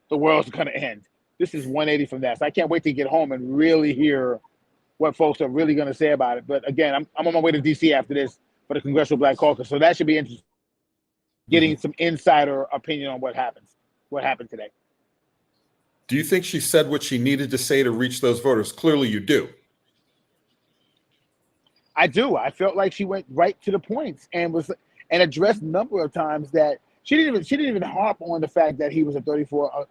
the world's going to end. This is 180 from that. So I can't wait to get home and really hear what folks are really going to say about it. But again, I'm on my way to DC after this for the Congressional Black Caucus, so that should be interesting. Getting some insider opinion on what happened today. Do you think she said what she needed to say to reach those voters? Clearly you do. I do. I felt like she went right to the points and addressed a number of times that she didn't even harp on the fact that he was a 34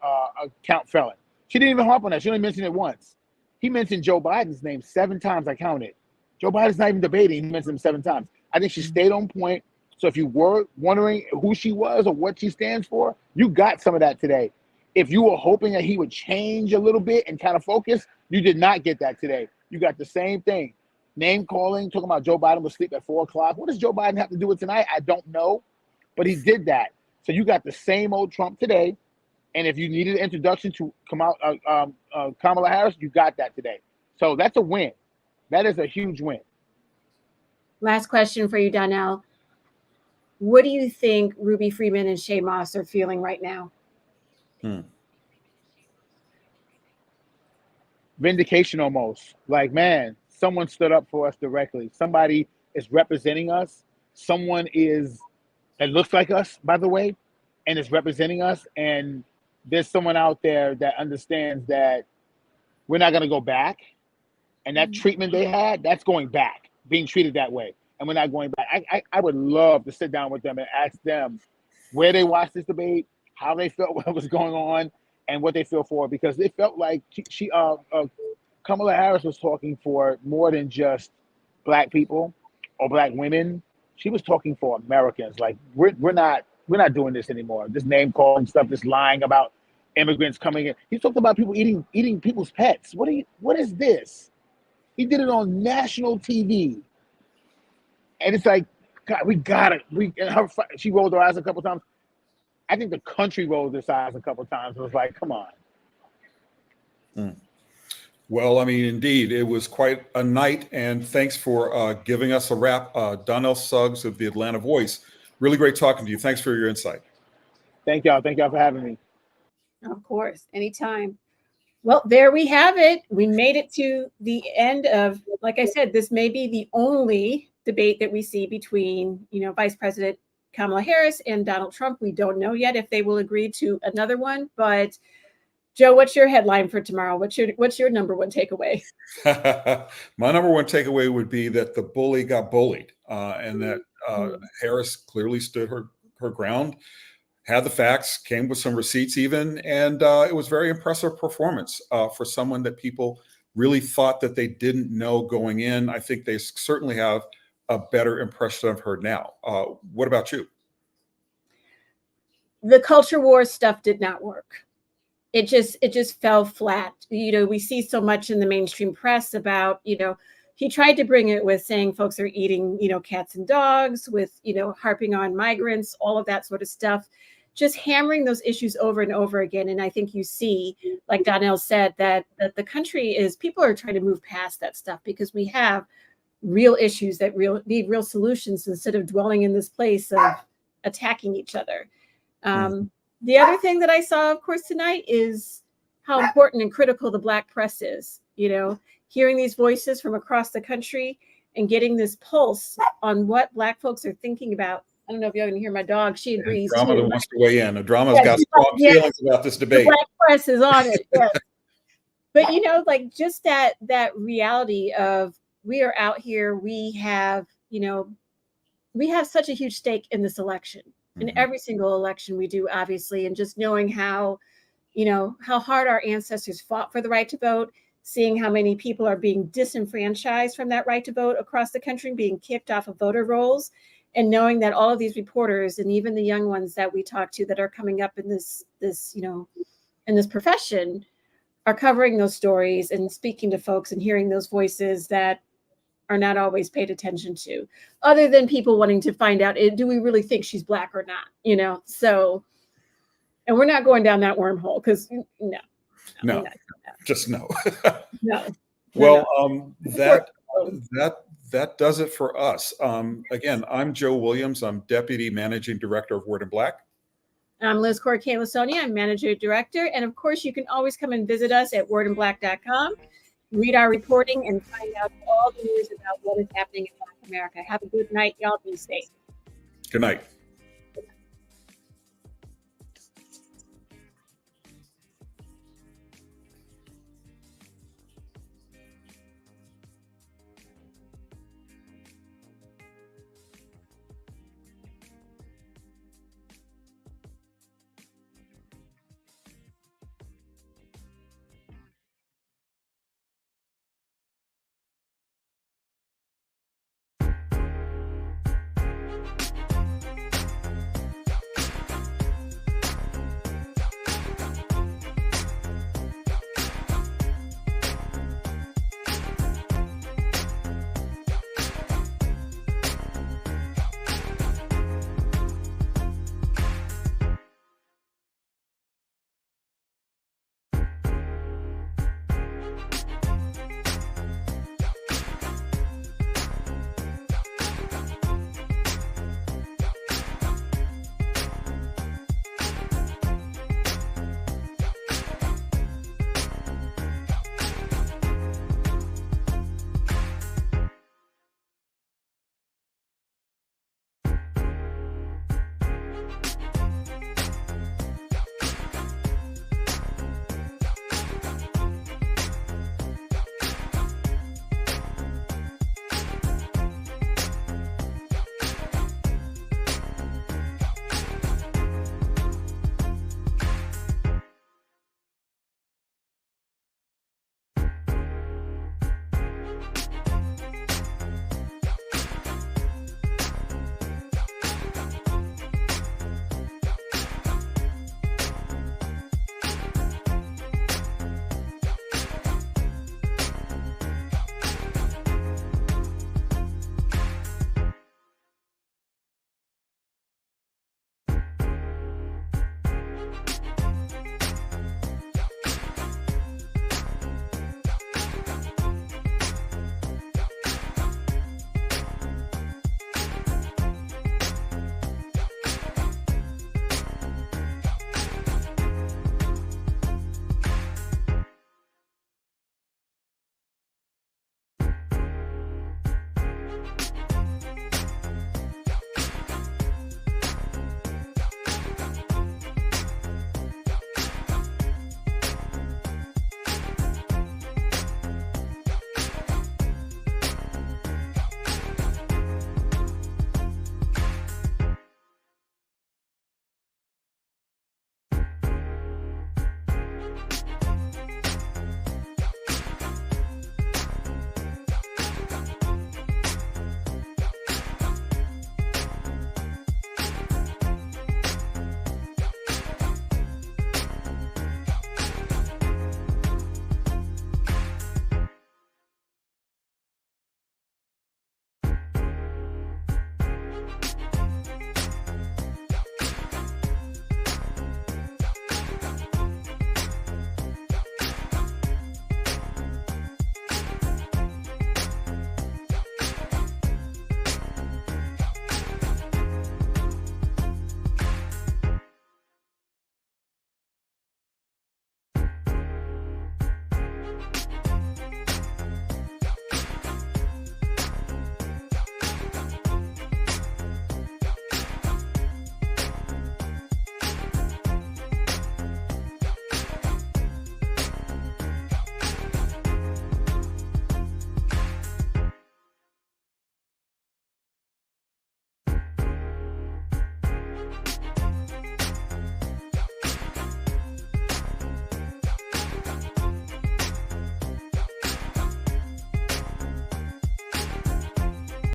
count felon. She didn't even harp on that. She only mentioned it once. He mentioned Joe Biden's name 7 times. I counted. Joe Biden's not even debating. He mentioned him 7 times. I think she stayed on point. So if you were wondering who she was or what she stands for, you got some of that today. If you were hoping that he would change a little bit and kind of focus, you did not get that today. You got the same thing. Name calling, talking about Joe Biden was asleep at 4 o'clock. What does Joe Biden have to do with tonight? I don't know, but he did that. So you got the same old Trump today. And if you needed an introduction to Kamala Harris, you got that today. So that's a win. That is a huge win. Last question for you, Donnell. What do you think Ruby Freeman and Shay Moss are feeling right now? Vindication almost. Like, man, someone stood up for us directly. Somebody is representing us. Someone that looks like us, by the way, and is representing us. And there's someone out there that understands that we're not going to go back. And that treatment they had, that's going back, being treated that way. And we're not going back. I would love to sit down with them and ask them where they watched this debate, how they felt what was going on, and what they feel for it, because it felt like Kamala Harris was talking for more than just Black people or Black women. She was talking for Americans. Like, we're not doing this anymore. This name calling stuff, this lying about immigrants coming in. He talked about people eating people's pets. What is this? He did it on national TV. And it's like, God, we got it. She rolled her eyes a couple times. I think the country rolled its eyes a couple times. It was like, come on. Well, I mean, indeed, it was quite a night. And thanks for giving us a wrap. Donnell Suggs of the Atlanta Voice. Really great talking to you. Thanks for your insight. Thank y'all. Thank y'all for having me. Of course, anytime. Well, there we have it. We made it to the end of, like I said, this may be the only debate that we see between, Vice President Kamala Harris and Donald Trump. We don't know yet if they will agree to another one. But Joe, what's your headline for tomorrow? What's your number one takeaway? My number one takeaway would be that the bully got bullied, and that Harris clearly stood her ground, had the facts, came with some receipts even, and it was very impressive performance for someone that people really thought that they didn't know going in. I think they certainly have a better impression of her now. What about you? The culture war stuff did not work. It just fell flat. We see so much in the mainstream press about, he tried to bring it with saying folks are eating, cats and dogs, with, harping on migrants, all of that sort of stuff. just hammering those issues over and over again. And I think you see, like Donnell said, that the country is, people are trying to move past that stuff because we have real issues that need real solutions instead of dwelling in this place of attacking each other. The other thing that I saw, of course, tonight is how important and critical the Black press is. You know, hearing these voices from across the country and getting this pulse on what Black folks are thinking about. I don't know if y'all can hear my dog. She agrees. Drama too. that wants to weigh in. Drama's Yes, got strong yes. feelings about this The debate. Black press is on it. Yes. But, you know, like just that reality of we are out here, we have, you know, we have such a huge stake in this election, in every single election we do, obviously, and just knowing how, you know, how hard our ancestors fought for the right to vote, seeing how many people are being disenfranchised from that right to vote across the country, being kicked off of voter rolls, and knowing that all of these reporters and even the young ones that we talk to that are coming up in this, you know, in this profession are covering those stories and speaking to folks and hearing those voices that are not always paid attention to, other than people wanting to find out, do we really think she's Black or not? You know, so, and we're not going down that wormhole because No, just no. No. Well, that does it for us. Again, I'm Joe Williams. I'm Deputy Managing Director of Word and Black. I'm Liz Courquet-Lesaulnier. I'm Manager Director. And of course, you can always come and visit us at wordandblack.com, read our reporting, and find out all the news about what is happening in Black America. Have a good night. Y'all be safe. Good night.